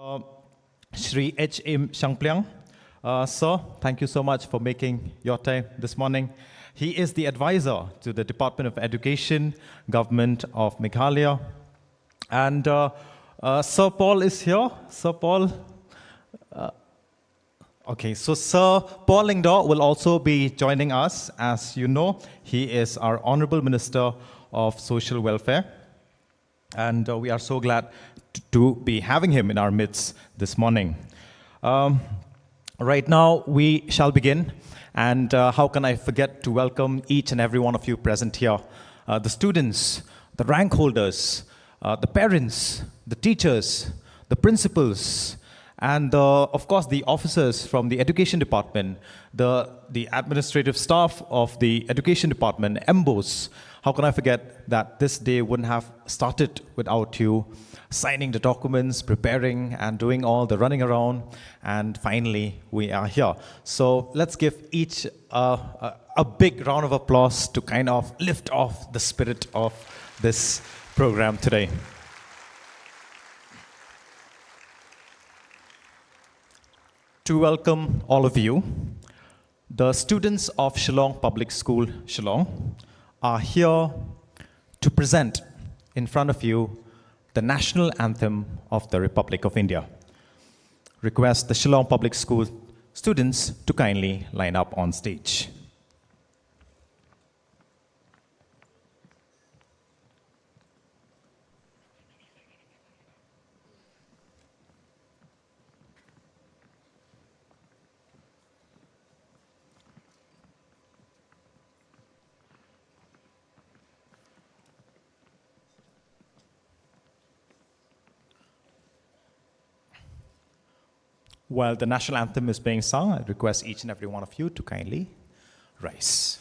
Uh, Shri H.M. Shangplyang. Sir, thank you so much for making your time this morning. He is the advisor to the Department of Education, Government of Meghalaya. And Sir Paul is here. Sir Paul. Okay, so Sir Paul Lingdor will also be joining us. As you know, he is our Honorable Minister of Social Welfare. And we are so glad to be having him in our midst this morning. Right now, we shall begin. And how can I forget to welcome each and every one of you present here, the students, the rank holders, the parents, the teachers, the principals, and of course the officers from the Education Department, the administrative staff of the Education Department, MBOSE. How can I forget that this day wouldn't have started without you signing the documents, preparing, and doing all the running around, and finally we are here. So let's give each a big round of applause to kind of lift off the spirit of this program today. To welcome all of you, the students of Shillong Public School, Shillong, are here to present in front of you the national anthem of the Republic of India. Request the Shillong Public School students to kindly line up on stage. While the national anthem is being sung, I request each and every one of you to kindly rise.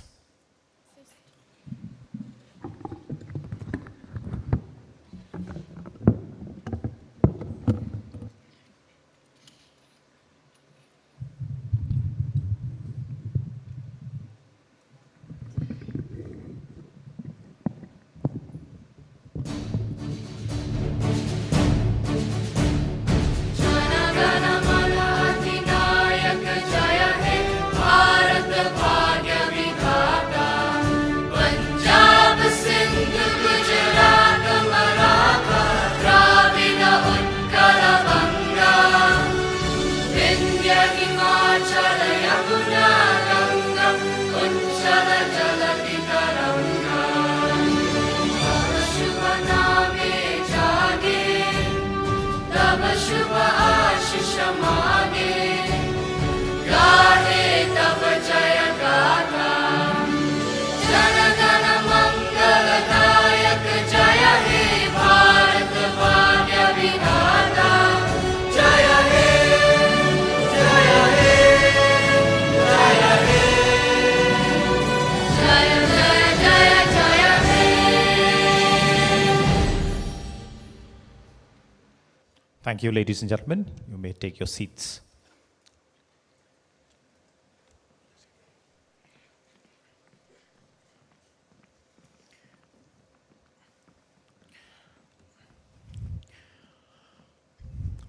Thank you, ladies and gentlemen. You may take your seats.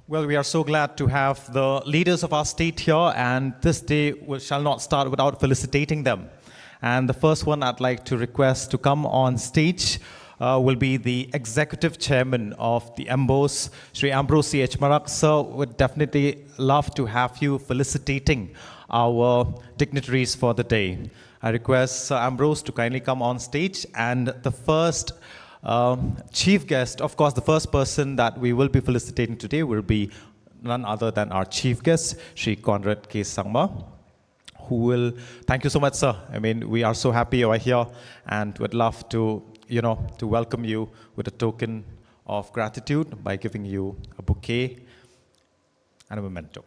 Well, we are so glad to have the leaders of our state here, and this day shall not start without felicitating them. And the first one I'd like to request to come on stage will be the Executive Chairman of the MBOSE, Shri Ambrose H. Marak. Sir, would definitely love to have you felicitating our dignitaries for the day. I request Sir Ambrose to kindly come on stage, and the first chief guest, of course, the first person that we will be felicitating today will be none other than our chief guest, Shri Conrad K. Sangma, who will, thank you so much, sir. I mean, we are so happy you are here and would love to, to welcome you with a token of gratitude by giving you a bouquet and a memento.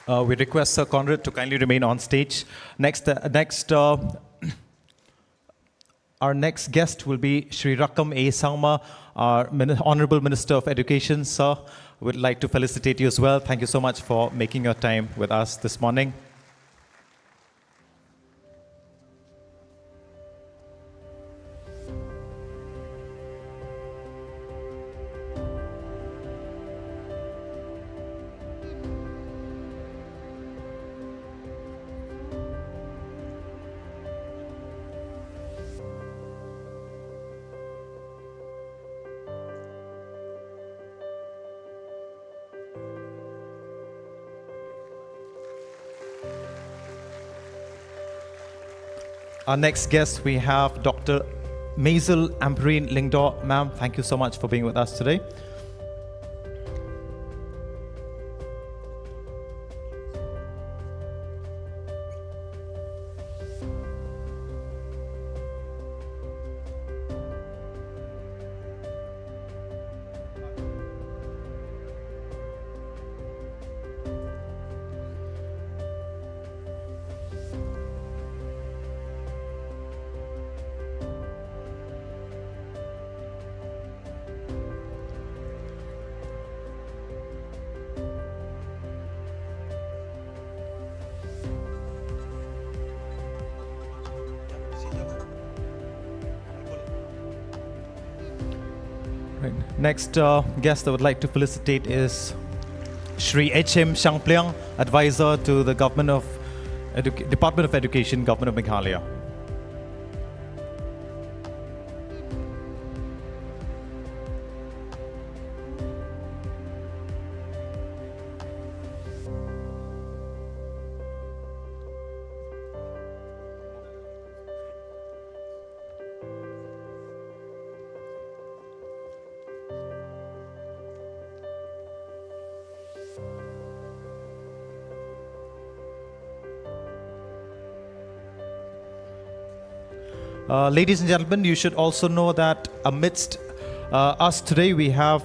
We request Sir Conrad to kindly remain on stage. Our next guest will be Shri Rakam A. Sangma, our Honorable Minister of Education. Sir, we'd like to felicitate you as well. Thank you so much for making your time with us this morning. Our next guest, we have Dr. Maisel Ambreen Lingdor. Ma'am, thank you so much for being with us today. Next guest I would like to felicitate is Shri H.M. Shangpleang, Advisor to the Department of Education, Government of Meghalaya. Ladies and gentlemen, you should also know that amidst us today we have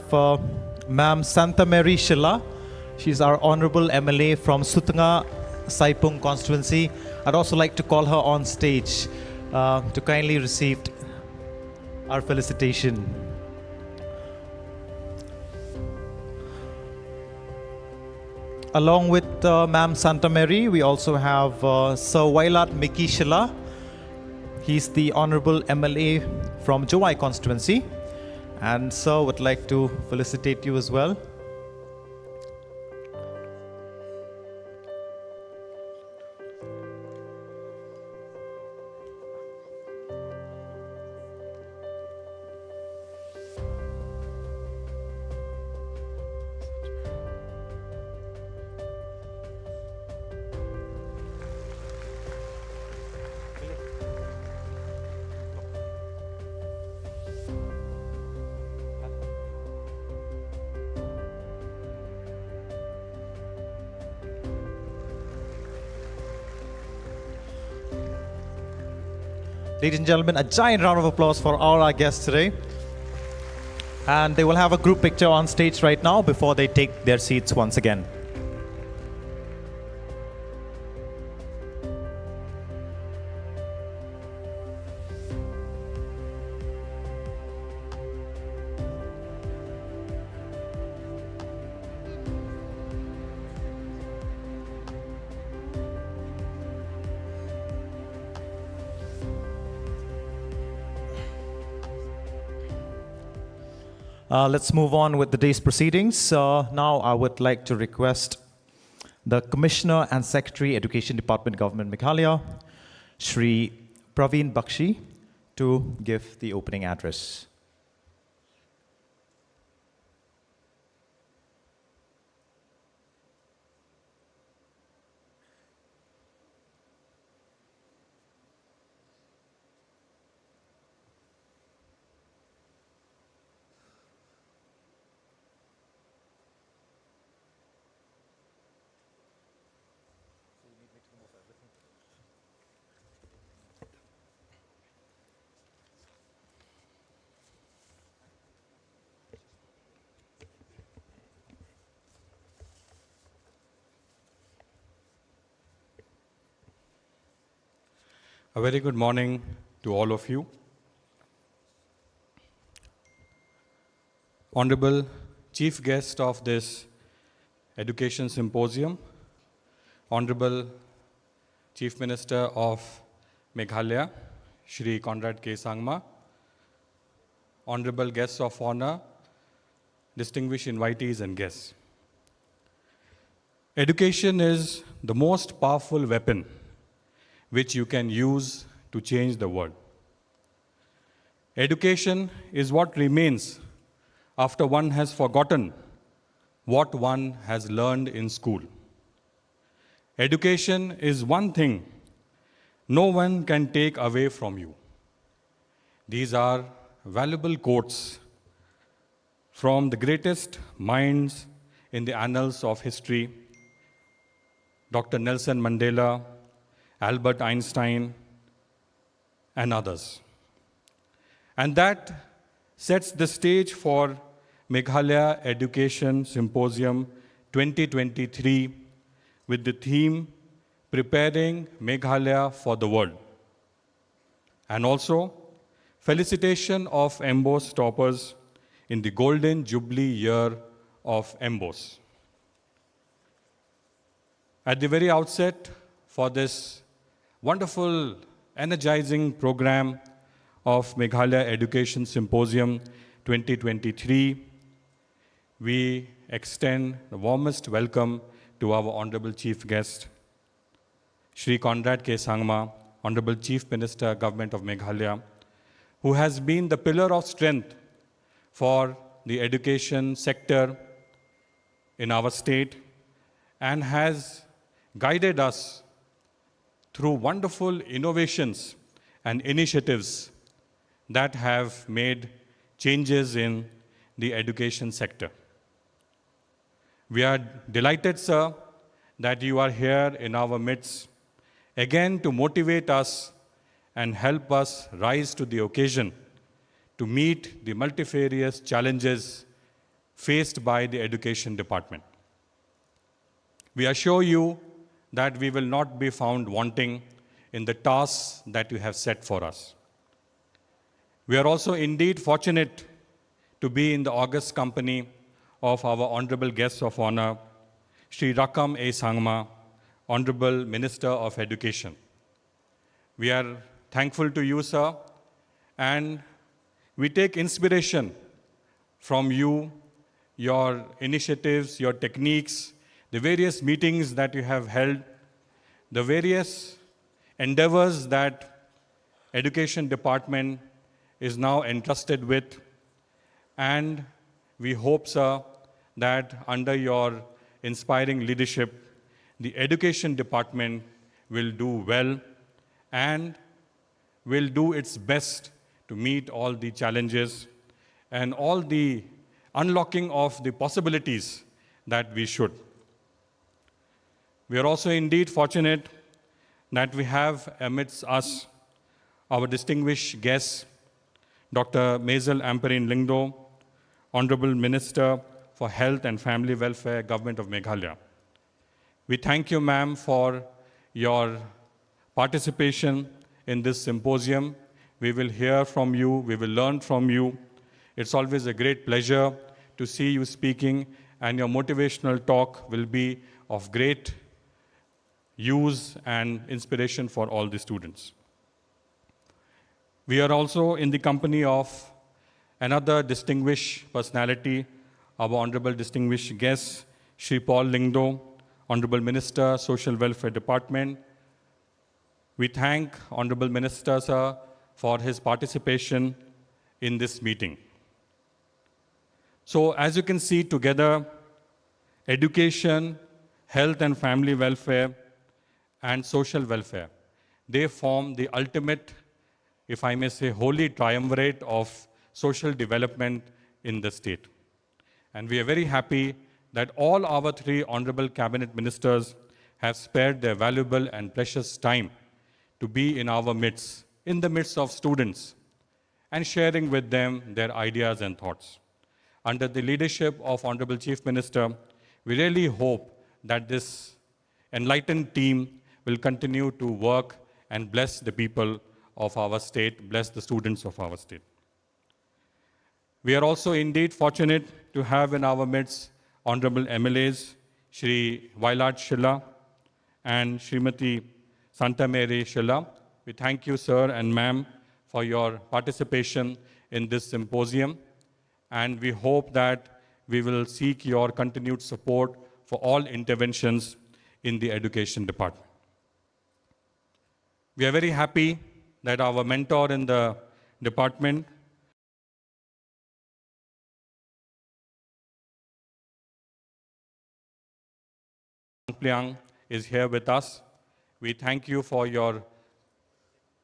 Ma'am Santa Mary Shilla. She's our Honorable MLA from Sutanga Saipung constituency. I'd also like to call her on stage to kindly receive our felicitation. Along with Ma'am Santa Mary, we also have Sir Wailat Miki Shilla. He's the Honorable MLA from Jowai constituency. And Sir would like to felicitate you as well. Ladies and gentlemen, a giant round of applause for all our guests today. And they will have a group picture on stage right now before they take their seats once again. Let's move on with the day's proceedings. Now I would like to request the Commissioner and Secretary, Education Department, Government Meghalaya, Shri Praveen Bakshi, to give the opening address. A very good morning to all of you. Honorable Chief Guest of this Education Symposium, Honorable Chief Minister of Meghalaya, Shri Conrad K. Sangma, Honorable Guests of Honor, distinguished invitees and guests. Education is the most powerful weapon which you can use to change the world. Education is what remains after one has forgotten what one has learned in school. Education is one thing no one can take away from you. These are valuable quotes from the greatest minds in the annals of history, Dr. Nelson Mandela, Albert Einstein, and others. And that sets the stage for Meghalaya Education Symposium 2023 with the theme Preparing Meghalaya for the World. And also, felicitation of MBOSE toppers in the Golden Jubilee year of MBOSE. At the very outset, for this wonderful, energizing program of Meghalaya Education Symposium 2023, we extend the warmest welcome to our Honorable Chief Guest, Shri Conrad K. Sangma, Honorable Chief Minister, Government of Meghalaya, who has been the pillar of strength for the education sector in our state and has guided us through wonderful innovations and initiatives that have made changes in the education sector. We are delighted, sir, that you are here in our midst, again to motivate us and help us rise to the occasion to meet the multifarious challenges faced by the education department. We assure you that we will not be found wanting in the tasks that you have set for us. We are also indeed fortunate to be in the august company of our honorable guests of honor, Shri Rakam A. Sangma, Honorable Minister of Education. We are thankful to you, sir, and we take inspiration from you, your initiatives, your techniques, the various meetings that you have held, the various endeavors that Education Department is now entrusted with, and we hope, sir, that under your inspiring leadership, the Education Department will do well and will do its best to meet all the challenges and all the unlocking of the possibilities that we should. We are also indeed fortunate that we have amidst us our distinguished guests, Dr. Maisel Amperin Lingdo, Honorable Minister for Health and Family Welfare, Government of Meghalaya. We thank you, ma'am, for your participation in this symposium. We will hear from you, we will learn from you. It's always a great pleasure to see you speaking, and your motivational talk will be of great use and inspiration for all the students. We are also in the company of another distinguished personality, our honorable distinguished guest, Shri Paul Lingdo, Honorable Minister, Social Welfare Department. We thank Honorable Minister, sir, for his participation in this meeting. So as you can see together, education, health and family welfare, and social welfare, they form the ultimate, if I may say, holy triumvirate of social development in the state. And we are very happy that all our three honorable cabinet ministers have spared their valuable and precious time to be in our midst, in the midst of students, and sharing with them their ideas and thoughts. Under the leadership of Honorable Chief Minister, we really hope that this enlightened team will continue to work and bless the people of our state, bless the students of our state. We are also indeed fortunate to have in our midst Honorable MLAs, Shri Vailad Shilla and Srimati Santa Mary Shilla. We thank you, sir and ma'am, for your participation in this symposium, and we hope that we will seek your continued support for all interventions in the education department. We are very happy that our mentor in the department, Pliang, is here with us. We thank you for your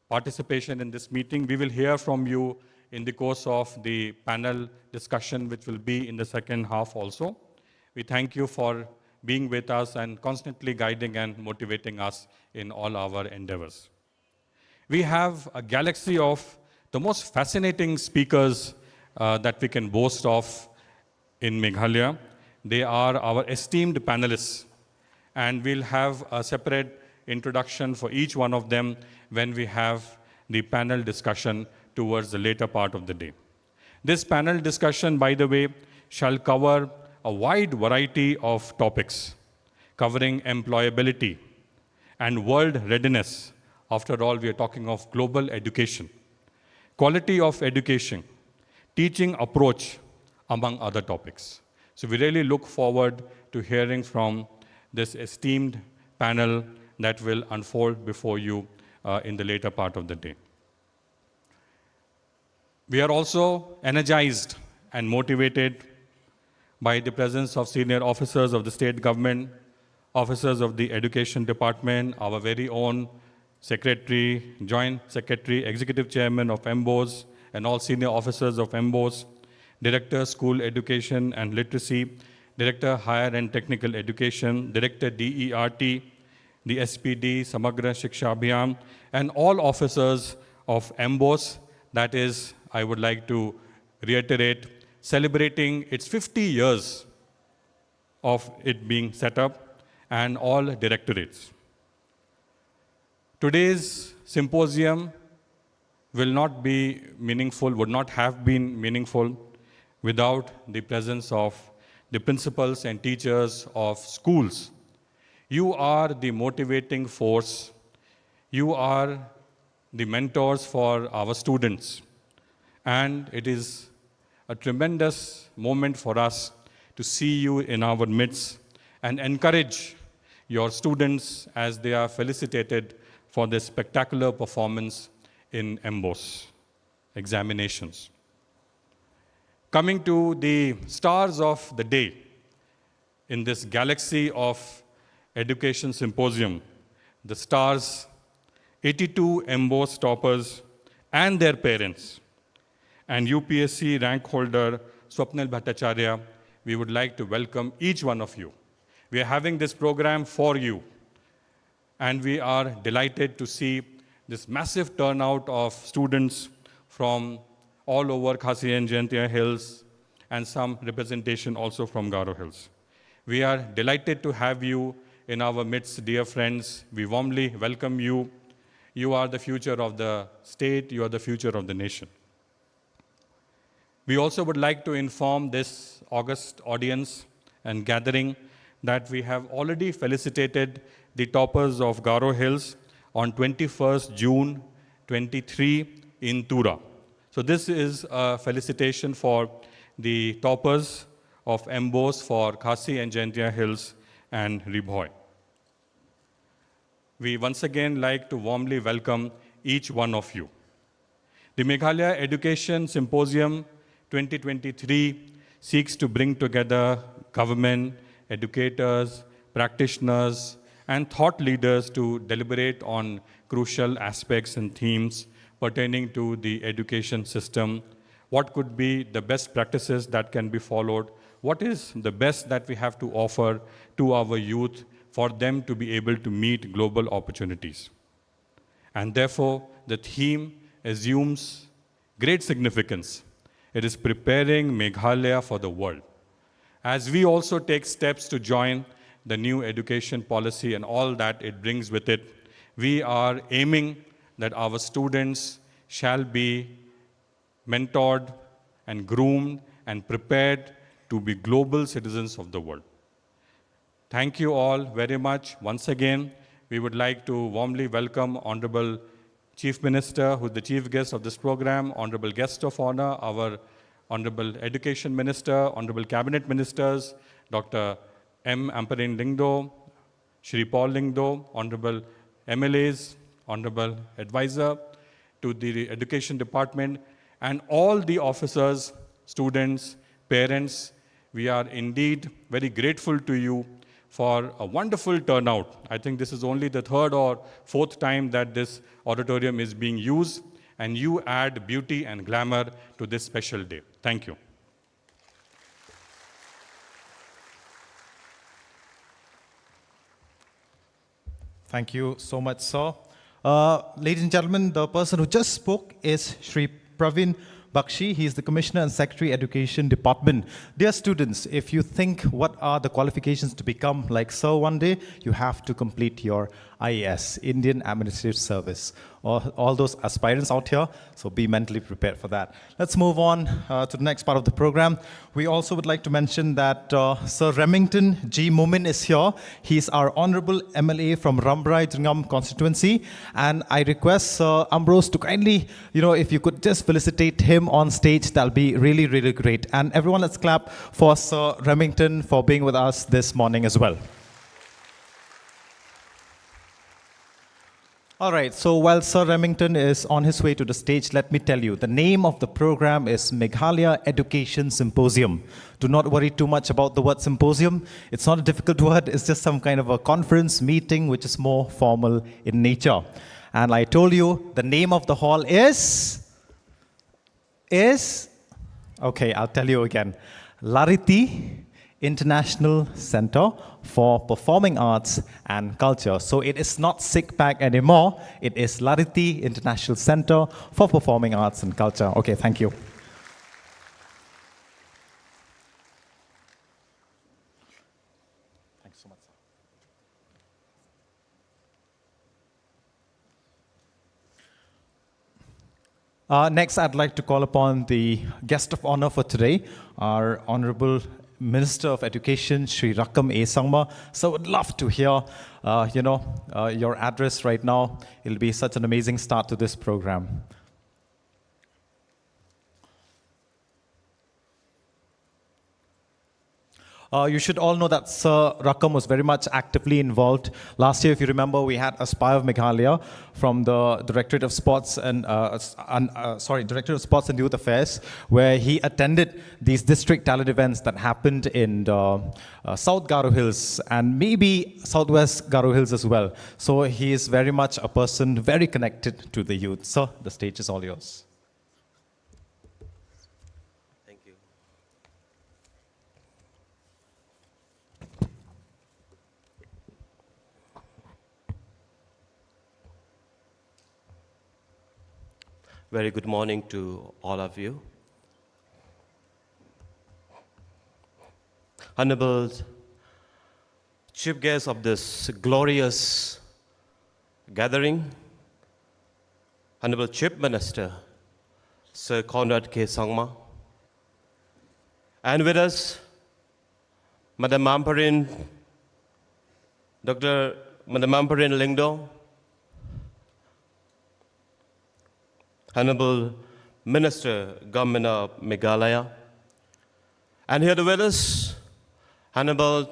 participation in this meeting. We will hear from you in the course of the panel discussion, which will be in the second half also. We thank you for being with us and constantly guiding and motivating us in all our endeavors. We have a galaxy of the most fascinating speakers that we can boast of in Meghalaya. They are our esteemed panelists, and we'll have a separate introduction for each one of them when we have the panel discussion towards the later part of the day. This panel discussion, by the way, shall cover a wide variety of topics, covering employability and world readiness. After all, we are talking of global education, quality of education, teaching approach, among other topics. So we really look forward to hearing from this esteemed panel that will unfold before you in the later part of the day. We are also energized and motivated by the presence of senior officers of the state government, officers of the education department, our very own secretary, joint secretary, executive chairman of MBOSE, and all senior officers of MBOSE, director school education and literacy, director higher and technical education, director DERT, the SPD, Samagra Shiksha Abhiyan, and all officers of MBOSE, that is, I would like to reiterate, celebrating its 50 years of it being set up, and all directorates. Today's symposium will not be meaningful, would not have been meaningful without the presence of the principals and teachers of schools. You are the motivating force. You are the mentors for our students. And it is a tremendous moment for us to see you in our midst and encourage your students as they are felicitated for this spectacular performance in MBOSE examinations. Coming to the stars of the day in this galaxy of education symposium, the stars, 82 MBOSE toppers and their parents, and UPSC rank holder Swapnil Bhattacharya, we would like to welcome each one of you. We are having this program for you, and we are delighted to see this massive turnout of students from all over Khasi and Jaintia Hills, and some representation also from Garo Hills. We are delighted to have you in our midst, dear friends. We warmly welcome you. You are the future of the state. You are the future of the nation. We also would like to inform this august audience and gathering that we have already felicitated the toppers of Garo Hills on 21st June 23 in Tura. So this is a felicitation for the toppers of MBOSE for Khasi and Jaintia Hills and Ribhoy. We once again like to warmly welcome each one of you. The Meghalaya Education Symposium 2023 seeks to bring together government, educators, practitioners, and thought leaders to deliberate on crucial aspects and themes pertaining to the education system. What could be the best practices that can be followed? What is the best that we have to offer to our youth for them to be able to meet global opportunities? And therefore, the theme assumes great significance. It is preparing Meghalaya for the world. As we also take steps to join the new education policy and all that it brings with it, we are aiming that our students shall be mentored and groomed and prepared to be global citizens of the world. Thank you all very much. Once again, we would like to warmly welcome Honorable Chief Minister, who is the chief guest of this program, Honorable Guest of Honor, our Honorable Education Minister, Honorable Cabinet Ministers, Dr. M. Amparin Lingdo, Shri Paul Lingdo, Honorable MLAs, Honorable Advisor to the Education Department, and all the officers, students, parents. We are indeed very grateful to you for a wonderful turnout. I think this is only the third or fourth time that this auditorium is being used, and you add beauty and glamour to this special day. Thank you. Thank you so much, sir. Ladies and gentlemen, the person who just spoke is Shri Praveen Bakshi. He is the Commissioner and Secretary, Education Department. Dear students, if you think what are the qualifications to become like sir one day, you have to complete your IAS, Indian Administrative Service. All those aspirants out here, so be mentally prepared for that. Let's move on to the next part of the program. We also would like to mention that Sir Remington G. Mumin is here. He's our Honorable MLA from Rambrai Jingam constituency. And I request Sir Ambrose to kindly, if you could just felicitate him on stage, that'll be really, really great. And everyone, let's clap for Sir Remington for being with us this morning as well. All right, so while Sir Remington is on his way to the stage, let me tell you, the name of the program is Meghalaya Education Symposium. Do not worry too much about the word symposium. It's not a difficult word, it's just some kind of a conference meeting which is more formal in nature. And I told you, the name of the hall is, okay, I'll tell you again, Lariti International Center for Performing Arts and Culture. So it is not SICPAC anymore, it is Lariti International Center for Performing Arts and Culture. Okay, thank you. Thanks so much, sir. Next, I'd like to call upon the guest of honor for today, our Honorable Minister of Education, Shri Rakam A. Sangma. So would love to hear, your address right now. It'll be such an amazing start to this program. You should all know that Sir Rakam was very much actively involved. Last year, if you remember, we had Aspire of Meghalaya from the Directorate of Sports and Directorate of Sports and Youth Affairs, where he attended these district talent events that happened in the South Garo Hills and maybe Southwest Garo Hills as well. So he is very much a person very connected to the youth. Sir, the stage is all yours. Very good morning to all of you. Honorable Chief Guest of this glorious gathering, Honorable Chief Minister, Sir Conrad K. Sangma, and with us, Madam Amparin, Madam Amparin Lingdo, Honorable Minister, Government of Meghalaya, and here with us, Honorable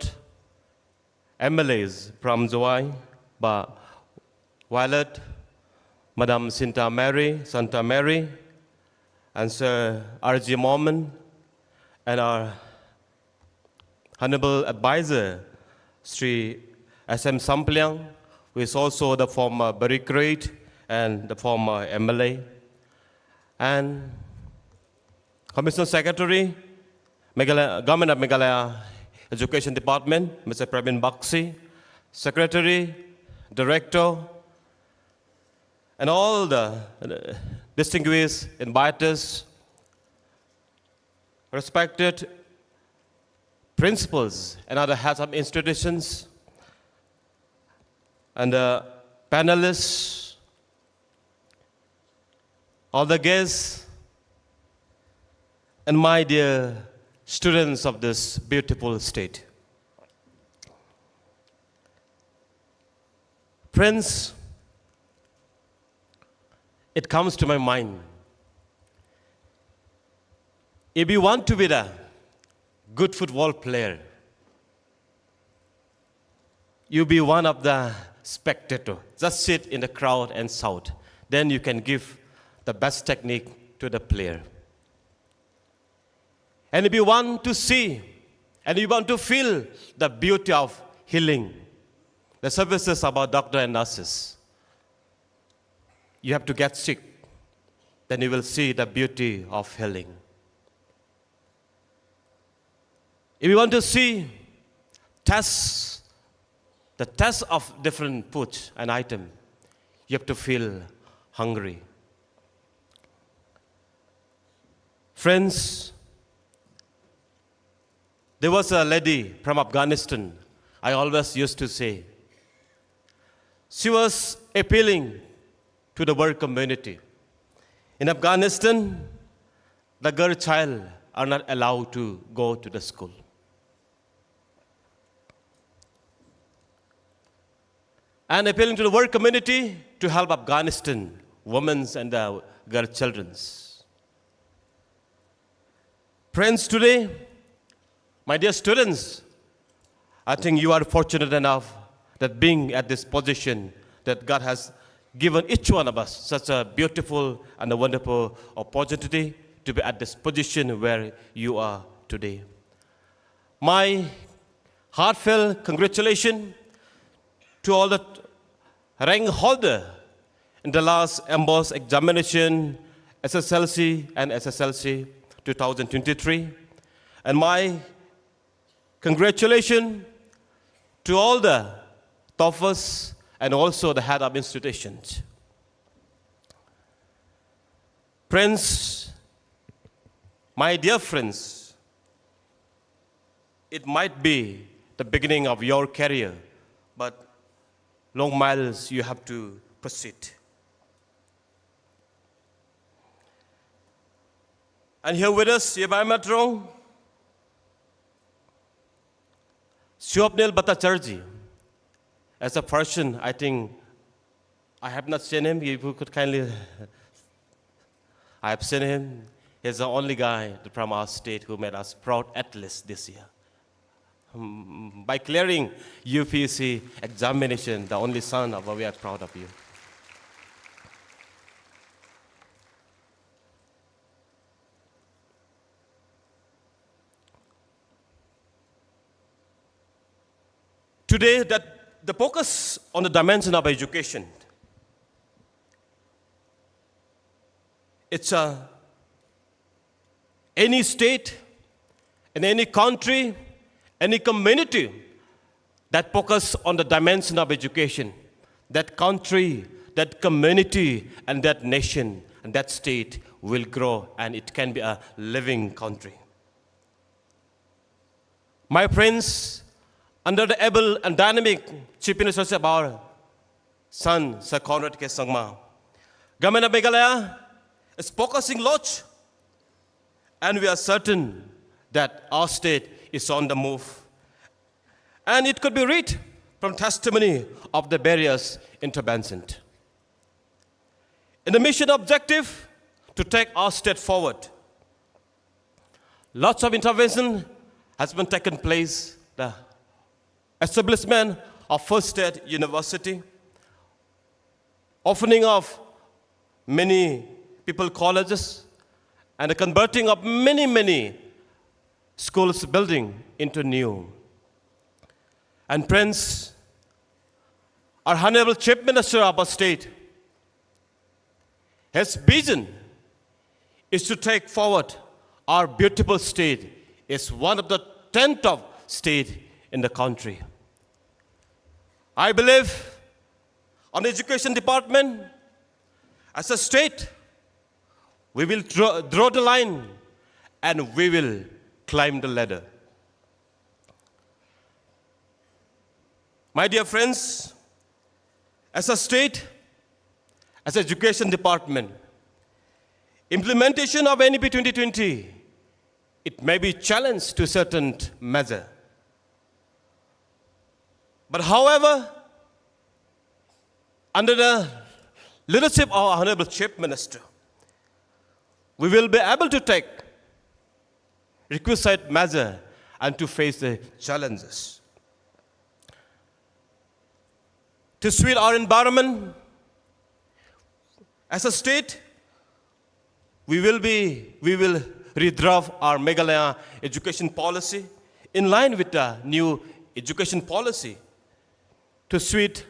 MLAs from Zawai, Violet, Madam Santa Mary, and Sir R.G. Mormon, and our Honorable Advisor, Sri S.M. Sampliang, who is also the former bureaucrat and the former MLA, and Commissioner Secretary, Government of Meghalaya Education Department, Mr. Praveen Bakshi, Secretary, Director, and all the distinguished inviters, respected principals and other heads of institutions, and panelists, all the guests, and my dear students of this beautiful state. Friends, it comes to my mind. If you want to be a good football player, you be one of the spectators. Just sit in the crowd and shout. Then you can give the best technique to the player. And if you want to see and you want to feel the beauty of healing, the services about doctor and nurses, you have to get sick. Then you will see the beauty of healing. If you want to see the test of different foods and items, you have to feel hungry. Friends, there was a lady from Afghanistan, I always used to say. She was appealing to the world community. In Afghanistan, the girl child are not allowed to go to the school. And appealing to the world community to help Afghanistan women and the girl children. Friends, today, my dear students, I think you are fortunate enough that being at this position that God has given each one of us such a beautiful and a wonderful opportunity to be at this position where you are today. My heartfelt congratulations to all the rank holder in the last MBOSE examination, SSLC and SSLC 2023. And my congratulations to all the toppers and also the head of institutions. Friends, my dear friends, it might be the beginning of your career, but long miles you have to proceed. And here with us, if I'm not wrong, Swapnil Bhattacharya. As a person, I think I have not seen him. If you could kindly, I have seen him. He's the only guy from our state who made us proud at least this year. By clearing UPSC examination, the only son of we are proud of you. Today, the focus on the dimension of education, it's any state, in any country, any community that focus on the dimension of education, that country, that community, and that nation, and that state will grow, and it can be a living country. My friends, under the able and dynamic Chief Minister of our son, Sir Conrad K. Sangma, Government of Meghalaya is focusing lot, and we are certain that our state is on the move. And it could be read from testimony of the various interventions. In the mission objective to take our state forward, lots of intervention has been taken place. The establishment of First State University, opening of many people colleges, and the converting of many schools building into new. And friends, our Honorable Chief Minister of our state, his vision is to take forward our beautiful state is one of the 10th top state in the country. I believe on the education department, as a state, we will draw the line and we will climb the ladder. My dear friends, As a state, as education department, implementation of NEP 2020, it may be challenged to a certain measure. But however, under the leadership of our Honorable Chief Minister, we will be able to take requisite measure and to face the challenges. To suit our environment, as a state, we will redraft our Meghalaya education policy in line with the new education policy to suit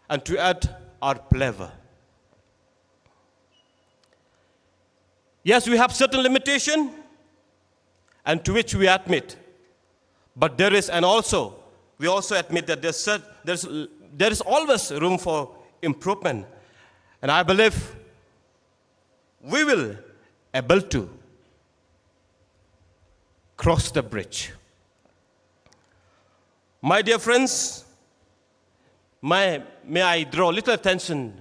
and to add our flavor. Yes, we have certain limitation, and to which we admit. But there is, and also, we also admit that there is always room for improvement. And I believe we will able to cross the bridge. My dear friends, may I draw little attention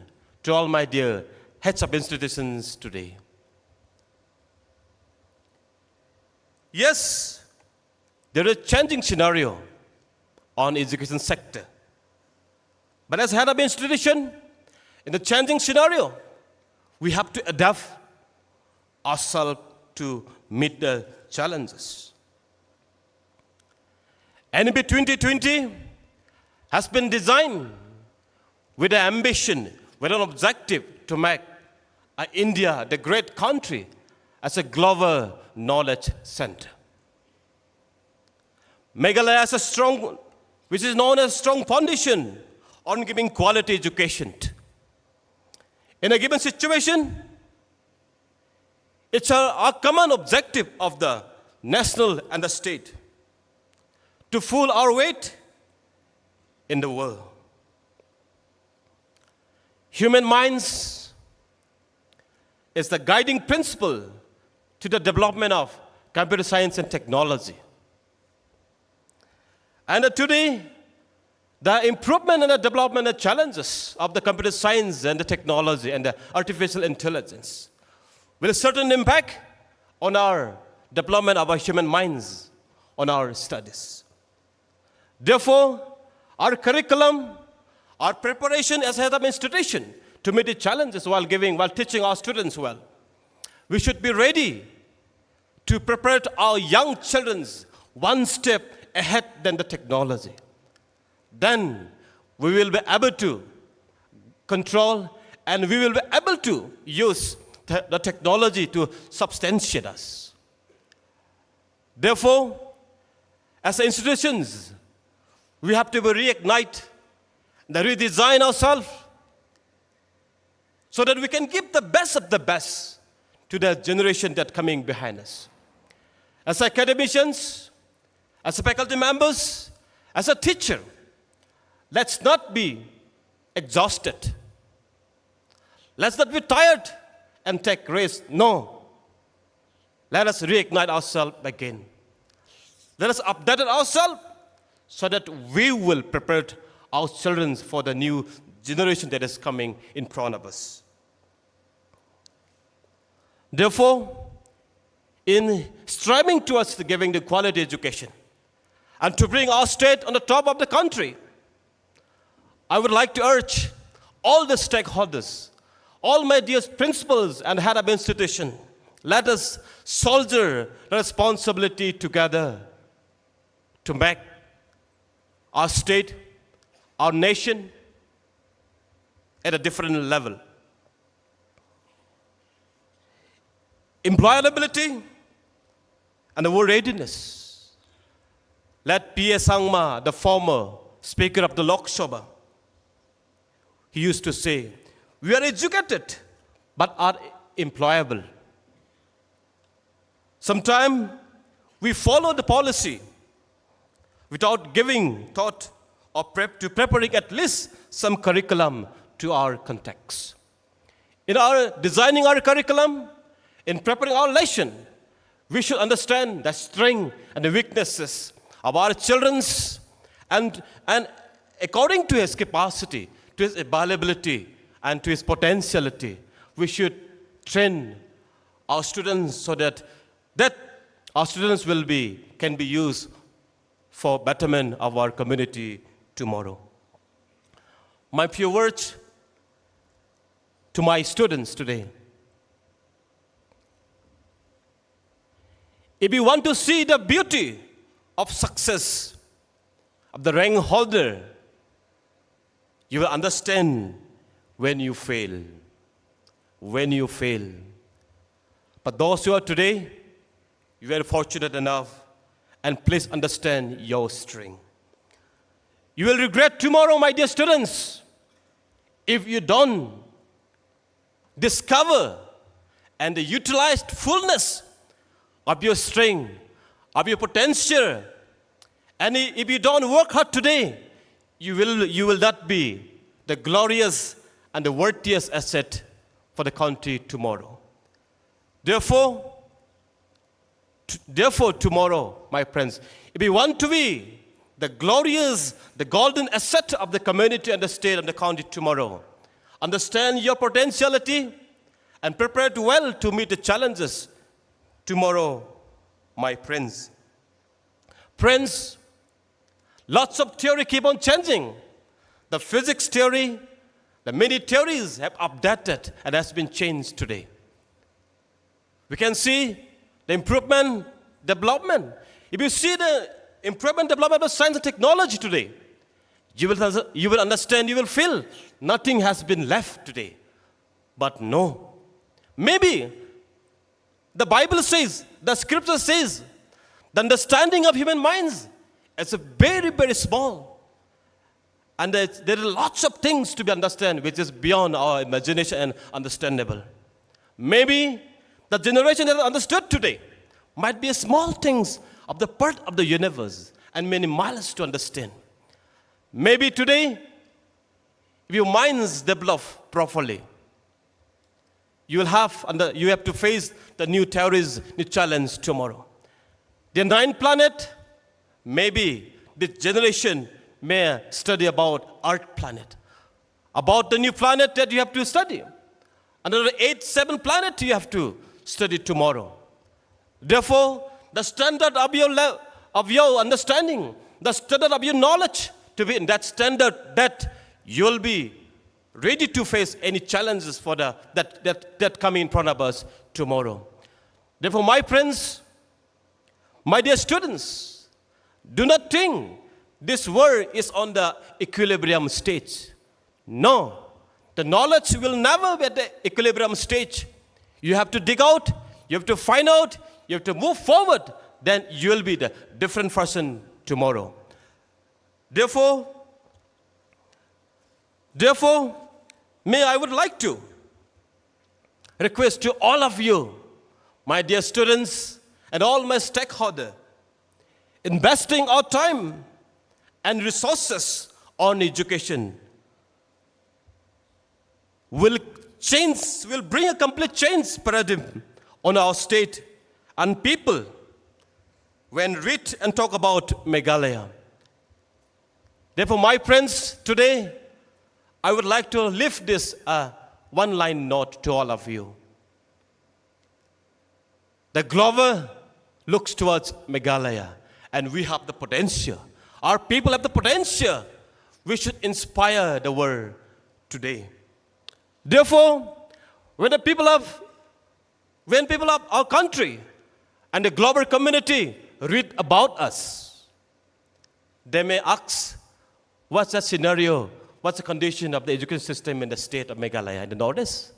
to all my dear heads of institutions today. Yes, there is a changing scenario on education sector. But as head of institution, in the changing scenario, we have to adapt ourselves to meet the challenges. NEP 2020 has been designed with an ambition, with an objective to make India, the great country, as a global knowledge center. Meghalaya has a strong, which is known as strong foundation on giving quality education. In a given situation, it's a common objective of the national and the state to pull our weight in the world. Human minds is the guiding principle to the development of computer science and technology. And today, the improvement and the development and challenges of the computer science and the technology and the artificial intelligence will certainly impact on our development of our human minds, on our studies. Therefore, our curriculum, our preparation as head of institution to meet the challenges while teaching our students well, we should be ready to prepare our young children one step ahead than the technology. Then we will be able to control and we will be able to use the technology to substantiate us. Therefore, as institutions, we have to reignite, redesign ourselves so that we can give the best of the best to the generation that's coming behind us. As academicians, as faculty members, as a teacher, let's not be exhausted. Let's not be tired and take rest. No. Let us reignite ourselves again. Let us update ourselves so that we will prepare our children for the new generation that is coming in front of us. Therefore, in striving towards giving the quality education and to bring our state on the top of the country, I would like to urge all the stakeholders, all my dear principals and head of institution, let us shoulder the responsibility together to make our state, our nation at a different level. Employability and the world readiness. Let P.A. Sangma, the former Speaker of the Lok Sabha, he used to say, we are educated but are employable. Sometimes we follow the policy without giving thought or preparing at least some curriculum to our context. In our designing our curriculum, in preparing our lesson, we should understand the strength and the weaknesses of our children and according to his capacity to its availability and to its potentiality. We should train our students so that our students can be used for betterment of our community tomorrow. My few words to my students today. If you want to see the beauty of success of the rank holder, you will understand when you fail. When you fail. But those who are today, you are fortunate enough, and please understand your strength. You will regret tomorrow, my dear students, if you don't discover and utilize fullness of your strength, of your potential. And if you don't work hard today, you will not be the glorious and the worthiest asset for the country tomorrow. Therefore, tomorrow, my friends, if you want to be the glorious, the golden asset of the community and the state and the country tomorrow, understand your potentiality and prepare well to meet the challenges tomorrow, my friends. Friends, lots of theory keep on changing. The physics theory, the many theories have updated and has been changed today. We can see the improvement, development. If you see the improvement, development of science and technology today, you will understand, you will feel nothing has been left today. But no. Maybe the Bible says, the scripture says, the understanding of human minds is very, very small. And there are lots of things to be understood which is beyond our imagination and understandable. Maybe the generation that understood today might be small things of the part of the universe and many miles to understand. Maybe today, if your minds develop properly, you have to face the new theories, new challenge tomorrow. The ninth planet, maybe this generation may study about Earth planet. About the new planet that you have to study. Another 7 planet you have to study tomorrow. Therefore, the standard of your understanding, the standard of your knowledge, to be in that standard that you'll be ready to face any challenges for that coming in front of us tomorrow. Therefore, my friends, my dear students, do not think this world is on the equilibrium stage. No, the knowledge will never be at the equilibrium stage. You have to dig out, you have to find out, you have to move forward, then you will be the different person tomorrow. Therefore, I would like to request to all of you, my dear students and all my stakeholders, investing our time and resources on education will bring a complete change paradigm on our state and people when read and talk about Meghalaya. Therefore, my friends, today, I would like to lift this one-line note to all of you. The globe looks towards Meghalaya, and we have the potential. Our people have the potential. We should inspire the world today. Therefore, when people of our country and the global community read about us, they may ask, what's the scenario? What's the condition of the education system in the state of Meghalaya in the Northeast?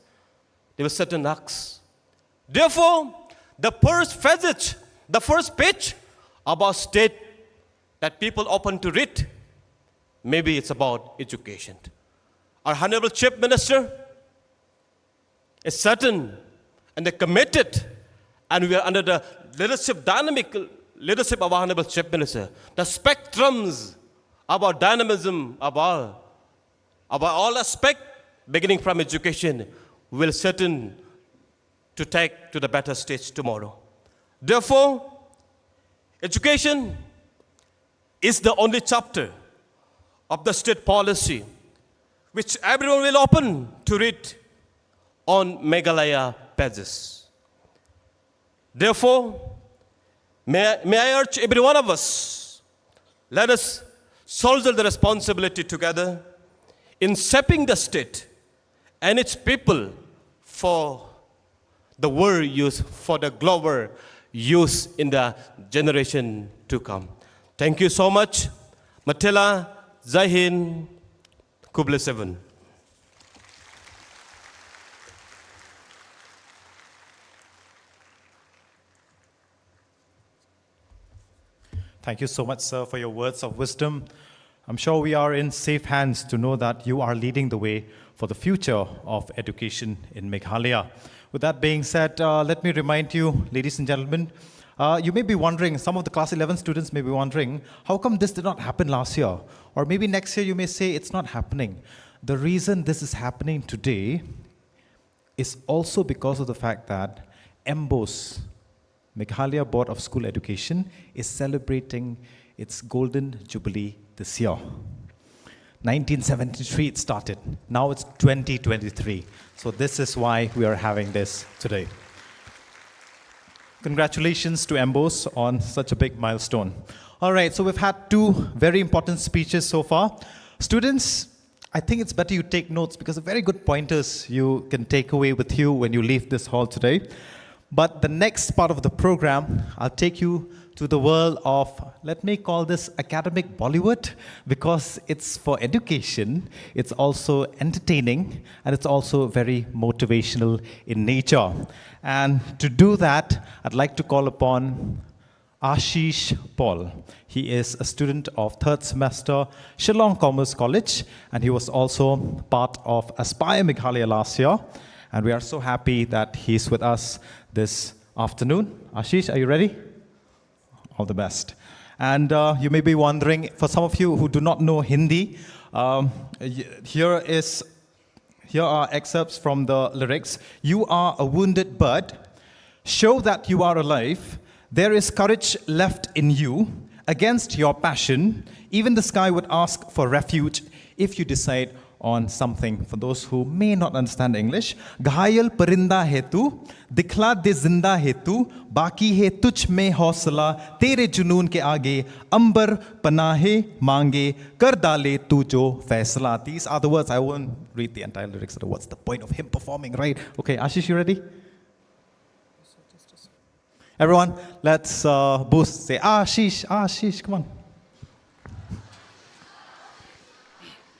They will certainly ask. Therefore, the first page of our state that people open to read, maybe it's about education. Our Honorable Chief Minister is certain and committed, and we are under the dynamic leadership of our Honorable Chief Minister. The spectrums of our dynamism, of all aspects, beginning from education, will certain to take to the better stage tomorrow. Therefore, education is the only chapter of the state policy which everyone will open to read on Meghalaya pages. Therefore, may I urge every one of us, let us shoulder the responsibility together in shaping the state and its people for the world use, for the global use in the generation to come. Thank you so much. Matila, Jai Hind, Kuble 7. Thank you so much, sir, for your words of wisdom. I'm sure we are in safe hands to know that you are leading the way for the future of education in Meghalaya. With that being said, let me remind you, ladies and gentlemen, you may be wondering, some of the class 11 students may be wondering, how come this did not happen last year? Or maybe next year you may say it's not happening. The reason this is happening today is also because of the fact that MBOSE, Meghalaya Board of School Education, is celebrating its golden jubilee this year. 1973 it started. Now it's 2023. So this is why we are having this today. Congratulations to MBOSE on such a big milestone. All right, so we've had two very important speeches so far. Students, I think it's better you take notes because they're very good pointers you can take away with you when you leave this hall today. But the next part of the program, I'll take you to the world of, let me call this academic Bollywood, because it's for education, it's also entertaining, and it's also very motivational in nature. And to do that, I'd like to call upon Ashish Paul. He is a student of third semester Shillong Commerce College, and he was also part of Aspire Meghalaya last year. And we are so happy that he's with us this afternoon. Ashish, are you ready? All the best. And you may be wondering, for some of you who do not know Hindi, here are excerpts from the lyrics. You are a wounded bird. Show that you are alive. There is courage left in you. Against your passion, even the sky would ask for refuge if you decide on something. For those who may not understand English, घायल परिंदा है तू, दिखला दे जिंदा है तू, बाकी है तुझ में हौसला, तेरे जुनून के आगे, अंबर पनाहे मांगे, कर डाले तू जो फैसला. These are the words. I won't read the entire lyrics. What's the point of him performing, right? Okay, Ashish, you ready? Everyone, let's boost. Say Ashish, Ashish, come on.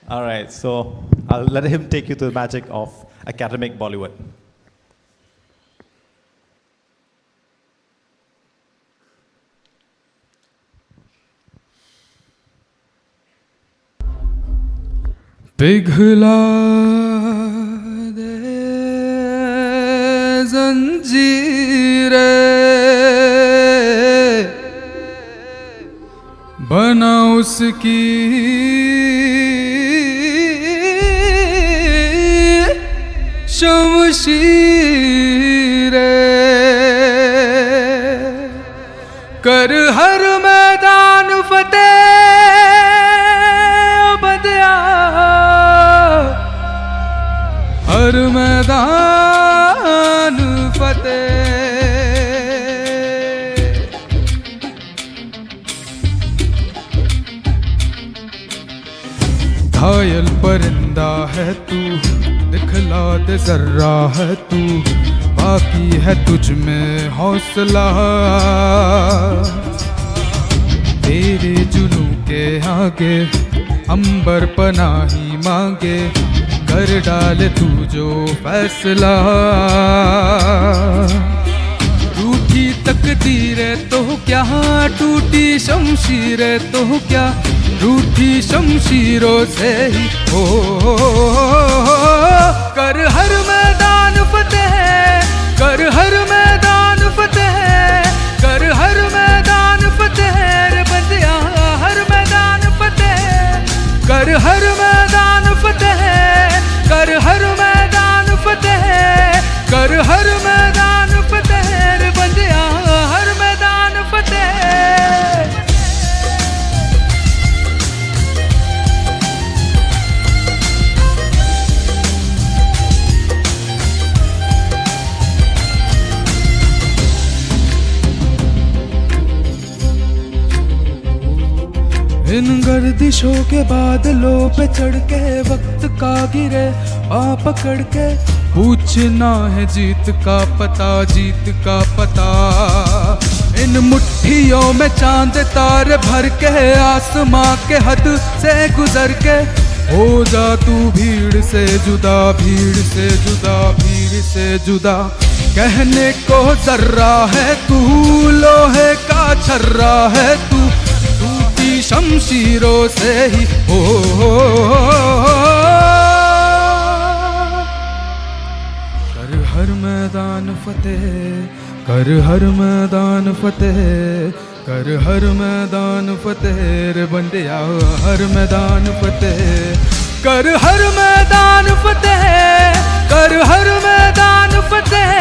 All right, so I'll let him take you to the magic of academic Bollywood. पिघला दे जंजीरें, बना उसकी शमशीरें, कर हर मैदान फतेह बदिया, हर मैदान फतेह. घायल परिंदा है तू, दिखला दे जर्रा है तू, बाकी है तुझ में हौसला, तेरे जुनू के आगे, अंबर पनाही मांगे, कर डाले तू जो फैसला. रूठी तकदीरें तो क्या, टूटी शमशीरें तो क्या, रूठी शमशीरों से ही हो, कर हर मैदान फतेह, कर हर मैदान फतेह, कर हर मैदान फतेह रे बंदिया, हर मैदान फतेह, कर हर मैदान फतेह, कर हर मैदान फतेह, कर हर मैदान फतेह रे बंदिया, हर मैदान फतेह. इन गर्दिशों के बादलों पे चढ़ के वक्त का गिरे आ पकड़ के पूछना है जीत का पता, जीत का पता। इन मुट्ठियों में चांद तारे भर के आसमां के हद से गुजर के हो जा तू भीड़ से जुदा, भीड़ से जुदा, भीड़ से जुदा। कहने को जर्रा है तू, लोहे का छर्रा है तू, टूटी शमशीरों से ही हो। कर हर मैदान फतेह, कर हर मैदान फतेह, कर हर मैदान फतेह रे बंदिया, हर मैदान फतेह। कर हर मैदान फतेह, कर हर मैदान फतेह,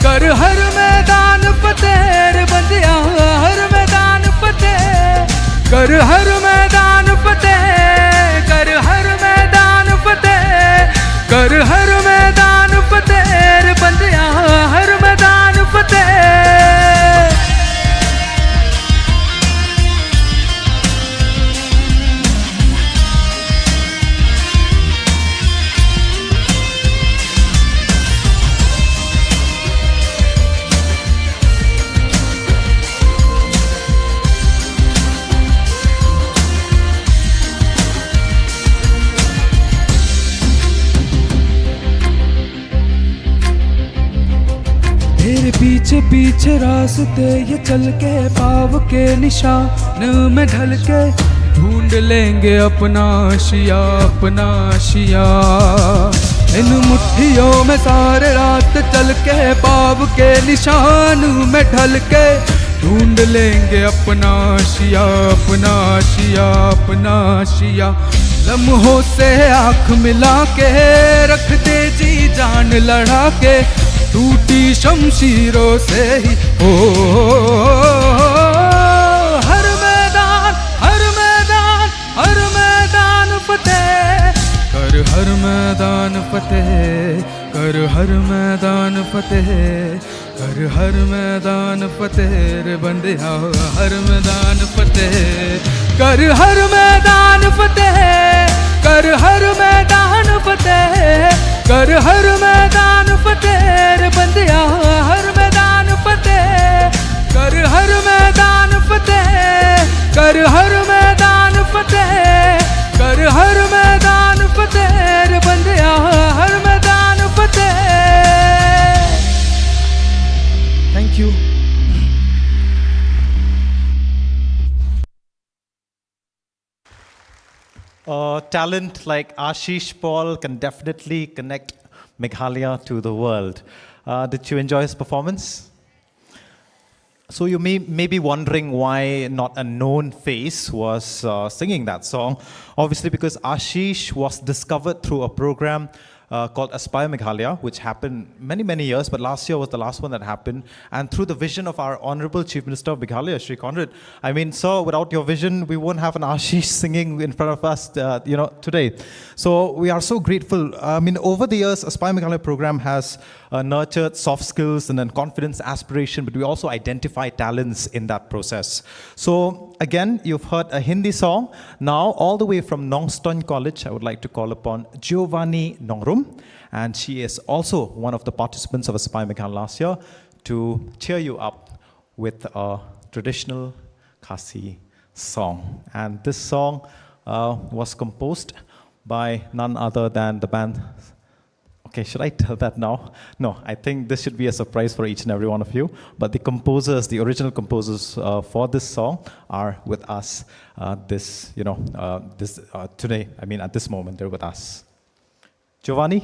कर हर मैदान फतेह रे बंदिया, हर मैदान फतेह। कर हर मैदान फतेह, कर हर मैदान फतेह, कर हर मैदान फतेह रे बंदिया, हर मैदान फतेह। तेरे पीछे पीछे रास्ते ये चल के पाव के निशान में ढल के ढूंढ लेंगे अपना आशिया, अपना आशिया। इन मुट्ठियों में सारे रात चल के पाव के निशान में ढल के ढूंढ लेंगे अपना आशिया, अपना आशिया, अपना आशिया। लम्हों से आँख मिला के रख दे जी जान लड़ा के, टूटी शमशीरों से ही हो। हर मैदान, हर मैदान, हर मैदान फतेह। कर हर मैदान फतेह, कर हर मैदान फतेह, कर हर मैदान फतेह रे बंदिया, हर मैदान फतेह। कर हर मैदान फतेह, कर हर मैदान फतेह, कर हर मैदान फतेह रे बंदिया, हर मैदान फतेह। कर हर मैदान फतेह, कर हर मैदान फतेह, कर हर मैदान फतेह रे बंदिया, हर मैदान फतेह। Thank you. Talent like Ashish Paul can definitely connect Meghalaya to the world. Did you enjoy his performance? So you may be wondering why not a known face was singing that song. Obviously because Ashish was discovered through a program called Aspire Meghalaya, which happened many years, but last year was the last one that happened. And through the vision of our Honorable Chief Minister of Meghalaya, Shri Conrad, I mean, sir, without your vision, we won't have an Ashish singing in front of us, today. So we are so grateful. I mean, over the years, Aspire Meghalaya program has nurtured soft skills and then confidence, aspiration, but we also identify talents in that process. So again, you've heard a Hindi song. Now, all the way from Nongston College, I would like to call upon Giovanni Nongrum, and she is also one of the participants of Aspire Meghalaya last year, to cheer you up with a traditional Khasi song. And this song was composed by none other than the band. Okay, should I tell that now? No, I think this should be a surprise for each and every one of you. But the composers, the original composers for this song are with us today. I mean, at this moment, they're with us. Giovanni?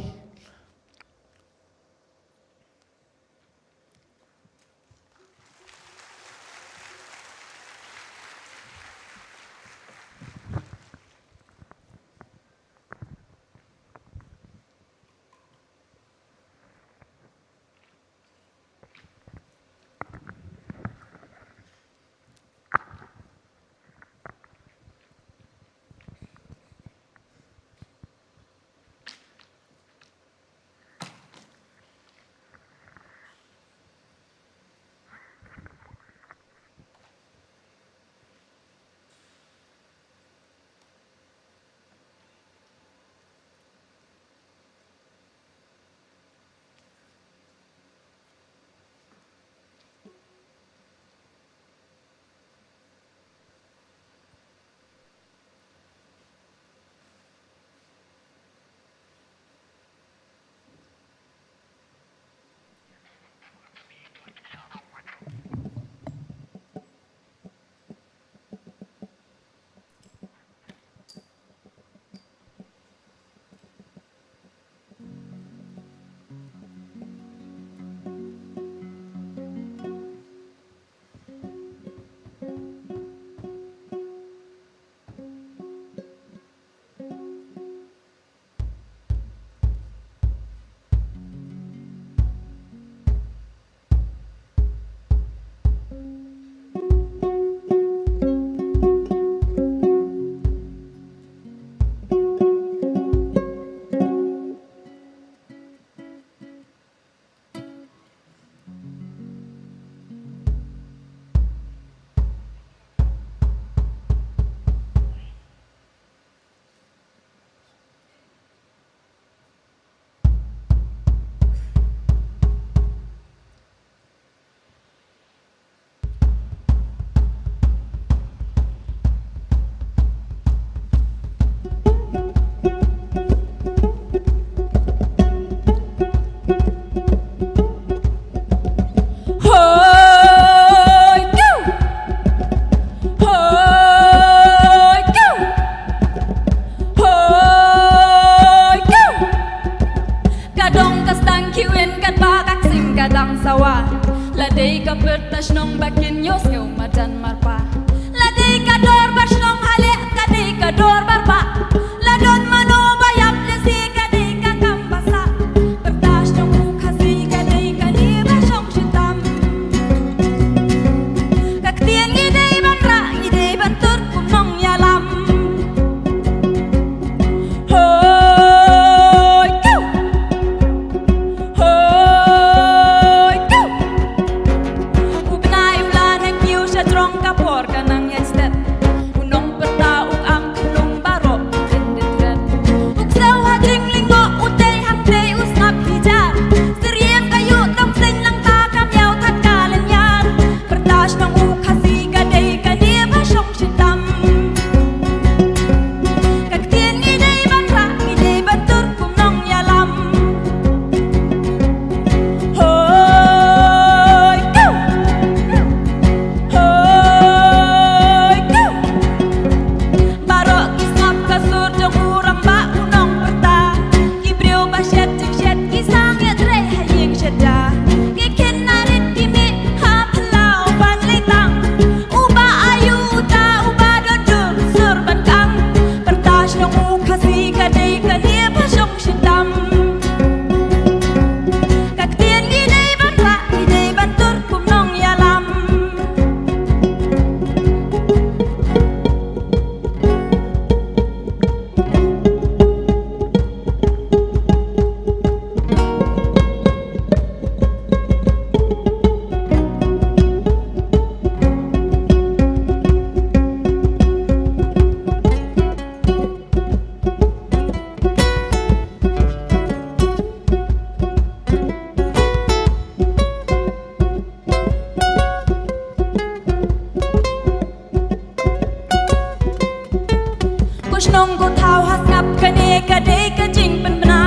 nong ko thao ha ngap ka ne ka de ka jing pen bna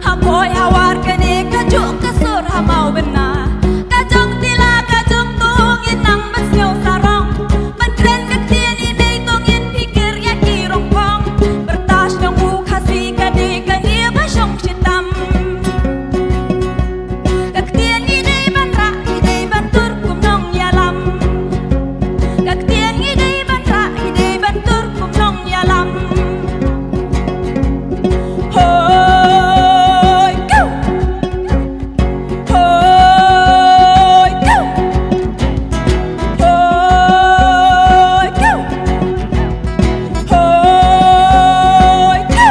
ha boy ha war ka ne ka ju ka sur ha mau ben na ka jong tila ka jong tung in nang mas ngau sarong ban kren ka tien i dei tong in pikir ya ki rong pong bertas nong u khasi ka de ka ne ba shong chitam ka tien i dei ban ra i dei ban tur kum nong ya lam ka tien i dei ban ra i dei ban tur kum nong ya lam Hoy go Hoy go Hoy go Hoy go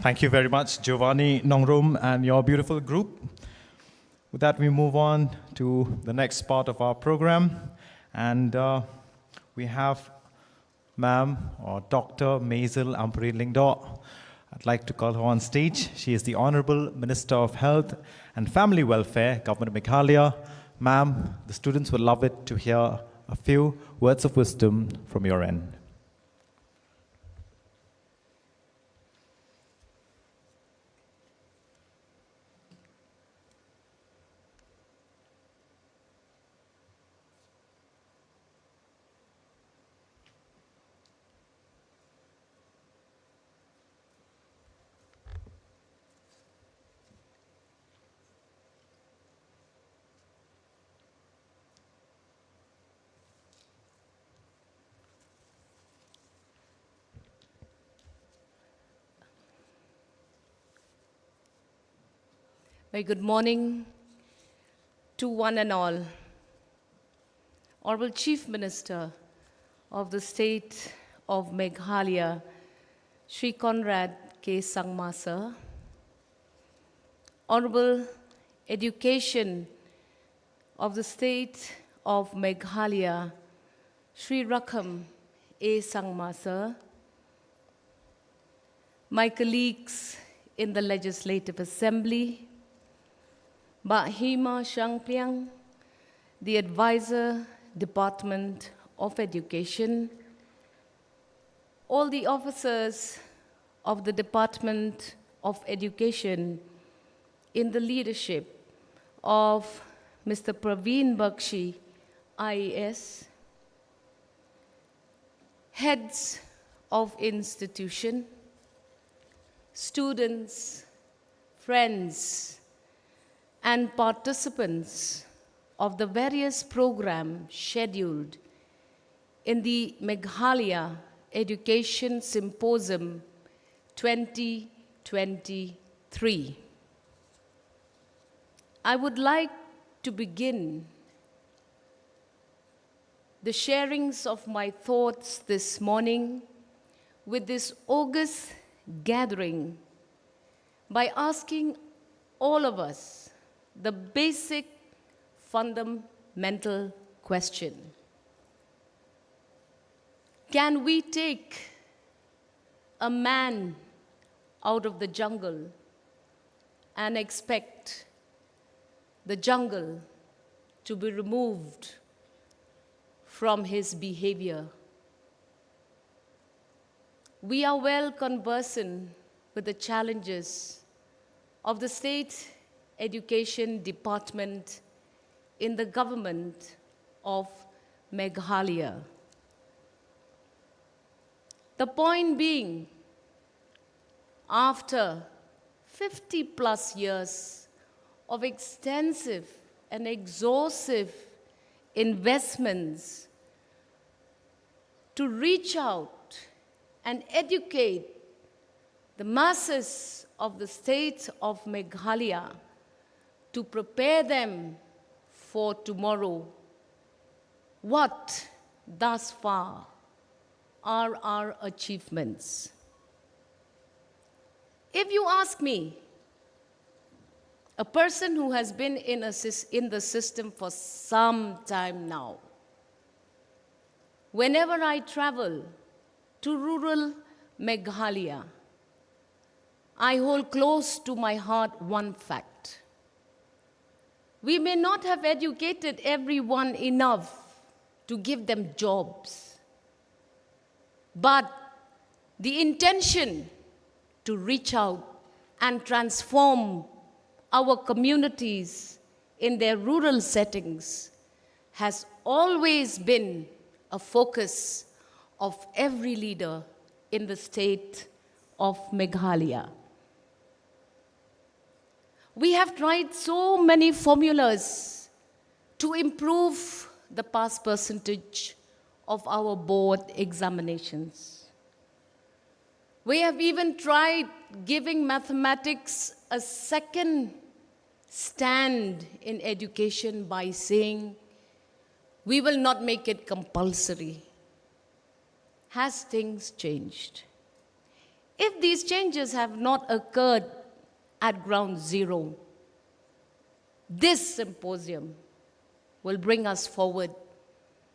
Thank you very much, Giovanni Nongrum and your beautiful group. With that, we move on to the next part of our program. And we have Ma'am or Dr. Maisel Ampuri Lingdo. I'd like to call her on stage. She is the Honorable Minister of Health and Family Welfare, Government of Meghalaya. Ma'am, the students would love it to hear a few words of wisdom from your end. Very good morning to one and all. Honorable Chief Minister of the State of Meghalaya, Shri Conrad K. Sangma Sir. Honorable Education of the State of Meghalaya, Shri Rakham A. Sangma Sir. My colleagues in the Legislative Assembly, Bahima Shangpiang, the Advisor, Department of Education, all the officers of the Department of Education in the leadership of Mr. Praveen Bakshi, IAS, heads of institution, students, friends, and participants of the various programs scheduled in the Meghalaya Education Symposium 2023. I would like to begin the sharings of my thoughts this morning with this august gathering by asking all of us the basic fundamental question. Can we take a man out of the jungle and expect the jungle to be removed from his behavior? We are well conversant with the challenges of the State Education Department in the government of Meghalaya. The point being, after 50 plus years of extensive and exhaustive investments to reach out and educate the masses of the state of Meghalaya to prepare them for tomorrow, what thus far are our achievements? If you ask me, a person who has been in the system for some time now, whenever I travel to rural Meghalaya, I hold close to my heart one fact. We may not have educated everyone enough to give them jobs, but the intention to reach out and transform our communities in their rural settings has always been a focus of every leader in the state of Meghalaya. We have tried so many formulas to improve the pass percentage of our board examinations. We have even tried giving mathematics a second stand in education by saying, we will not make it compulsory. Has things changed? If these changes have not occurred at ground zero, this symposium will bring us forward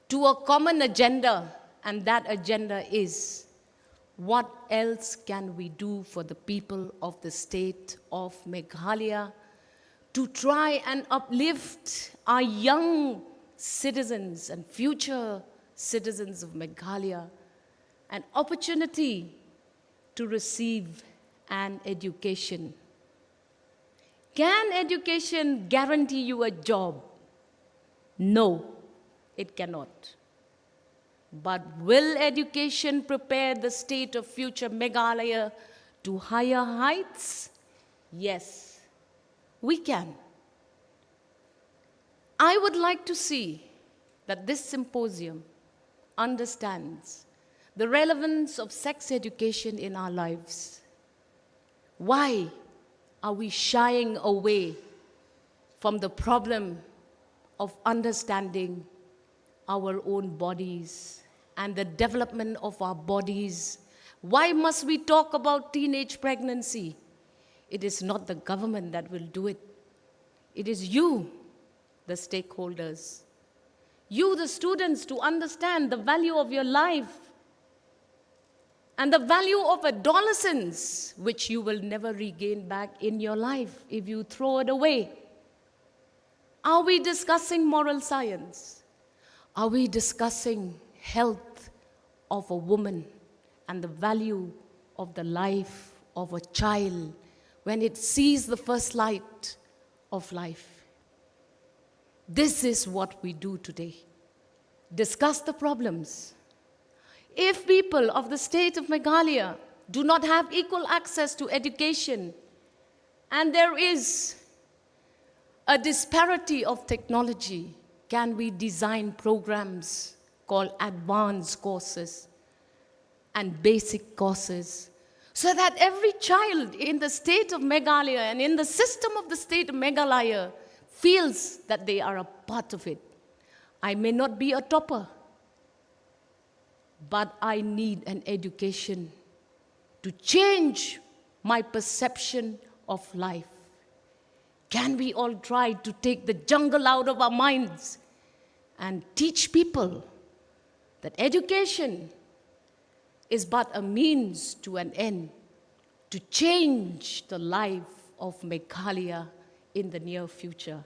to a common agenda, and that agenda is, what else can we do for the people of the state of Meghalaya to try and uplift our young citizens and future citizens of Meghalaya an opportunity to receive an education. Can education guarantee you a job? No, it cannot. But will education prepare the state of future Meghalaya to higher heights? Yes, we can. I would like to see that this symposium understands the relevance of sex education in our lives. Why are we shying away from the problem of understanding our own bodies and the development of our bodies? Why must we talk about teenage pregnancy? It is not the government that will do it. It is you, the stakeholders. You, the students, to understand the value of your life and the value of adolescence, which you will never regain back in your life if you throw it away. Are we discussing moral science? Are we discussing health of a woman and the value of the life of a child when it sees the first light of life? This is what we do today. Discuss the problems. If people of the state of Meghalaya do not have equal access to education, and there is a disparity of technology, can we design programs called advanced courses and basic courses so that every child in the state of Meghalaya and in the system of the state of Meghalaya feels that they are a part of it? I may not be a topper, but I need an education to change my perception of life. Can we all try to take the jungle out of our minds and teach people that education is but a means to an end to change the life of Meghalaya in the near future?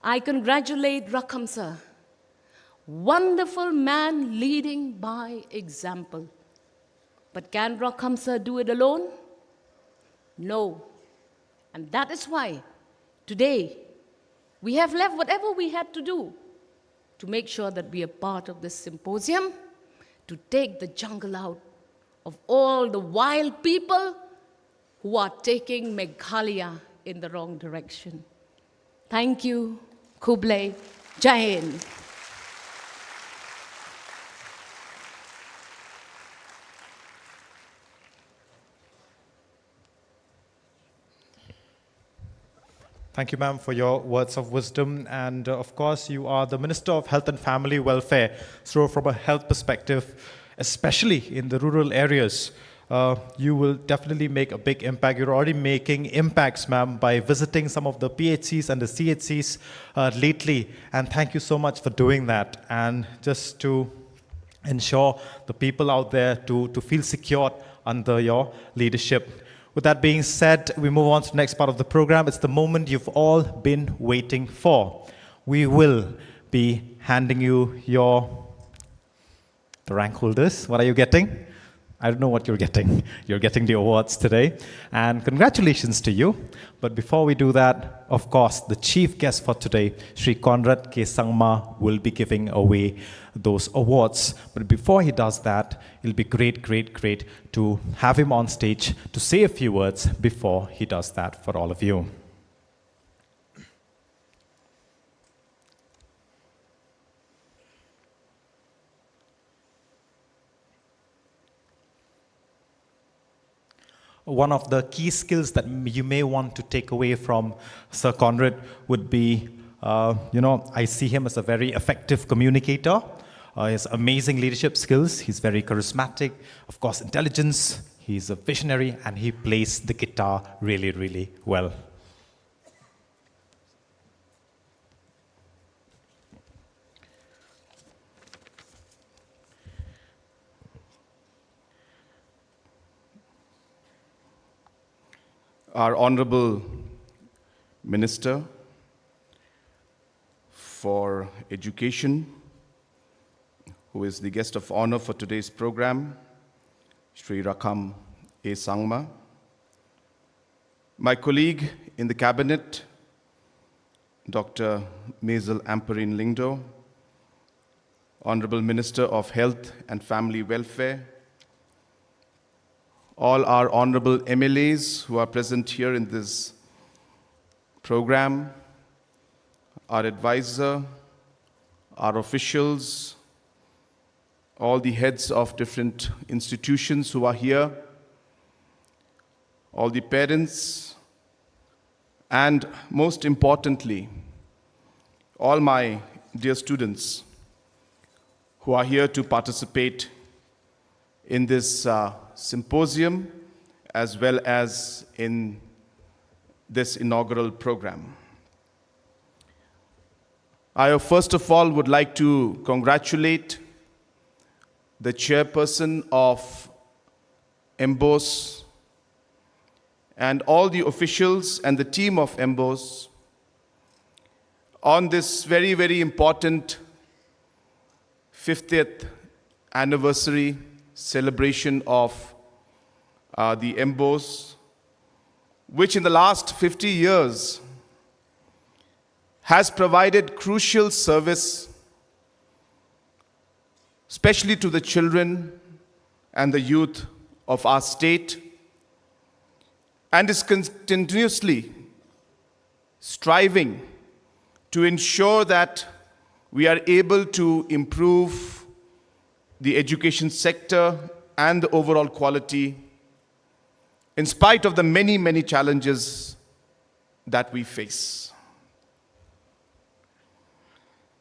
I congratulate Rakamsa. Wonderful man leading by example. But can Rakamsa do it alone? No. And that is why today we have left whatever we had to do to make sure that we are part of this symposium, to take the jungle out of all the wild people who are taking Meghalaya in the wrong direction. Thank you, Kublai. Jai Hind. Thank you, ma'am, for your words of wisdom. And of course, you are the Minister of Health and Family Welfare. So from a health perspective, especially in the rural areas, you will definitely make a big impact. You're already making impacts, ma'am, by visiting some of the PHCs and the CHCs lately. And thank you so much for doing that. And just to ensure the people out there to feel secure under your leadership. With that being said, we move on to the next part of the program. It's the moment you've all been waiting for. We will be handing you the rank holders. What are you getting? I don't know what you're getting. You're getting the awards today. And congratulations to you. But before we do that, of course, the chief guest for today, Sri Conrad K. Sangma, will be giving away those awards. But before he does that, it'll be great to have him on stage to say a few words before he does that for all of you. One of the key skills that you may want to take away from Sir Conrad would be, I see him as a very effective communicator. He has amazing leadership skills. He's very charismatic. Of course, intelligence. He's a visionary, and he plays the guitar really well. Our Honorable Minister for Education, who is the guest of honor for today's program, Sri Rakam A. Sangma. My colleague in the cabinet, Dr. Maisel Amperine Lingdo, Honorable Minister of Health and Family Welfare, all our honorable MLAs who are present here in this program, our advisor, our officials, all the heads of different institutions who are here, all the parents, and most importantly, all my dear students who are here to participate in this symposium, as well as in this inaugural program. I first of all would like to congratulate the chairperson of MBOSE and all the officials and the team of MBOSE on this very important 50th anniversary celebration of the MBOSE, which in the last 50 years has provided crucial service, especially to the children and the youth of our state, and is continuously striving to ensure that we are able to improve the education sector and the overall quality in spite of the many challenges that we face.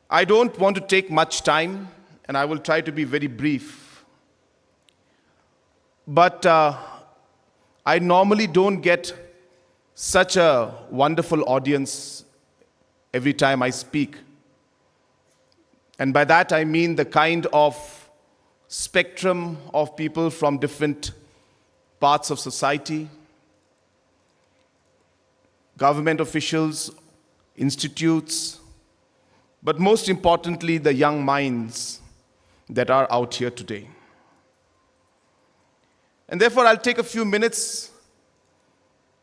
I don't want to take much time, and I will try to be very brief. But I normally don't get such a wonderful audience every time I speak. And by that I mean the kind of spectrum of people from different parts of society, government officials, institutes, but most importantly, the young minds that are out here today. And therefore, I'll take a few minutes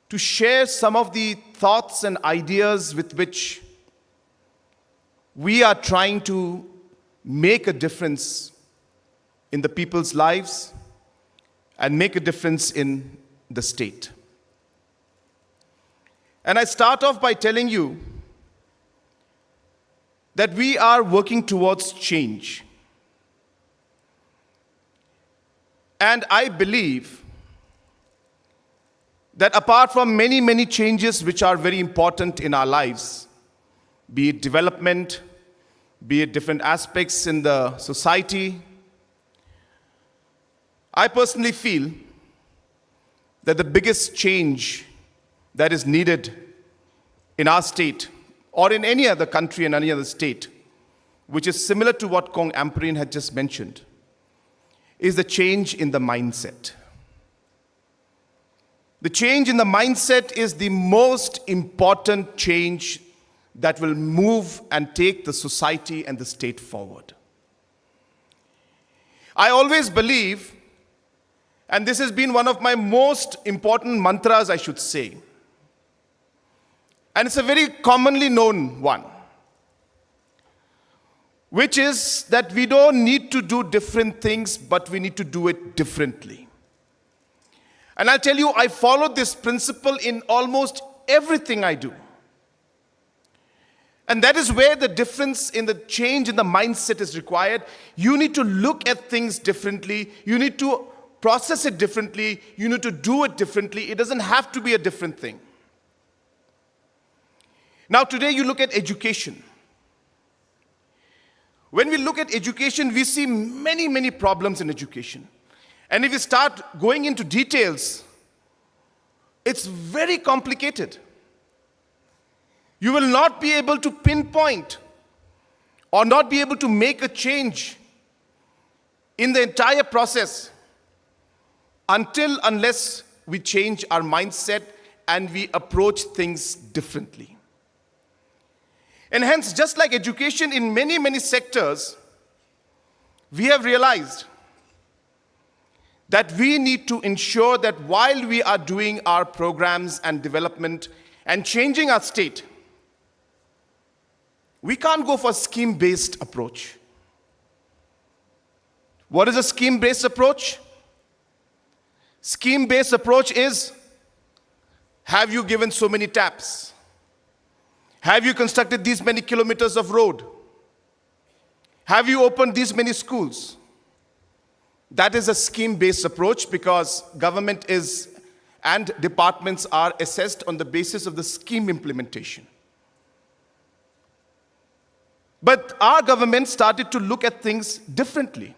to share some of the thoughts and ideas with which we are trying to make a difference in the people's lives and make a difference in the state. And I start off by telling you that we are working towards change. And I believe that apart from many changes which are very important in our lives, be it development, be it different aspects in the society, I personally feel that the biggest change that is needed in our state or in any other country and any other state, which is similar to what Kong Amperine had just mentioned, is the change in the mindset. The change in the mindset is the most important change that will move and take the society and the state forward. I always believe, and this has been one of my most important mantras, I should say, and it's a very commonly known one, which is that we don't need to do different things, but we need to do it differently. And I'll tell you, I follow this principle in almost everything I do. And that is where the difference in the change in the mindset is required. You need to look at things differently. You need to process it differently. You need to do it differently. It doesn't have to be a different thing. Now, today you look at education. When we look at education, we see many, many problems in education. And if you start going into details, it's very complicated. You will not be able to pinpoint or not be able to make a change in the entire process unless we change our mindset and we approach things differently. And hence, just like education in many, many sectors, we have realized that we need to ensure that while we are doing our programs and development and changing our state, we can't go for a scheme-based approach. What is a scheme-based approach? Scheme-based approach is, have you given so many taps? Have you constructed these many kilometers of road? Have you opened these many schools? That is a scheme-based approach because government is and departments are assessed on the basis of the scheme implementation. But our government started to look at things differently.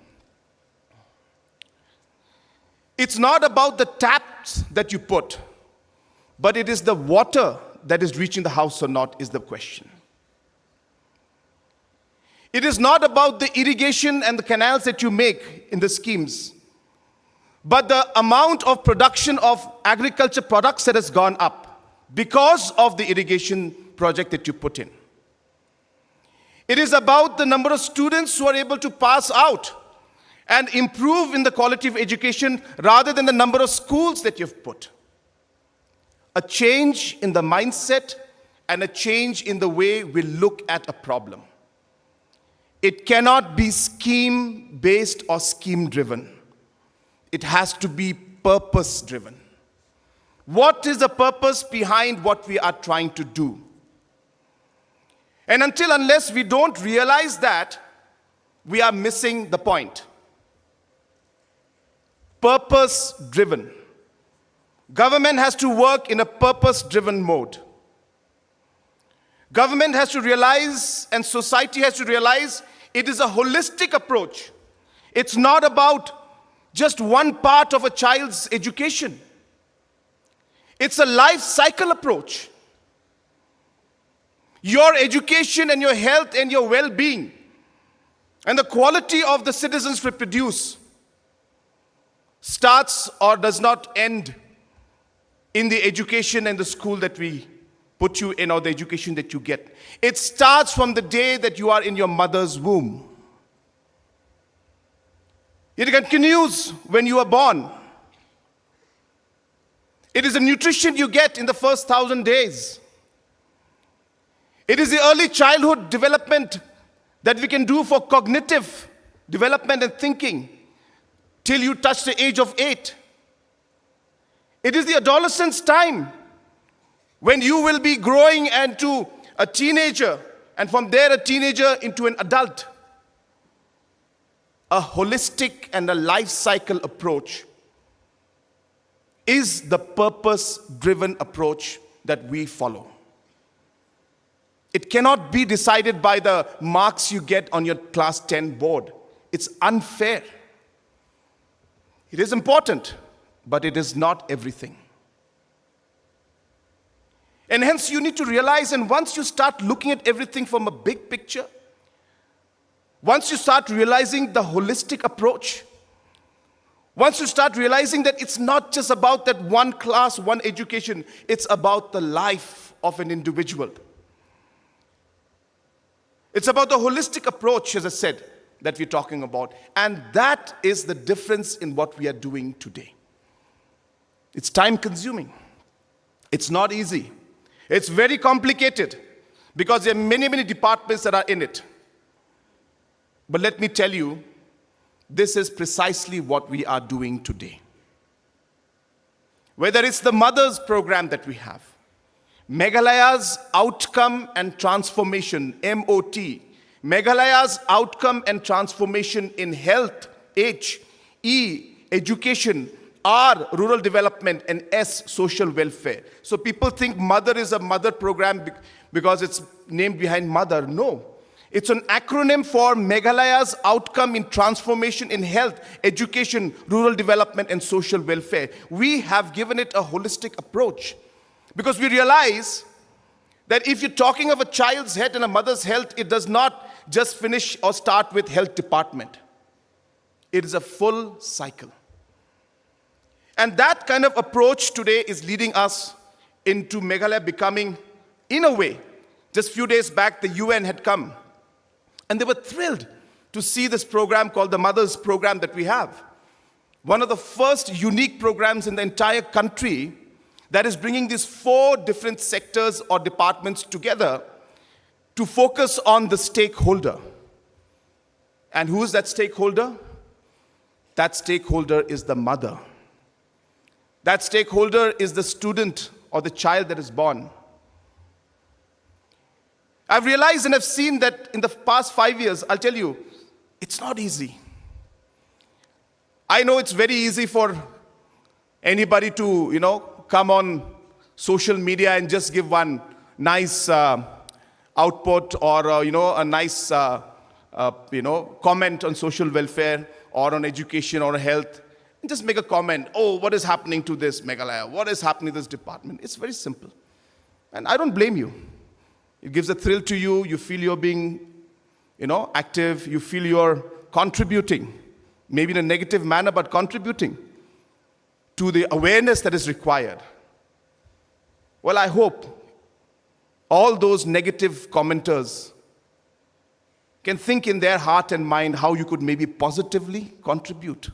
It's not about the taps that you put, but it is the water that is reaching the house or not is the question. It is not about the irrigation and the canals that you make in the schemes, but the amount of production of agriculture products that has gone up because of the irrigation project that you put in. It is about the number of students who are able to pass out and improve in the quality of education rather than the number of schools that you've put. A change in the mindset and a change in the way we look at a problem. It cannot be scheme-based or scheme-driven. It has to be purpose-driven. What is the purpose behind what we are trying to do? And unless we don't realize that, we are missing the point. Purpose-driven. Government has to work in a purpose-driven mode. Government has to realize, and society has to realize, it is a holistic approach. It's not about just one part of a child's education. It's a life cycle approach. Your education and your health and your well-being and the quality of the citizens we produce starts or does not end in the education and the school that we put you in or the education that you get. It starts from the day that you are in your mother's womb. It continues when you are born. It is the nutrition you get in the first 1,000 days. It is the early childhood development that we can do for cognitive development and thinking till you touch the age of 8. It is the adolescence time when you will be growing into a teenager and from there a teenager into an adult. A holistic and a life cycle approach is the purpose-driven approach that we follow. It cannot be decided by the marks you get on your class 10 board. It's unfair. It is important, but it is not everything. And hence you need to realize, and once you start looking at everything from a big picture, once you start realizing the holistic approach, Once you start realizing that it's not just about that one class, one education, it's about the life of an individual. It's about the holistic approach, as I said, that we're talking about. And that is the difference in what we are doing today. It's time consuming. It's not easy. It's very complicated because there are many, many departments that are in it. But let me tell you, this is precisely what we are doing today. Whether it's the Mothers program that we have, Meghalaya's Outcome and Transformation, MOT, Meghalaya's Outcome and Transformation in Health, H, E, Education, R, Rural Development, and S, Social Welfare. So people think Mother is a mother program because it's named behind mother. No. It's an acronym for Meghalaya's Outcome in Transformation in Health, Education, Rural Development, and Social Welfare. We have given it a holistic approach because we realize that if you're talking of a child's health and a mother's health, it does not just finish or start with health department. It is a full cycle. And that kind of approach today is leading us into Meghalaya becoming, in a way, just a few days back, the UN had come. And they were thrilled to see this program called the Mothers program that we have. One of the first unique programs in the entire country that is bringing these 4 different sectors or departments together to focus on the stakeholder. And who is that stakeholder? That stakeholder is the mother. That stakeholder is the student or the child that is born. I've realized and I've seen that in the past 5 years, I'll tell you, it's not easy. I know it's very easy for anybody to, come on social media and just give one nice output or, a nice, comment on social welfare or on education or health. And just make a comment, oh, what is happening to this Meghalaya? What is happening to this department? It's very simple. And I don't blame you. It gives a thrill to you. You feel you're being, active. You feel you're contributing, maybe in a negative manner, but contributing to the awareness that is required. Well, I hope all those negative commenters can think in their heart and mind how you could maybe positively contribute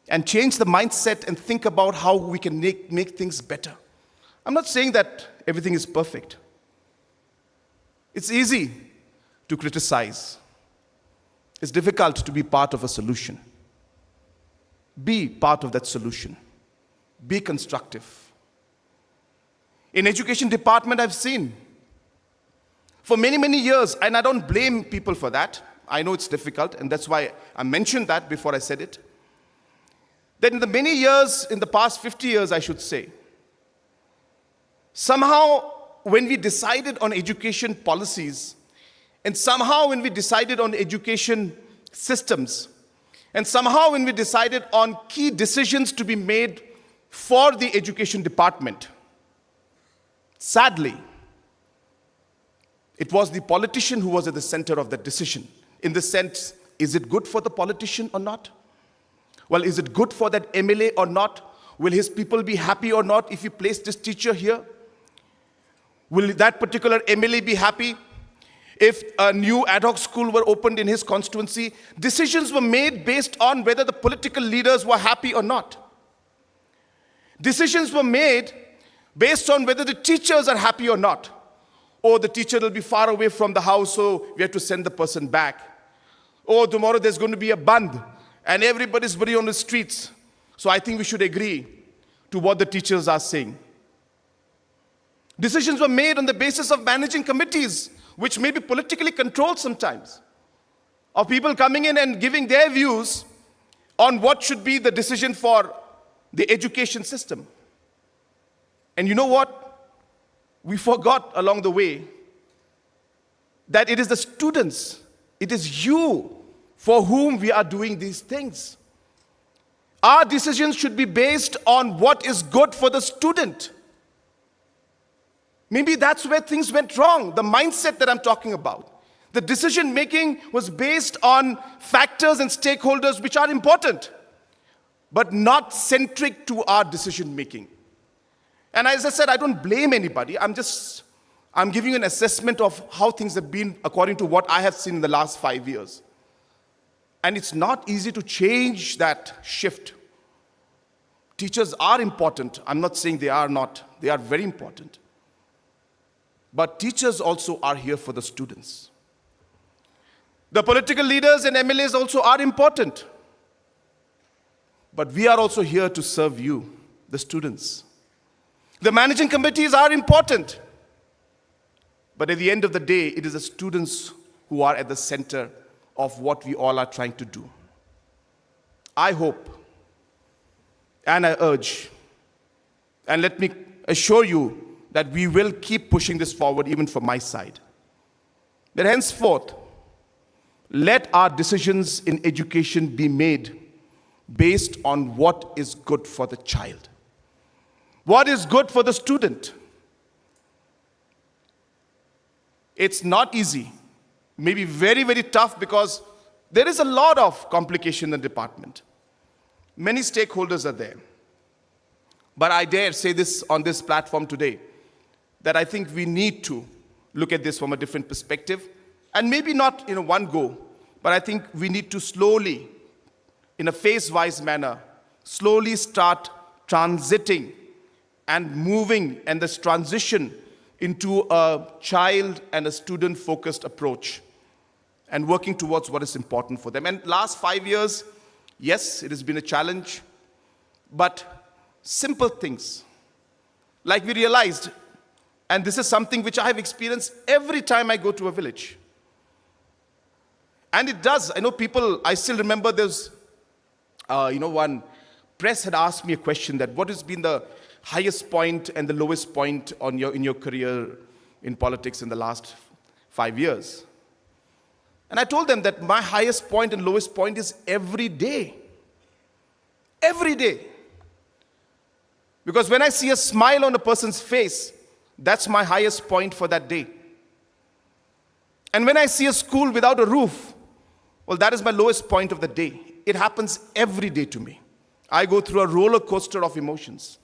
and change the mindset and think about how we can make things better. I'm not saying that everything is perfect. It's easy to criticize. It's difficult to be part of a solution. Be part of that solution. Be constructive. In education department, I've seen for many, many years, and I don't blame people for that. I know it's difficult, and that's why I mentioned that before I said it. That in the many years, in the past 50 years, I should say, somehow when we decided on education policies, and somehow when we decided on education systems, and somehow when we decided on key decisions to be made for the education department, sadly, it was the politician who was at the center of that decision. In the sense, is it good for the politician or not? Well, is it good for that MLA or not? Will his people be happy or not if he placed this teacher here? Will that particular MLA be happy if a new ad hoc school were opened in his constituency? Decisions were made based on whether the political leaders were happy or not. Decisions were made based on whether the teachers are happy or not. Or the teacher will be far away from the house, so we have to send the person back. Or tomorrow there's going to be a band and everybody's very on the streets. So I think we should agree to what the teachers are saying. Decisions were made on the basis of managing committees, which may be politically controlled sometimes, of people coming in and giving their views on what should be the decision for the education system. And you know what? We forgot along the way that it is the students, it is you for whom we are doing these things. Our decisions should be based on what is good for the student. Maybe that's where things went wrong, the mindset that I'm talking about. The decision making was based on factors and stakeholders which are important. but not centric to our decision making. And as I said, I don't blame anybody. I'm giving you an assessment of how things have been according to what I have seen in the last 5 years. And it's not easy to change that shift. Teachers are important. I'm not saying they are not. They are very important. But teachers also are here for the students. The political leaders and MLAs also are important. But we are also here to serve you, the students. The managing committees are important. But at the end of the day, it is the students who are at the center of what we all are trying to do. I hope and I urge, and let me assure you that we will keep pushing this forward even from my side, that henceforth, let our decisions in education be made based on what is good for the child, what is good for the student. It's not easy, maybe very, very tough, because there is a lot of complication in the department. Many stakeholders are there. But I dare say this on this platform today, that I think we need to look at this from a different perspective, and maybe not in one go, but I think we need to slowly, in a phase-wise manner, slowly start transiting and moving, and this transition into a child and a student-focused approach, and working towards what is important for them. And last 5 years, yes, it has been a challenge, but simple things, like we realized, and this is something which I have experienced every time I go to a village. And it does, I know people, I still remember there's, one press had asked me a question that what has been the highest point and the lowest point in your career in politics in the last 5 years. And I told them that my highest point and lowest point is every day. Every day. Because when I see a smile on a person's face, that's my highest point for that day. And when I see a school without a roof, well, that is my lowest point of the day. It happens every day to me. I go through a roller coaster of emotions.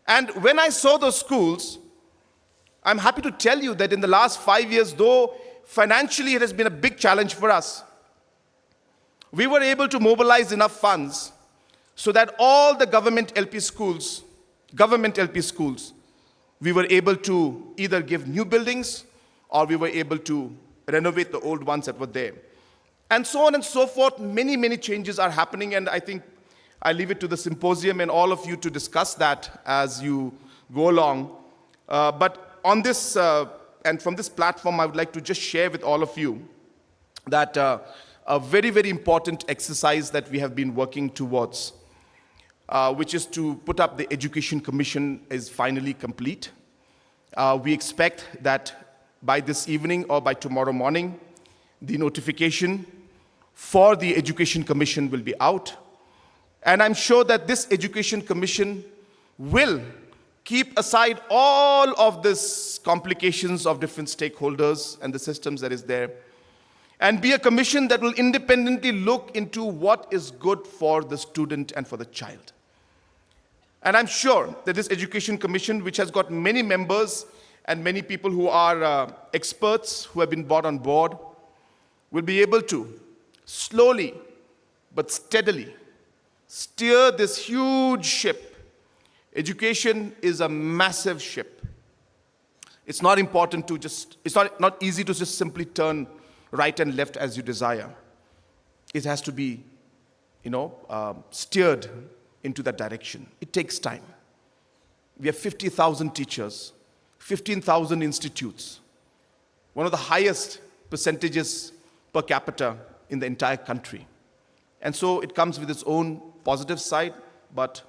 And when I saw those schools, I'm happy to tell you that in the last 5 years, though financially it has been a big challenge for us, we were able to mobilize enough funds so that all the government LP schools, we were able to either give new buildings or we were able to renovate the old ones that were there. And so on and so forth, many, many changes are happening, and I think I leave it to the symposium and all of you to discuss that as you go along. But on this, and from this platform, I would like to just share with all of you that a very, very important exercise that we have been working towards, which is to put up the Education Commission, is finally complete. We expect that by this evening or by tomorrow morning, the notification for the Education Commission will be out. And I'm sure that this Education Commission will keep aside all of these complications of different stakeholders and the systems that is there, and be a commission that will independently look into what is good for the student and for the child. And I'm sure that this Education Commission, which has got many members and many people who are experts who have been brought on board, will be able to slowly but steadily steer this huge ship. Education is a massive ship. It's not important to just, it's not easy to just simply turn right and left as you desire. It has to be, steered into that direction. It takes time. We have 50,000 teachers, 15,000 institutes, one of the highest percentages per capita in the entire country. And so it comes with its own positive side, but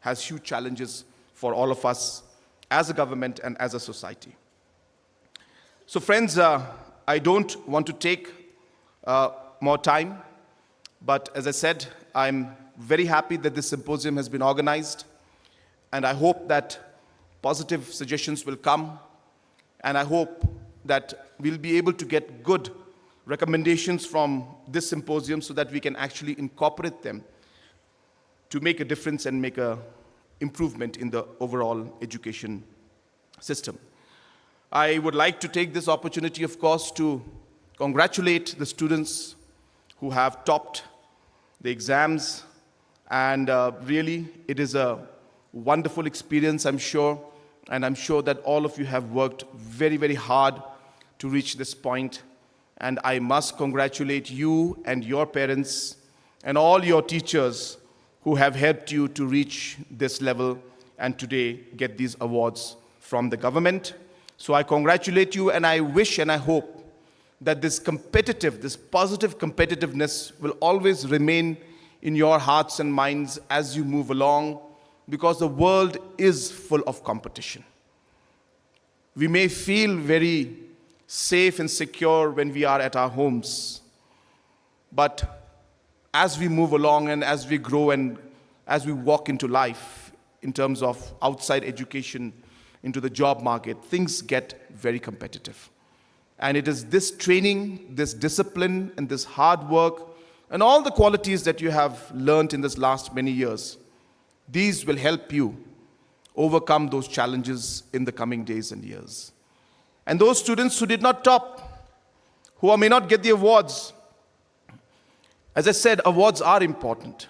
has huge challenges for all of us as a government and as a society. So friends, I don't want to take more time, but as I said, I'm very happy that this symposium has been organized, and I hope that positive suggestions will come, and I hope that we'll be able to get good recommendations from this symposium so that we can actually incorporate them to make a difference and make a improvement in the overall education system. I would like to take this opportunity, of course, to congratulate the students who have topped the exams, and really it is a wonderful experience, I'm sure, and I'm sure that all of you have worked very, very hard to reach this point, and I must congratulate you and your parents and all your teachers who have helped you to reach this level and today get these awards from the government. So I congratulate you, and I wish and I hope that this positive competitiveness will always remain in your hearts and minds as you move along, because the world is full of competition. We may feel very safe and secure when we are at our homes, but as we move along and as we grow and as we walk into life in terms of outside education, into the job market, things get very competitive. And it is this training, this discipline, and this hard work, and all the qualities that you have learned in this last many years, these will help you overcome those challenges in the coming days and years. And those students who did not top, who may not get the awards, as I said, awards are important,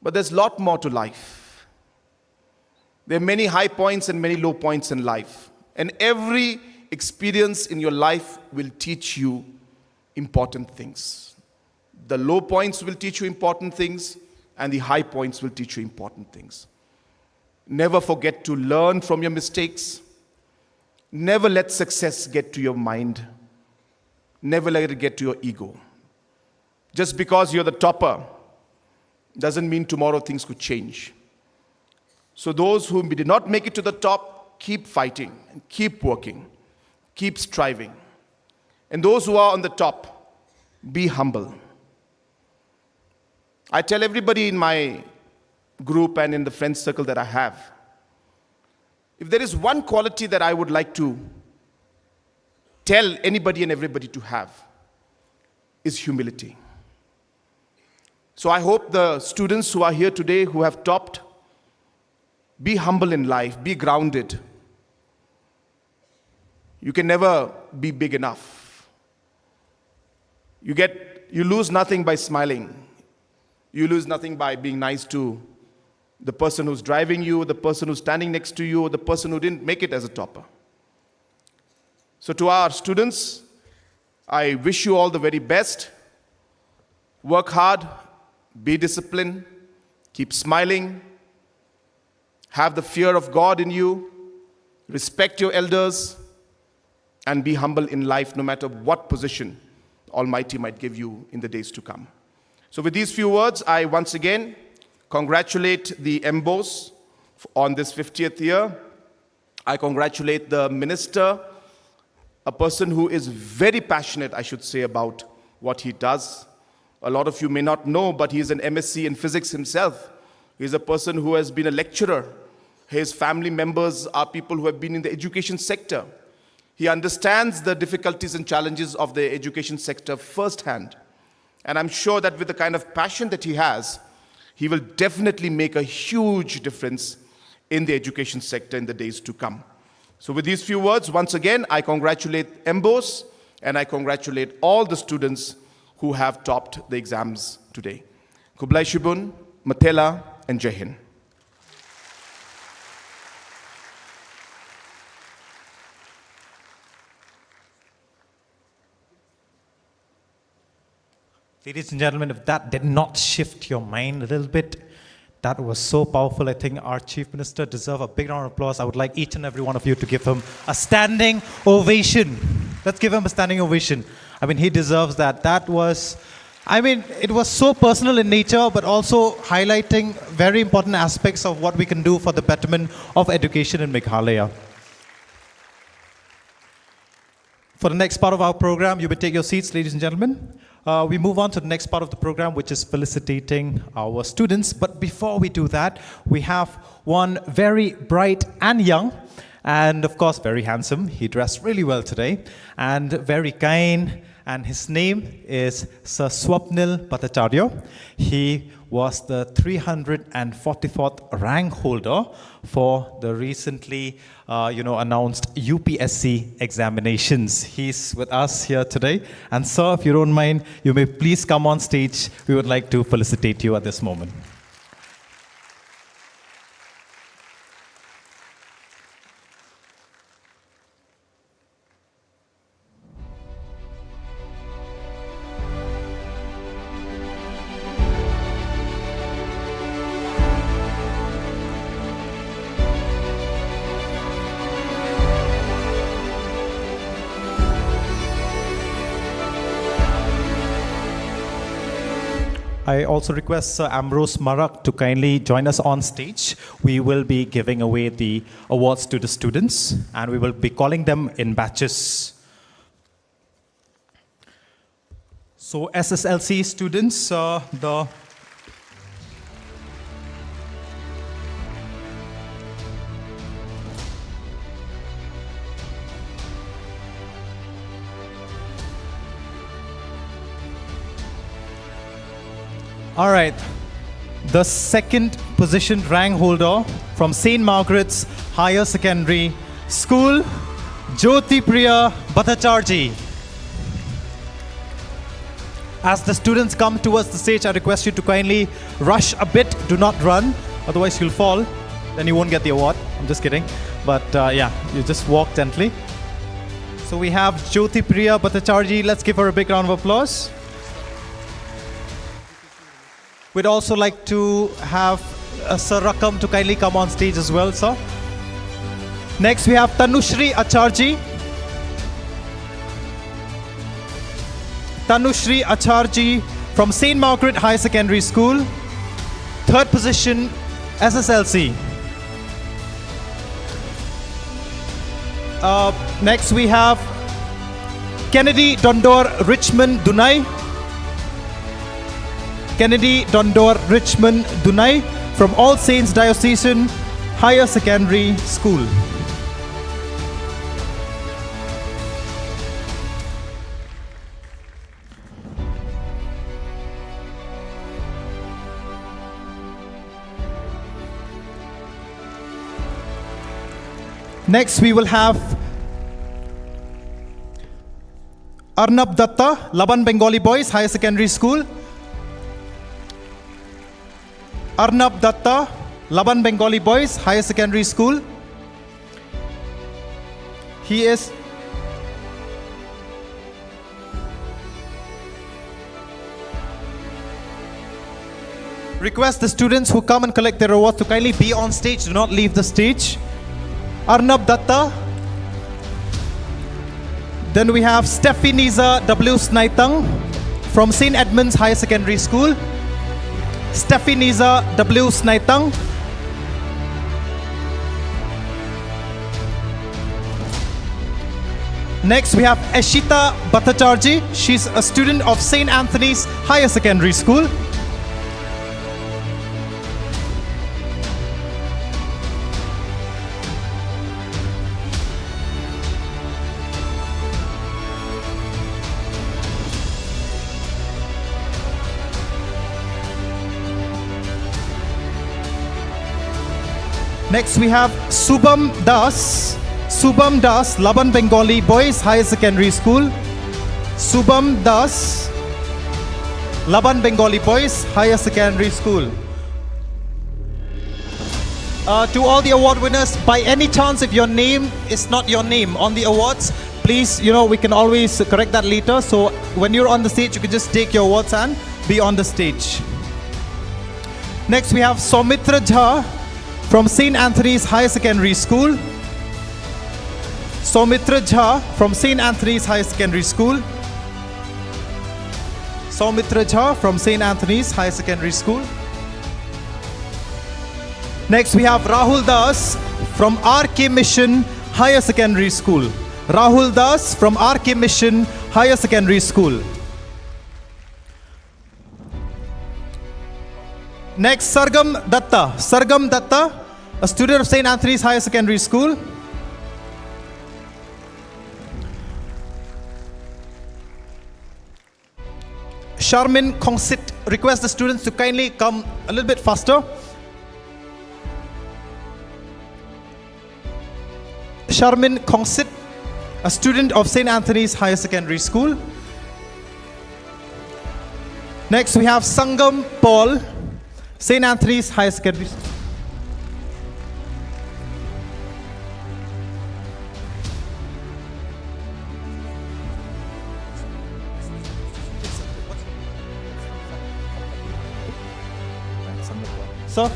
but there's a lot more to life. There are many high points and many low points in life, and every experience in your life will teach you important things. The low points will teach you important things, and the high points will teach you important things. Never forget to learn from your mistakes. Never let success get to your mind. Never let it get to your ego. Just because you're the topper doesn't mean tomorrow things could change. So those who did not make it to the top, keep fighting and keep working. Keep striving. And those who are on the top, be humble. I tell everybody in my group and in the friend circle that I have, if there is one quality that I would like to tell anybody and everybody to have, is humility. So I hope the students who are here today who have topped, be humble in life, be grounded. You can never be big enough. You lose nothing by smiling. You lose nothing by being nice to the person who's driving you, the person who's standing next to you, or the person who didn't make it as a topper. So to our students, I wish you all the very best. Work hard, be disciplined, keep smiling, have the fear of God in you, respect your elders, and be humble in life no matter what position Almighty might give you in the days to come. So with these few words, I once again congratulate the MBOSE on this 50th year. I congratulate the minister, a person who is very passionate, I should say, about what he does. A lot of you may not know, but he is an MSc in physics himself. He is a person who has been a lecturer. His family members are people who have been in the education sector. He understands the difficulties and challenges of the education sector firsthand. And I'm sure that with the kind of passion that he has, he will definitely make a huge difference in the education sector in the days to come. So with these few words, once again, I congratulate MBOSE, and I congratulate all the students who have topped the exams today. Kublai Shibun, Matela, and Jai Hind. Ladies and gentlemen, if that did not shift your mind a little bit, that was so powerful. I think our Chief Minister deserves a big round of applause. I would like each and every one of you to give him a standing ovation. Let's give him a standing ovation. I mean, he deserves that. That was, it was so personal in nature, but also highlighting very important aspects of what we can do for the betterment of education in Meghalaya. For the next part of our program, you may take your seats, ladies and gentlemen. We move on to the next part of the program, which is felicitating our students. But before we do that, we have one very bright and young, and of course, very handsome. He dressed really well today, and very kind. And his name is Sir Swapnil Bhattacharya. He was the 344th rank holder for the recently announced UPSC examinations. He's with us here today. And sir, if you don't mind, you may please come on stage. We would like to felicitate you at this moment. I also request Sir Ambrose Marak to kindly join us on stage. We will be giving away the awards to the students, and we will be calling them in batches. So SSLC students, all right, the second position rank holder from St. Margaret's Higher Secondary School, Jyoti Priya Bhattacharjee. As the students come towards the stage, I request you to kindly rush a bit, do not run, otherwise you'll fall, then you won't get the award. I'm just kidding, but yeah, you just walk gently. So we have Jyoti Priya Bhattacharjee. Let's give her a big round of applause. We'd also like to have Sir Rakam to kindly come on stage as well, sir. Next, we have Tanushri Acharjee. Tanushri Acharjee from St. Margaret High Secondary School. Third position, SSLC. Next, we have Kennedy Dondor Richmond Dunai. Kennedy Dondor Richmond Dunai from All Saints Diocesan Higher Secondary School. Next we will have Arnab Datta, Laban Bengali Boys Higher Secondary School. Arnab Datta, Laban Bengali Boys Higher Secondary School. He is request the students who come and collect their awards to kindly be on stage, do not leave the stage. Arnab Datta. Then we have Steffi Niza W. Snaitang from St. Edmund's Higher Secondary School. Steffi Niza W. Snaitang. Next we have Eshita Bhattacharjee. She's a student of St. Anthony's Higher Secondary School. Next we have Subham Das, Laban Bengali Boys Higher Secondary School. Subham Das, Laban Bengali Boys Higher Secondary School. To all the award winners, by any chance if your name is not your name on the awards, please, we can always correct that later. So when you're on the stage, you can just take your awards and be on the stage. Next we have Soumitra Jha from St. Anthony's Higher Secondary School. Soumitra Jha from St. Anthony's Higher Secondary School. Soumitra Jha from St. Anthony's Higher Secondary School. Next we have Rahul Das from RK Mission Higher Secondary School. Rahul Das from RK Mission Higher Secondary School. Next, Sargam Datta, a student of St. Anthony's Higher Secondary School. Charmin Kongsit. Request the students to kindly come a little bit faster. Charmin Kongsit, a student of St. Anthony's Higher Secondary School. Next we have Sangam Paul, St. Anthony's Higher Secondary School. Sir?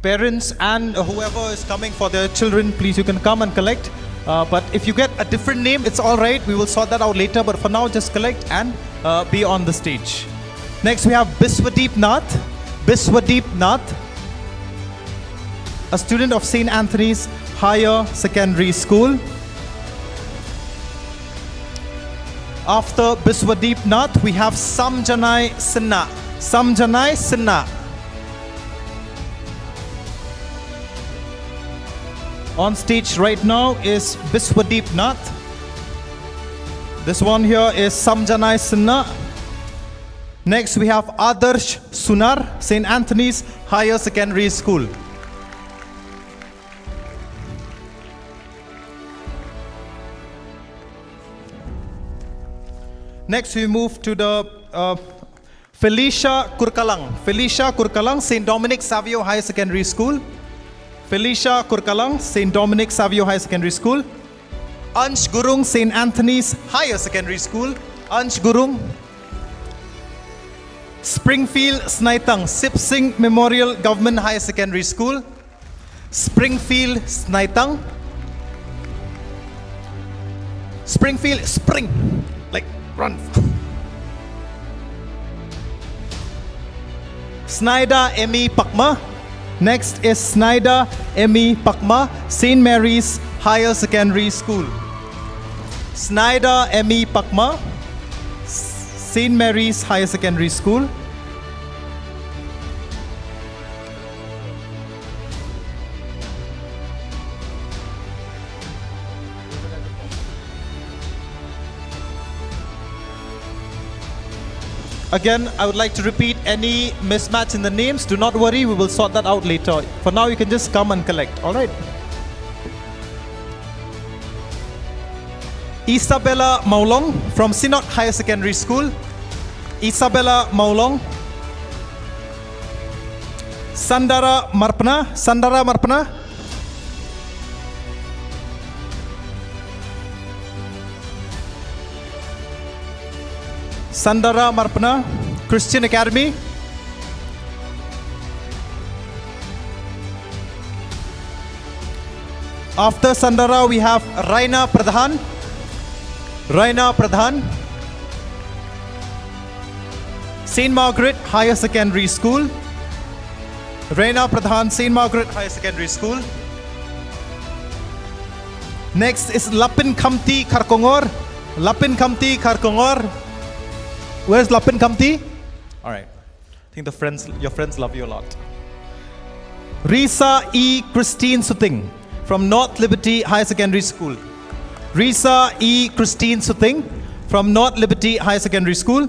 Parents and whoever is coming for their children, please, you can come and collect. But if you get a different name, it's all right. We will sort that out later. But for now, just collect and be on the stage. Next, we have Biswadeep Nath. Biswadeep Nath, a student of St. Anthony's Higher Secondary School. After Biswadeep Nath, we have Samjanai Sinha. Samjanai Sinha. On stage right now is Biswadeep Nath. This one here is Samjanai Sinha. Next we have Adarsh Sunar, St. Anthony's Higher Secondary School. Next we move to the Felicia Kurkalang. Felicia Kurkalang, St. Dominic Savio Higher Secondary School. Felicia Kurkalang, St. Dominic Savio Higher Secondary School. Ansh Gurung, St. Anthony's Higher Secondary School. Ansh Gurung. Springfield Snaitang, Sip Singh Memorial Government Higher Secondary School. Springfield Snaitang. Springfield, spring, like run. Snyder Emmy Pakma. Next is Snyder Emmy Pakma, St. Mary's Higher Secondary School. Snyder Emmy Pakma, St. Mary's Higher Secondary School. Again, I would like to repeat any mismatch in the names. Do not worry, we will sort that out later. For now, you can just come and collect, all right? Isabella Maulong from Sinot Higher Secondary School. Isabella Maulong. Sandara Marpana. Sandara Marpana. Sandara Marpana, Christian Academy. After Sandara, we have Raina Pradhan. Raina Pradhan, St. Margaret Higher Secondary School. Raina Pradhan, St. Margaret Higher Secondary School. Next is Lapin Khamti Kharkongor. Lapin Khamti Kharkongor. Where's Lapin Khamti? All right. I think your friends love you a lot. Risa E. Christine Suting from North Liberty Higher Secondary School. Risa E. Christine Suting from North Liberty Higher Secondary School.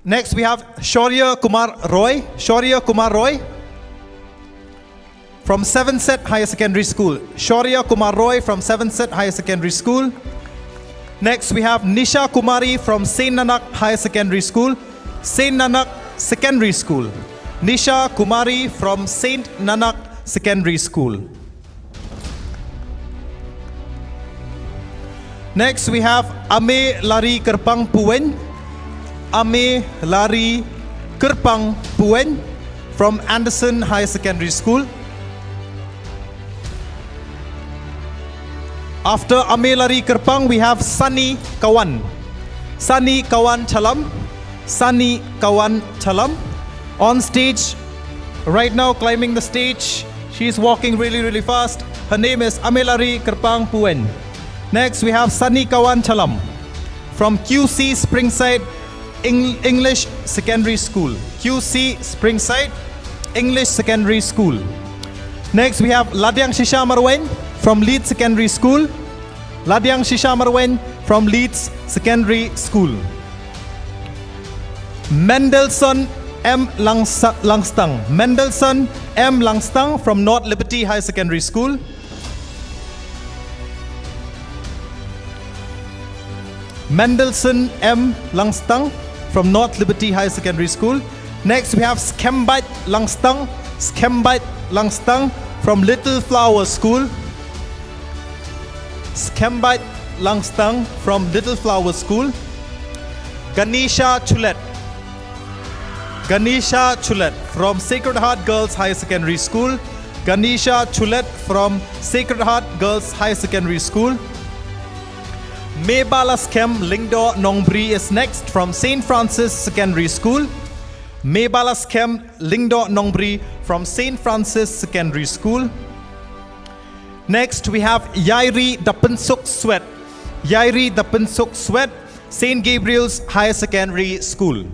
Next we have Shaurya Kumar Roy. Shaurya Kumar Roy from 7th Set Higher Secondary School. Shaurya Kumar Roy from 7th Set Higher Secondary School. Next we have Nisha Kumari from St. Nanak Higher Secondary School. St. Nanak Secondary School. Nisha Kumari from St. Nanak Secondary School. Next we have Ame Lari Kerpang Puwen. Ame Lari Kerpang Puen from Anderson Higher Secondary School. After Amelari Kerpang, we have Sunny Kawan. Sunny Kawan Chalam. Sunny Kawan Chalam. On stage, right now climbing the stage. She's walking really, really fast. Her name is Amelari Kerpang Puen. Next, we have Sunny Kawan Chalam from QC Springside English Secondary School. QC Springside English Secondary School. Next, we have Ladyang Shisha Marwen from Leeds Secondary School. Ladyang Shisha Marwen from Leeds Secondary School. Mendelssohn M. Langstang. Mendelssohn M. Langstang from North Liberty High Secondary School. Mendelssohn M. Langstang from North Liberty High Secondary School. Next, we have Skembite Langstang. Skembite Langstang from Little Flower School. Skembite Langstang from Little Flower School. Ganesha Chulet. Ganesha Chulet from Sacred Heart Girls Higher Secondary School. Ganesha Chulet from Sacred Heart Girls Higher Secondary School. Mebalaskem Lingdo Nongbri is next from St. Francis Secondary School. Mebalaskem Lingdo Nongbri from St. Francis Secondary School. Next, we have Yairi Dapansuk Sweat. Yairi Dapansuk Sweat, St. Gabriel's Higher Secondary School.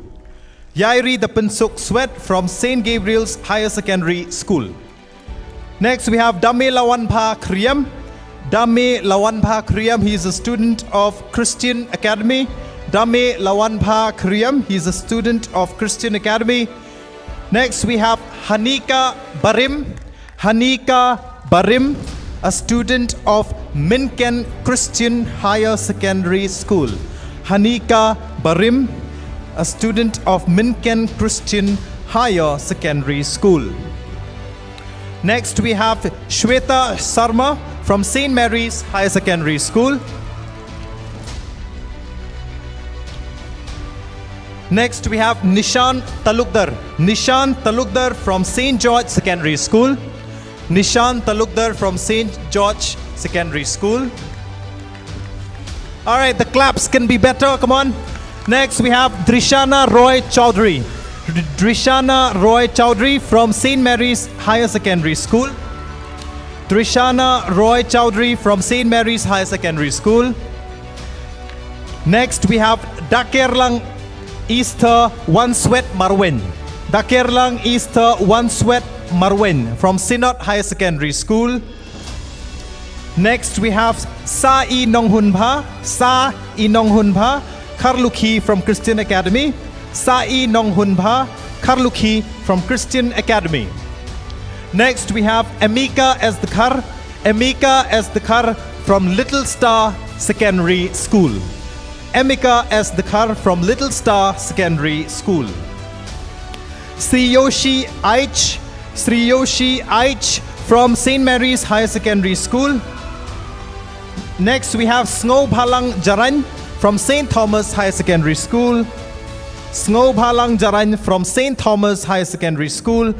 Yairi Dapansuk Sweat from St. Gabriel's Higher Secondary School. Next, we have Dame Lawanpa Kriyam. Dame Lawanpa Kriyam, he is a student of Christian Academy. Dame Lawanpa Kriyam, he is a student of Christian Academy. Next, we have Hanika Barim. Hanika Barim, a student of Minken Christian Higher Secondary School. Hanika Barim, a student of Minken Christian Higher Secondary School. Next, we have Shweta Sarma from St. Mary's Higher Secondary School. Next, we have Nishan Talukdar. Nishan Talukdar from St. George Secondary School. Nishan Talukdar from St. George Secondary School. All right, the claps can be better. Come on. Next, we have Drishana Roy Chowdhury. Drishana Roy Chowdhury from St. Mary's Higher Secondary School. Drishana Roy Chowdhury from St. Mary's Higher Secondary School. Next, we have Dakerlang Easter One Sweat Marwen. Dakerlang Easter One Sweat Marwen from Synod Higher Secondary School. Next, we have Sa I Nong Hun Pha. Sa I Nong Hun Pha Karluki from Christian Academy. Sa I Nong Hun Pha Karluki from Christian Academy. Next, we have Emika Esdekar. Emika Esdekar from Little Star Secondary School. Emika Esdekar from Little Star Secondary School. Sriyoshi Aich. Sriyoshi Aich from St. Mary's Higher Secondary School. Next, we have Snow Bhalang Jaran from St. Thomas Higher Secondary School. Snow Bhalang Jaran from St. Thomas Higher Secondary School.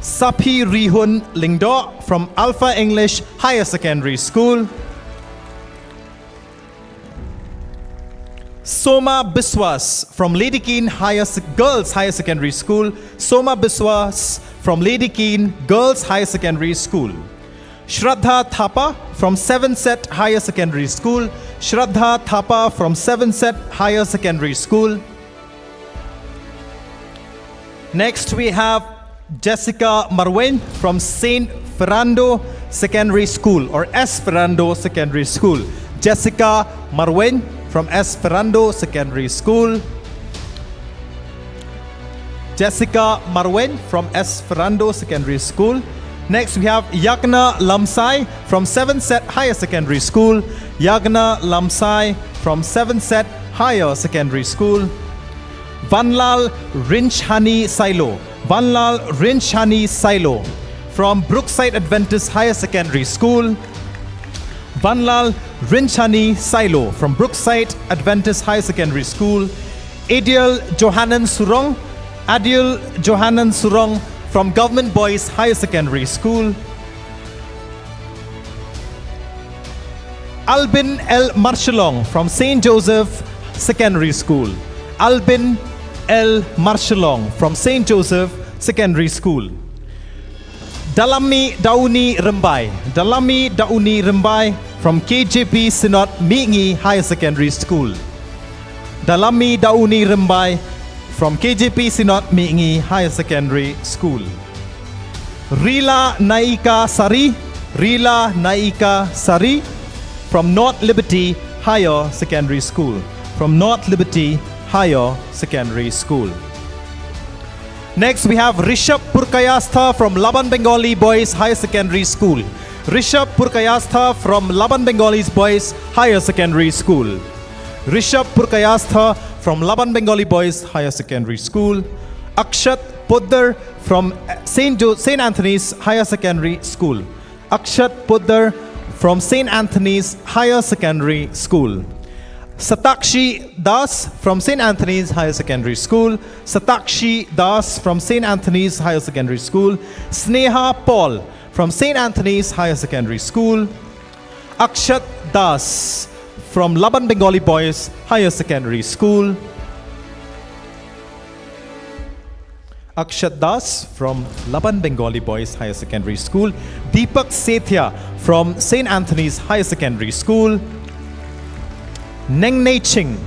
Sapi Rihun Lingdo from Alpha English Higher Secondary School. Soma Biswas from Lady Keane Girls Higher Secondary School. Soma Biswas from Lady Keane Girls Higher Secondary School. Shraddha Thapa from 7th Set Higher Secondary School. Shraddha Thapa from 7th Set Higher Secondary School. Next, we have Jessica Marwen from St. Fernando Secondary School, or Esperando Secondary School. Jessica Marwen from Esperando Secondary School. Jessica Marwen from Esperando Secondary School. Next, we have Yagna Lamsai from 7th Set Higher Secondary School. Yagna Lamsai from 7th Set Higher Secondary School. Vanlal Rinchhani Silo. Vanlal Rinchhani Silo from Brookside Adventist Higher Secondary School. Vanlal Rinchhani Silo from Brookside Adventist Higher Secondary School. Adil Johanan Surong. Adil Johanan Surong from Government Boys Higher Secondary School. Albin L. Marchalong from St. Joseph Secondary School. Albin L. Marchalong from St. Joseph Secondary School. Dalami Dauni Rimbai. Dalami Dauni Rimbai from KJP Sinot Mingi Higher Secondary School. Dalami Dauni Rimbai from KJP Sinot Mingi Higher Secondary School. Rila Naika Sari. Rila Naika Sari from North Liberty Higher Secondary School. From North Liberty Higher Secondary School. Next we have Rishabh Purkayastha from Laban Bengali Boys Higher Secondary School. Rishabh Purkayastha from Laban Bengali Boys Higher Secondary School. Rishabh Purkayastha from Laban Bengali Boys Higher Secondary School. Akshat Poddar from St. Anthony's Higher Secondary School. Akshat Poddar from St. Anthony's Higher Secondary School. Satakshi Das from St. Anthony's Higher Secondary School. Satakshi Das from St. Anthony's Higher Secondary School. Sneha Paul from St. Anthony's Higher Secondary School. Akshat Das from Laban Bengali Boys Higher Secondary School. Akshat Das from Laban Bengali Boys Higher Secondary School. Deepak Sethia from St. Anthony's Higher Secondary School. Neng Nei Ching,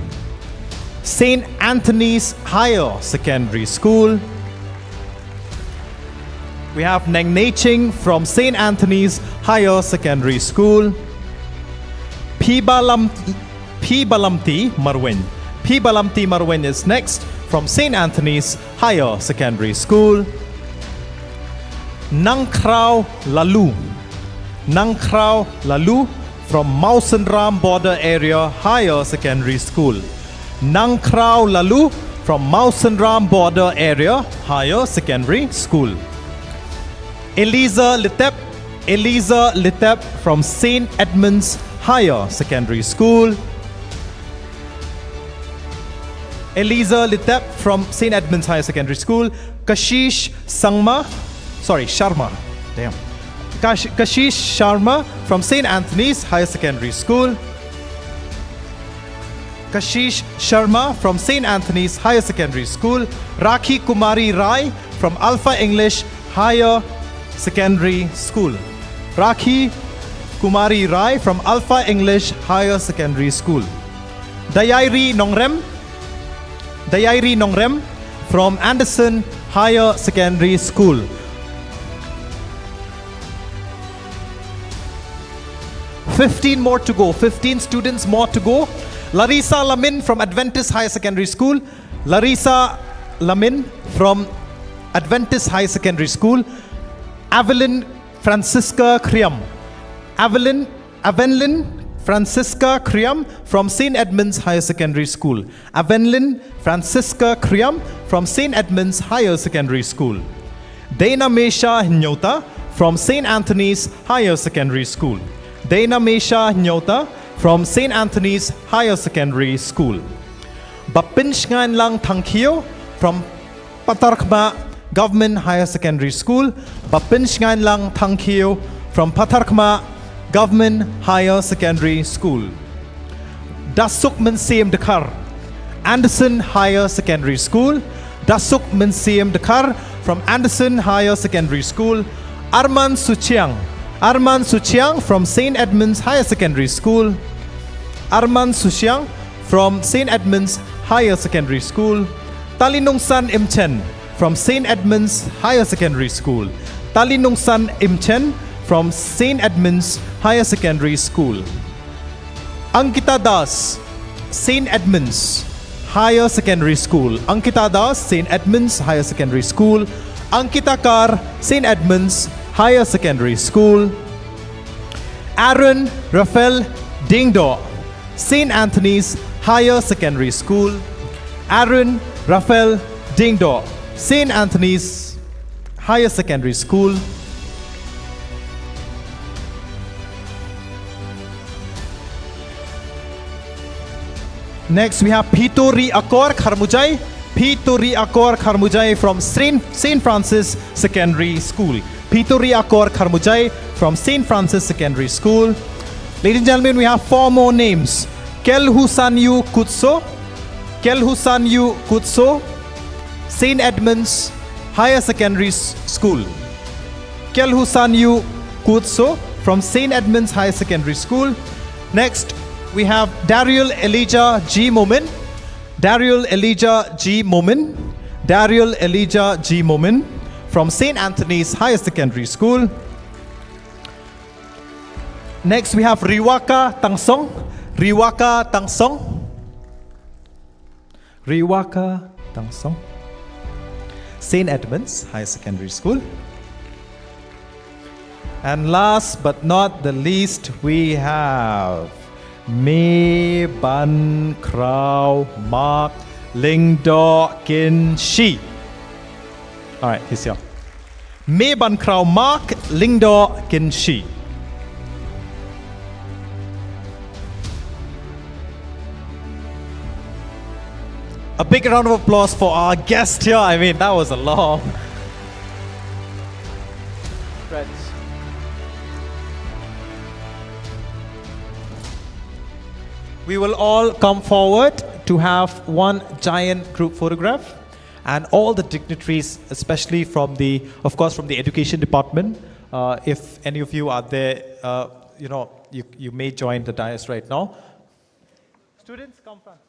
St. Anthony's Higher Secondary School. We have Neng Nei Ching from St. Anthony's Higher Secondary School. P. Balamti Marwin. P. Balamti Marwin is next from St. Anthony's Higher Secondary School. Nang Krau Lalu. Nang Krau Lalu from Mausanram Border Area Higher Secondary School. Nang Krau Lalu from Mausanram Border Area Higher Secondary School. Eliza Litep from St. Edmund's Higher Secondary School. Eliza Litep from St. Edmund's Higher Secondary School. Kashish Sharma. Kashish Sharma from St. Anthony's Higher Secondary School. Kashish Sharma from St. Anthony's Higher Secondary School. Rakhi Kumari Rai from Alpha English Higher Secondary School. Rakhi Kumari Rai from Alpha English Higher Secondary School. Dayairi Nongrem from Anderson Higher Secondary School. 15 more to go. 15 students more to go. Larissa Lamin from Adventist Higher Secondary School. Larissa Lamin from Adventist Higher Secondary School. Evelyn Francisca Kriam. Evelyn Francisca Kriam from St. Edmund's Higher Secondary School. Evelyn Francisca Kriam from St. Edmund's Higher Secondary School. Dana Mesha Nyota from St. Anthony's Higher Secondary School. Dana Mesha Nyota from St. Anthony's Higher Secondary School. Bapin Shngan Lang Tangkio from Patarkma Government Higher Secondary School. Bapin Shngan Lang Tangkio from Patarkma Government Higher Secondary School. Dasuk Menseem Dakar, Anderson Higher Secondary School. Dasuk Menseem Dakar from Anderson Higher Secondary School. Arman Suchiang from St. Edmund's Higher Secondary School. Arman Suchiang from St. Edmund's Higher Secondary School. Talinungsan Imchen from St. Edmund's Higher Secondary School. Talinungsan Imchen from St. Edmund's Higher Secondary School. Ankita Das, St. Edmund's Higher Secondary School. Ankita Das, St. Edmund's Higher Secondary School. Ankita Kar, St. Edmund's Higher Secondary School. Aaron Raphael Dingdo, St. Anthony's Higher Secondary School. Aaron Raphael Dingdo, St. Anthony's Higher Secondary School. Next, we have Pituri Akor Kharmujai. Pituri Akor Kharmujai from St. Francis Secondary School. Pituri Akor Kharmujai from St. Francis Secondary School. Ladies and gentlemen, we have 4 more names. Kelhusanyu Kutso. Kelhusanyu Kutso. St. Edmunds Higher Secondary School. Kelhusanyu Kutso from St. Edmunds Higher Secondary School. Next, we have Dariel Elijah G. Momin. Dariel Elijah G. Momin. Dariel Elijah G. Momin from St. Anthony's Higher Secondary School. Next, we have Riwaka Tangsong. Riwaka Tangsong. Riwaka Tangsong. St. Edmunds Higher Secondary School. And last but not the least, we have Me Ban Krau Mark Lingdo Kin Shi. All right, he's here. Me Ban Krau Mark Lingdo Kin Shi. A big round of applause for our guest here. I mean, that was a long. Friends. We will all come forward to have one giant group photograph, and all the dignitaries, especially from the, of course, from the education department. If any of you are there, you may join the dais right now. Students, come front.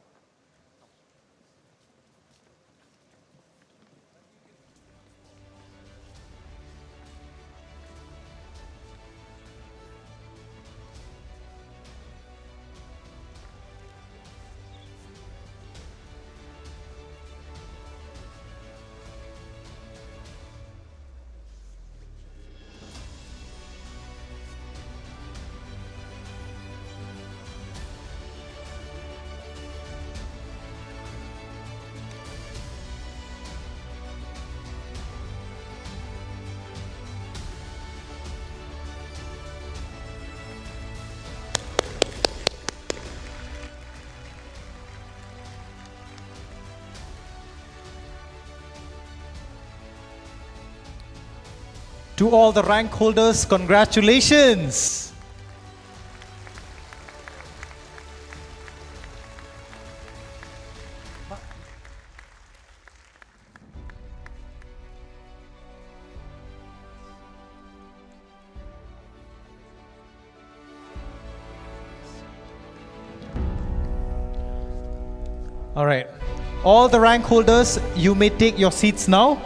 To all the rank holders, congratulations. All right. All the rank holders, you may take your seats now.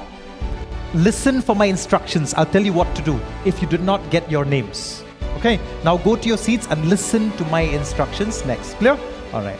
Listen for my instructions. I'll tell you what to do if you did not get your names. Okay, now go to your seats and listen to my instructions next. Clear? All right.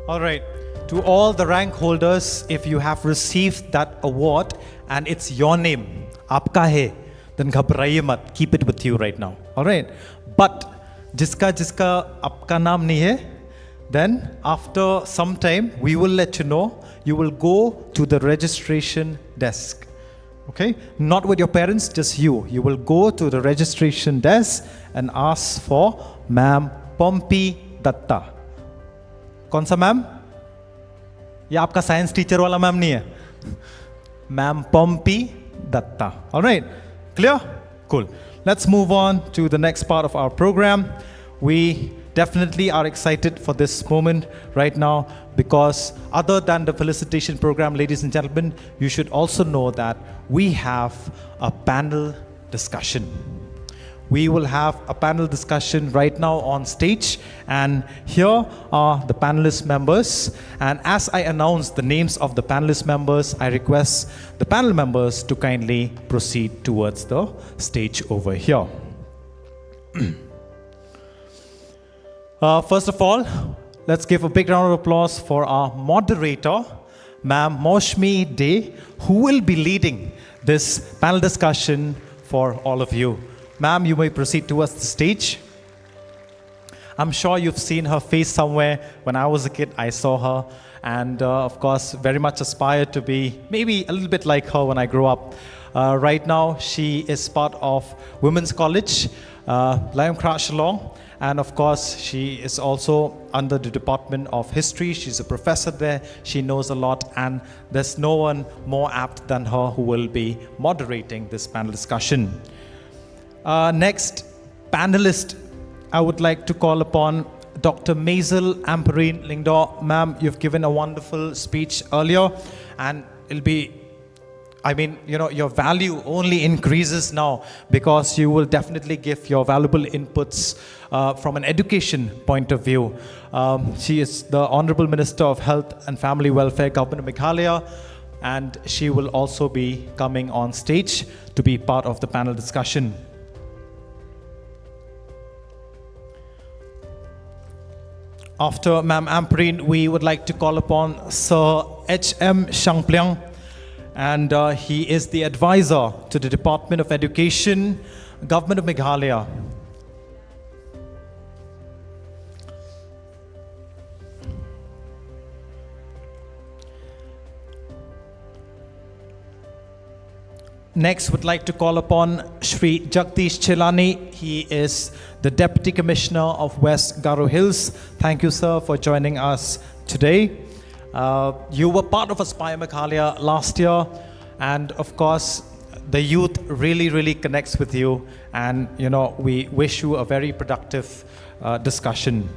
All right. To all the rank holders, if you have received that award and it's your name, आपका है, then घबराइए मत. Keep it with you right now. All right. But जिसका आपका नाम नहीं है, then after some time we will let you know. You will go to the registration desk. Okay? Not with your parents, just you. You will go to the registration desk and ask for Ma'am Pompi Datta. कौन सा ma'am? ये आपका science teacher वाला ma'am नहीं है. Ma'am Pompi Datta. All right. Clear? Cool. Let's move on to the next part of our program. We definitely are excited for this moment right now because other than the felicitation program, ladies and gentlemen, you should also know that we have a panel discussion. We will have a panel discussion right now on stage, and here are the panelist members. And as I announce the names of the panelist members, I request the panel members to kindly proceed towards the stage over here. First of all, let's give a big round of applause for our moderator, Ma'am Moshmi Day, who will be leading this panel discussion for all of you. Ma'am, you may proceed towards the stage. I'm sure you've seen her face somewhere. When I was a kid, I saw her. And of course, very much aspired to be maybe a little bit like her when I grow up. Right now, she is part of Women's College, Liam Shillong. And of course, she is also under the Department of History. She's a professor there. She knows a lot. And there's no one more apt than her who will be moderating this panel discussion. Next panelist, I would like to call upon Dr. Maisel Amperine Lingdor. Ma'am, you've given a wonderful speech earlier, and it'll be, your value only increases now because you will definitely give your valuable inputs from an education point of view. She is the Honorable Minister of Health and Family Welfare, Government of Meghalaya, and she will also be coming on stage to be part of the panel discussion. After Ma'am Amperine, we would like to call upon Sir H.M. Shangpliang, and he is the advisor to the Department of Education, Government of Meghalaya. Next, would like to call upon Shri Jagdish Chelani. He is the Deputy Commissioner of West Garo Hills. Thank you, sir, for joining us today. You were part of Aspire Meghalaya last year, and of course, the youth really connects with you, and we wish you a very productive discussion.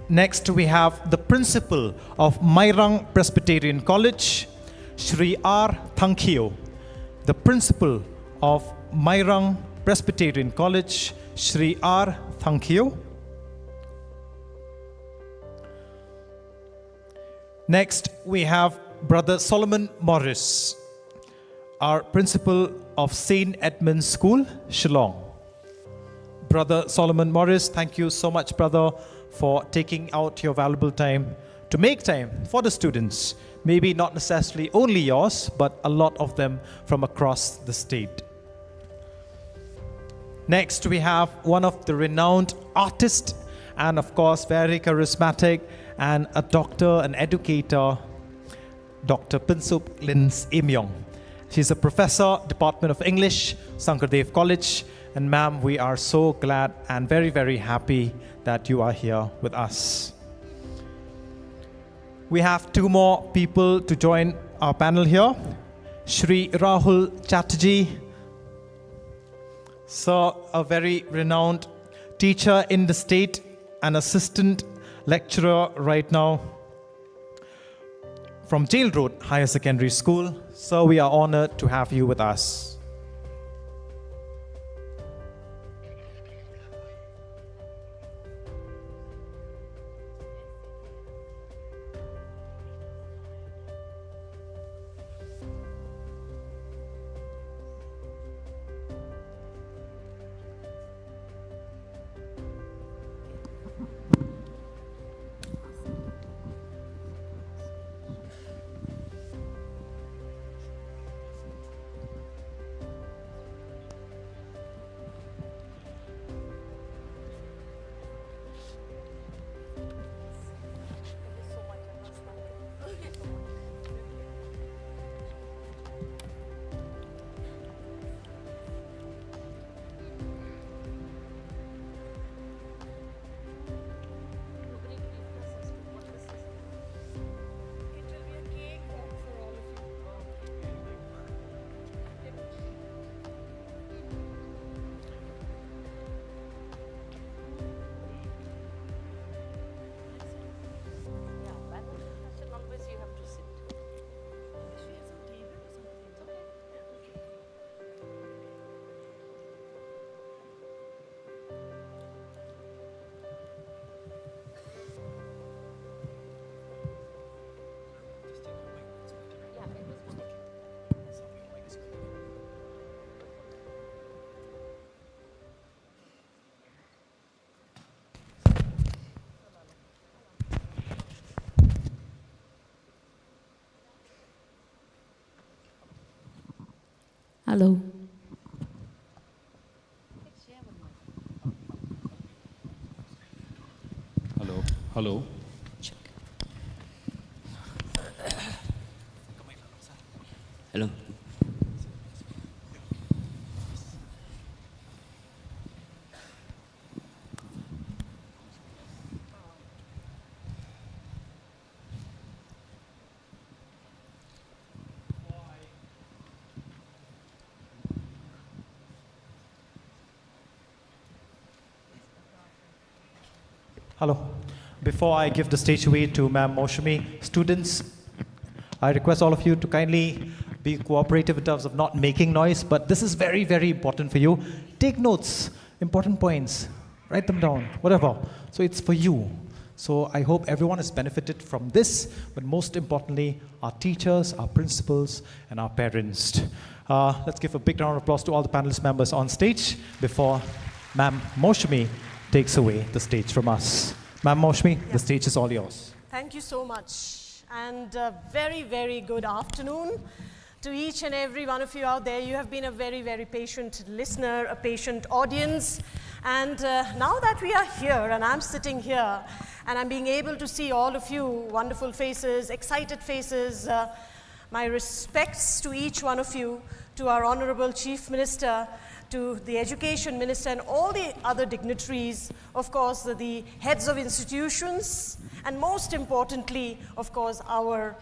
Next, we have the Principal of Mairang Presbyterian College, Shri R. Thankio. The Principal of Mairang Presbyterian College, Shri R. Thankio. Next, we have Brother Solomon Morris, our Principal of St. Edmund's School, Shillong. Brother Solomon Morris, thank you so much, brother, for taking out your valuable time to make time for the students. Maybe not necessarily only yours, but a lot of them from across the state. Next, we have one of the renowned artists and of course very charismatic and a doctor and educator, Dr. Pinsup Lins Imyong. She's a professor, Department of English, Sankardev College. And ma'am, we are so glad and very happy that you are here with us. We have two more people to join our panel here. Shri Rahul Chatterjee, sir, a very renowned teacher in the state, an assistant lecturer right now from Jail Road Higher Secondary School. So we are honored to have you with us. Hello. Hello. Hello. Hello. Hello. Before I give the stage away to Ma'am Moshmi, students, I request all of you to kindly be cooperative in terms of not making noise, but this is very, very important for you. Take notes, important points, write them down, whatever. So it's for you. So I hope everyone has benefited from this, but most importantly, our teachers, our principals, and our parents. Let's give a big round of applause to all the panelist members on stage before Ma'am Moshmi takes away the stage from us. Ma'am Moshmi, the stage is all yours. Thank you so much. And very, very good afternoon to each and every one of you out there. You have been a very, very patient listener, a patient audience. And now that we are here, and I'm sitting here, and I'm being able to see all of you, wonderful faces, excited faces, my respects to each one of you, to our Honorable Chief Minister, to the Education Minister and all the other dignitaries, of course, the heads of institutions, and most importantly, of course, our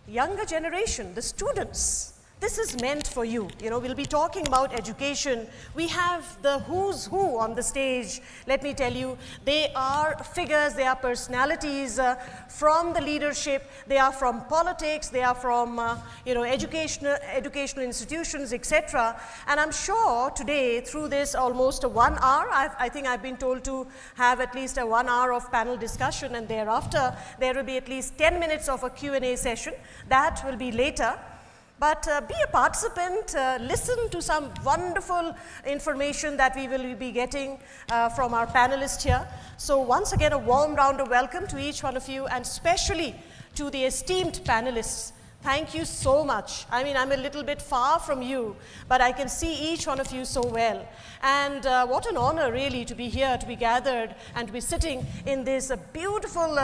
younger generation, the students. This is meant for you. You know, we'll be talking about education. We have the who's who on the stage. Let me tell you, they are figures, they are personalities from the leadership, they are from politics, they are from educational institutions, etc. And I'm sure today, through this almost a 1 hour, I think I've been told to have at least a 1 hour of panel discussion, and thereafter there will be at least 10 minutes of a Q&A session. That will be later. But be a participant, listen to some wonderful information that we will be getting from our panelists here. So once again, a warm round of welcome to each one of you, and especially to the esteemed panelists. Thank you so much. I mean, I'm a little bit far from you, but I can see each one of you so well. And what an honor really to be here, to be gathered, and to be sitting in this beautiful,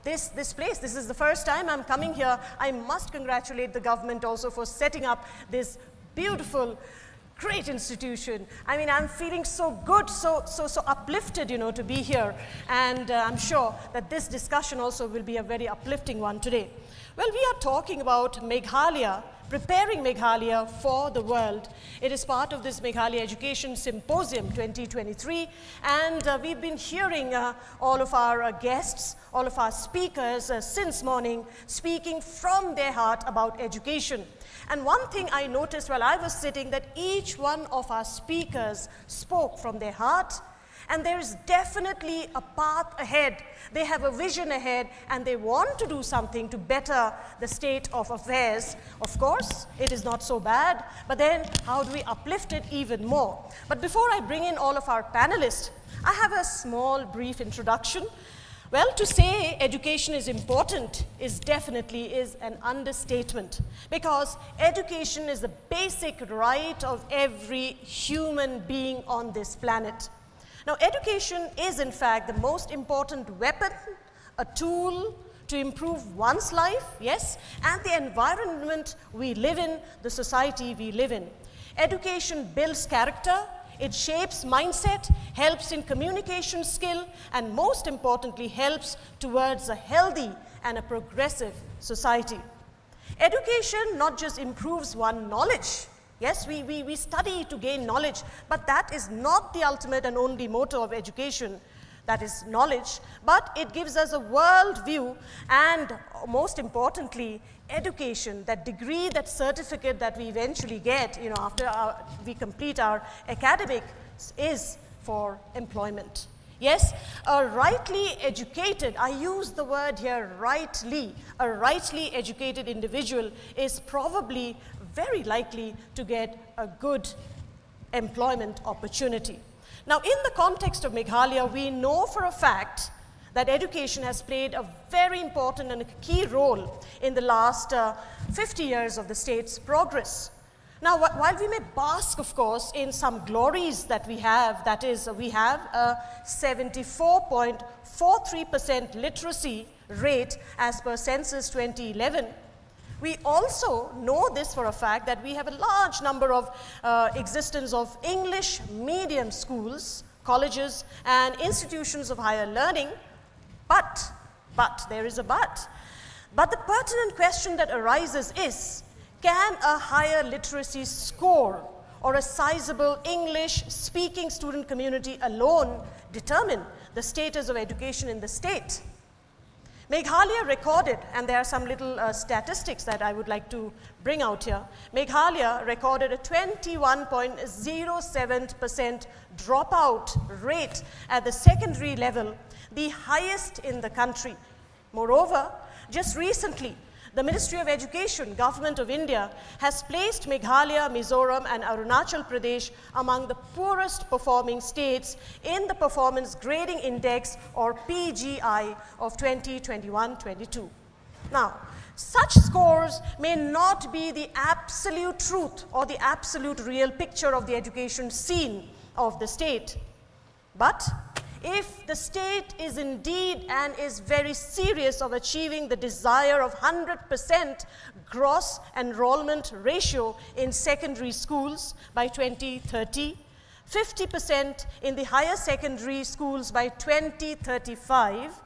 this place. This is the first time I'm coming here. I must congratulate the government also for setting up this beautiful, great institution. I mean, I'm feeling so good, so uplifted, to be here. And I'm sure that this discussion also will be a very uplifting one today. Well, we are talking about Meghalaya, preparing Meghalaya for the world. It is part of this Meghalaya Education Symposium 2023, and we've been hearing all of our guests, all of our speakers since morning speaking from their heart about education. And one thing I noticed while I was sitting, that each one of our speakers spoke from their heart, and there is definitely a path ahead. They have a vision ahead, and they want to do something to better the state of affairs. Of course, it is not so bad, but then how do we uplift it even more? But before I bring in all of our panelists, I have a small, brief introduction. Well, to say education is important is definitely an understatement, because education is the basic right of every human being on this planet. Now, education is, in fact, the most important weapon, a tool to improve one's life, yes, and the environment we live in, the society we live in. Education builds character, it shapes mindset, helps in communication skill, and most importantly, helps towards a healthy and a progressive society. Education not just improves one's knowledge. Yes, we study to gain knowledge, but that is not the ultimate and only motto of education. That is knowledge, but it gives us a world view, and most importantly, education, that degree, that certificate that we eventually get, after we complete our academics, is for employment. Yes, a rightly educated, I use the word here rightly, a rightly educated individual is probably very likely to get a good employment opportunity. Now, in the context of Meghalaya, we know for a fact that education has played a very important and a key role in the last 50 years of the state's progress. Now, while we may bask, of course, in some glories that we have, that is, we have a 74.43% literacy rate as per census 2011, we also know this for a fact that we have a large number of existence of English medium schools, colleges, and institutions of higher learning. But, there is a but. But the pertinent question that arises is, can a higher literacy score or a sizable English-speaking student community alone determine the status of education in the state? Meghalaya recorded, and there are some little statistics that I would like to bring out here. Meghalaya recorded a 21.07% dropout rate at the secondary level, the highest in the country. Moreover, just recently, the Ministry of Education, Government of India, has placed Meghalaya, Mizoram, and Arunachal Pradesh among the poorest performing states in the Performance Grading Index, or PGI, of 2021-22. Now, such scores may not be the absolute truth or the absolute real picture of the education scene of the state. But if the state is indeed and is very serious of achieving the desire of 100% gross enrollment ratio in secondary schools by 2030, 50% in the higher secondary schools by 2035,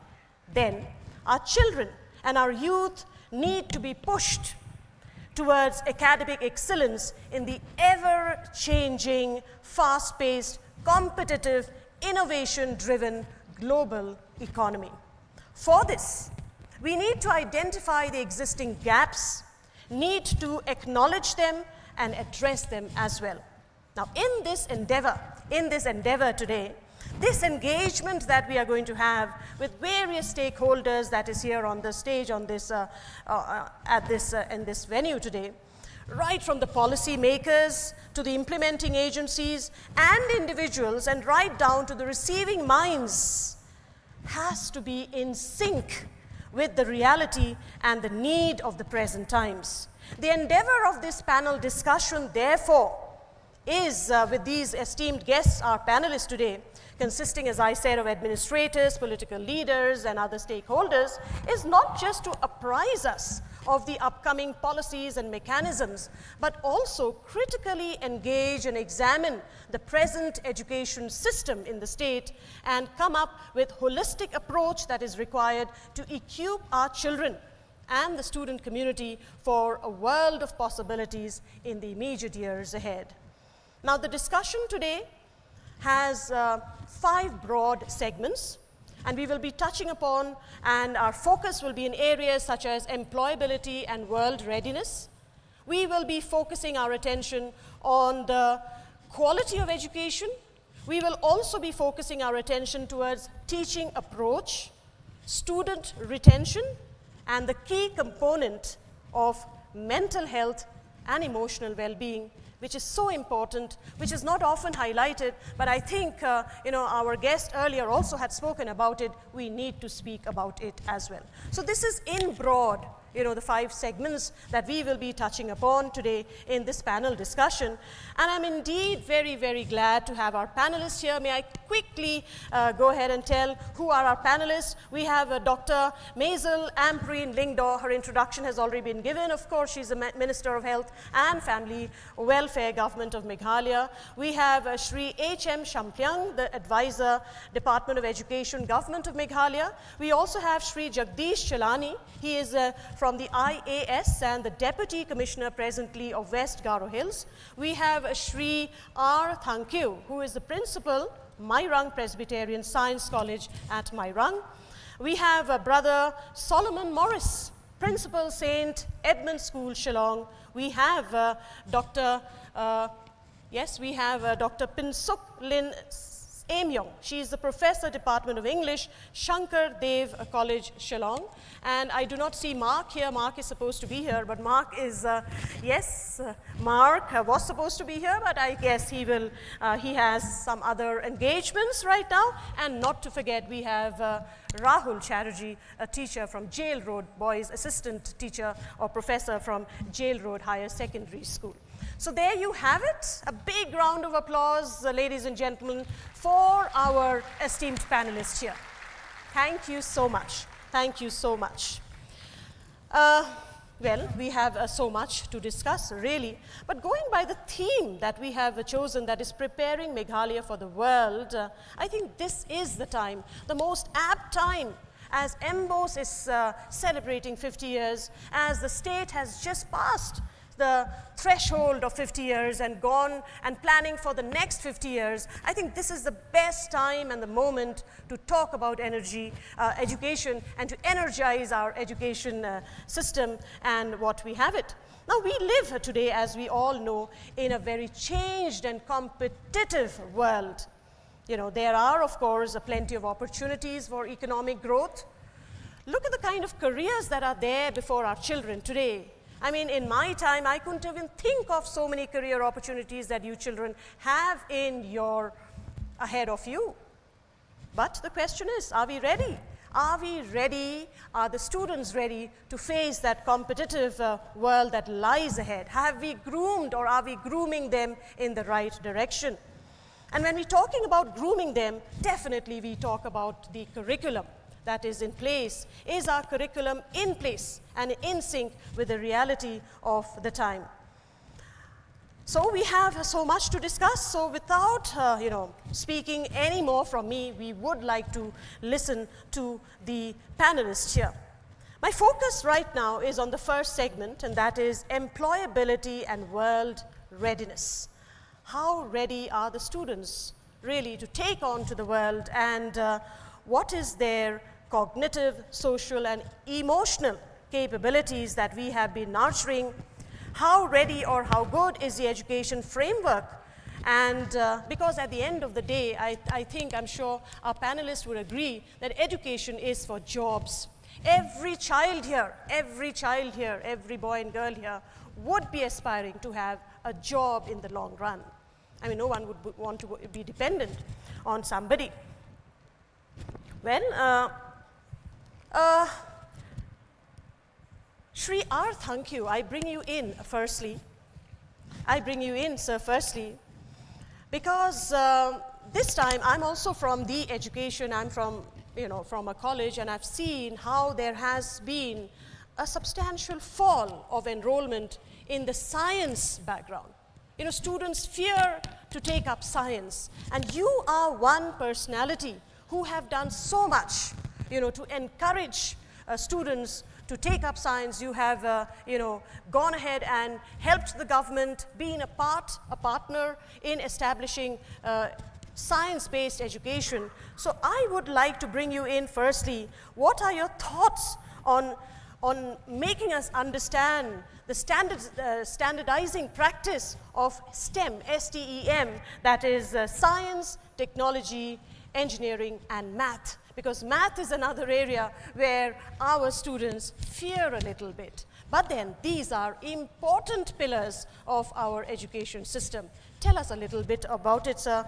then our children and our youth need to be pushed towards academic excellence in the ever-changing, fast-paced, competitive, innovation-driven global economy. For this, we need to identify the existing gaps, need to acknowledge them and address them as well. Now, in this endeavor today, this engagement that we are going to have with various stakeholders that is here on the stage on this, in this venue today, right from the policy makers to the implementing agencies and individuals and right down to the receiving minds, has to be in sync with the reality and the need of the present times. The endeavor of this panel discussion, therefore, is with these esteemed guests, our panelists today, consisting, as I said, of administrators, political leaders, and other stakeholders, is not just to apprise us of the upcoming policies and mechanisms, but also critically engage and examine the present education system in the state and come up with holistic approach that is required to equip our children and the student community for a world of possibilities in the immediate years ahead. Now, the discussion today has 5 broad segments, and we will be touching upon, and our focus will be in areas such as employability and world readiness. We will be focusing our attention on the quality of education. We will also be focusing our attention towards teaching approach, student retention, and the key component of mental health and emotional well-being, which is so important, which is not often highlighted, but I think our guest earlier also had spoken about it. We need to speak about it as well. So this is in broad, the 5 segments that we will be touching upon today in this panel discussion. And I'm indeed very, very glad to have our panelists here. May I quickly go ahead and tell who are our panelists. We have Dr. Maisel Ampreen Lingdaw. Her introduction has already been given. Of course, she's the Minister of Health and Family Welfare, Government of Meghalaya. We have Shri H.M. Shamkyang, the Advisor, Department of Education, Government of Meghalaya. We also have Shri Jagdish Chalani. He is from the IAS and the Deputy Commissioner presently of West Garo Hills. We have Shri R. Thankyu, who is the Principal, Mairang Presbyterian Science College at Mairang. We have Brother Solomon Morris, Principal St. Edmund School, Shillong. We have Dr. Pinsuk Lin Aimyong. She is the Professor, Department of English, Shankar Dev College, Shillong. And I do not see Mark here. Mark is supposed to be here, but Mark is, Mark was supposed to be here, but I guess he will, he has some other engagements right now. And not to forget, we have Rahul Chatterjee, a teacher from Jail Road Boys, assistant teacher or professor from Jail Road Higher Secondary School. So there you have it. A big round of applause, ladies and gentlemen, for our esteemed panelists here. Thank you so much. Thank you so much. Well, we have so much to discuss, really. But going by the theme that we have chosen, that is preparing Meghalaya for the world, I think this is the time, the most apt time, as MBOSE is celebrating 50 years, as the state has just passed the threshold of 50 years and gone and planning for the next 50 years. I think this is the best time and the moment to talk about education and to energize our education system and what we have it. Now, we live today, as we all know, in a very changed and competitive world. You know, there are, of course, plenty of opportunities for economic growth. Look at the kind of careers that are there before our children today. I mean, in my time, I couldn't even think of so many career opportunities that you children have ahead of you. But the question is, are we ready? Are we ready? Are the students ready to face that competitive world that lies ahead? Have we groomed, or are we grooming them in the right direction? And when we're talking about grooming them, definitely we talk about the curriculum that is in place. Is our curriculum in place and in sync with the reality of the time? So we have so much to discuss. So without speaking any more from me, we would like to listen to the panelists here. My focus right now is on the first segment, and that is employability and world readiness. How ready are the students really to take on to the world, and what is their cognitive, social, and emotional capabilities that we have been nurturing? How ready or how good is the education framework? And because at the end of the day, I'm sure our panelists would agree that education is for jobs. Every child here, every boy and girl here would be aspiring to have a job in the long run. I mean, no one would want to be dependent on somebody. Well, Shri R, thank you. I bring you in firstly. I bring you in, sir, firstly, because this time I'm also from the education. I'm from a college, and I've seen how there has been a substantial fall of enrollment in the science background. You know, students fear to take up science, and you are one personality who have done so much, to encourage students to take up science. You have, gone ahead and helped the government, being a partner in establishing science-based education. So I would like to bring you in firstly. What are your thoughts on making us understand the standardizing practice of STEM, S-T-E-M, that is science, technology, engineering, and math? Because math is another area where our students fear a little bit. But then these are important pillars of our education system. Tell us a little bit about it, sir.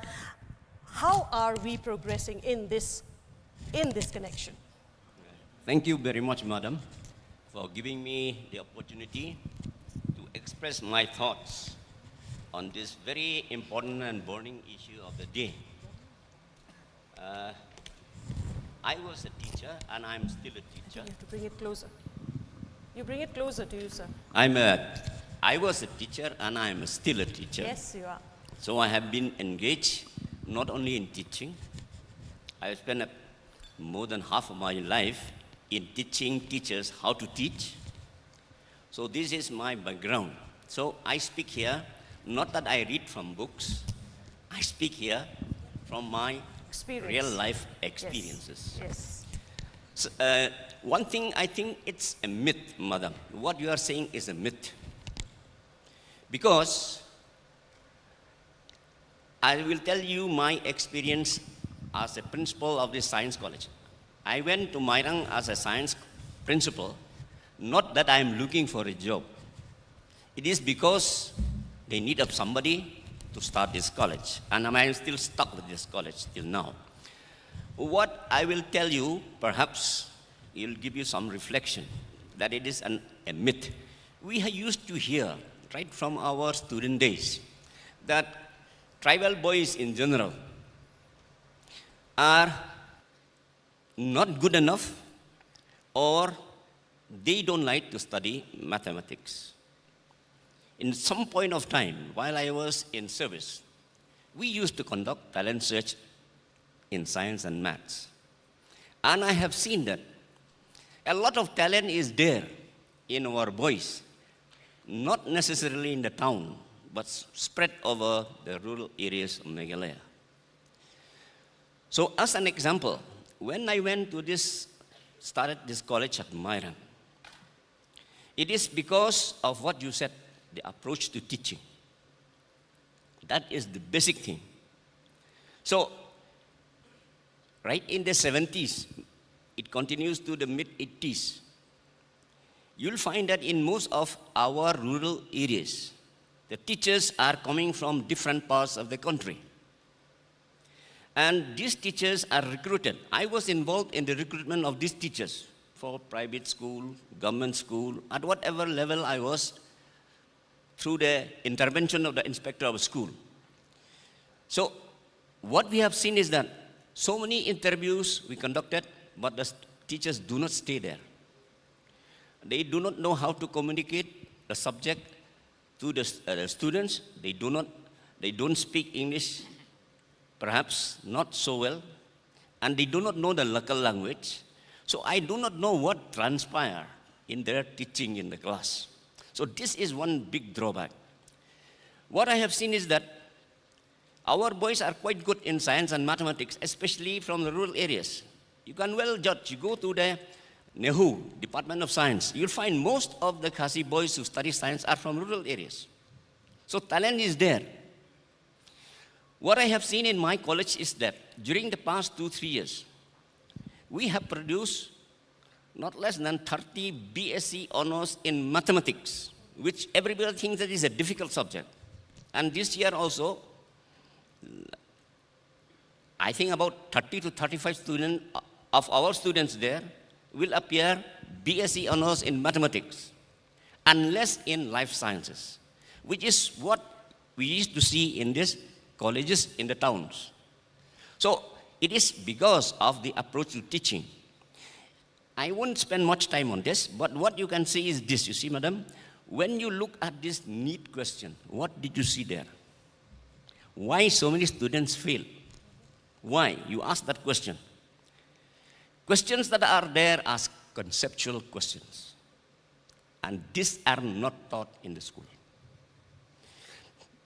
How are we progressing in this connection? Thank you very much, madam, for giving me the opportunity to express my thoughts on this very important and burning issue of the day. I was a teacher, and I'm still a teacher. You have to bring it closer. You bring it closer to you, sir. I was a teacher, and I'm still a teacher. Yes, you are. So I have been engaged not only in teaching. I spent more than half of my life in teaching teachers how to teach. So this is my background. So I speak here, not that I read from books. I speak here from my real life experiences. Yes. So, one thing, I think it's a myth, madam. What you are saying is a myth. Because I will tell you my experience as a principal of this science college. I went to Mairang as a science principal, not that I am looking for a job. It is because they need of somebody to start this college, and I am still stuck with this college till now. What I will tell you, perhaps it will give you some reflection, that it is a myth. We used to hear, right from our student days, that tribal boys in general are not good enough, or they don't like to study mathematics. In some point of time, while I was in service, we used to conduct talent search in science and maths. And I have seen that a lot of talent is there in our boys, not necessarily in the town, but spread over the rural areas of Meghalaya. So as an example, when I went to started this college at Mairang, it is because of what you said, the approach to teaching. That is the basic thing. So, right in the 70s, it continues to the mid-80s. You'll find that in most of our rural areas, the teachers are coming from different parts of the country. And these teachers are recruited. I was involved in the recruitment of these teachers for private school, government school, at whatever level I was, through the intervention of the inspector of school. So what we have seen is that so many interviews we conducted, but the teachers do not stay there. They do not know how to communicate the subject to the students. They don't speak English, perhaps not so well, and they do not know the local language. So I do not know what transpires in their teaching in the class. So this is one big drawback. What I have seen is that our boys are quite good in science and mathematics, especially from the rural areas. You can well judge. You go to the NEHU, Department of Science, you'll find most of the Khasi boys who study science are from rural areas. So talent is there. What I have seen in my college is that during the past 2-3 years, we have produced not less than 30 BSc honors in mathematics, which everybody thinks that is a difficult subject. And this year also, I think about 30 to 35 students of our students there will appear BSc honors in mathematics, unless in life sciences, which is what we used to see in these colleges in the towns. So it is because of the approach to teaching. I won't spend much time on this, but what you can see is this. You see, madam, when you look at this NEET question, what did you see there? Why so many students fail? Why? You ask that question. Questions that are there are conceptual questions. And these are not taught in the school.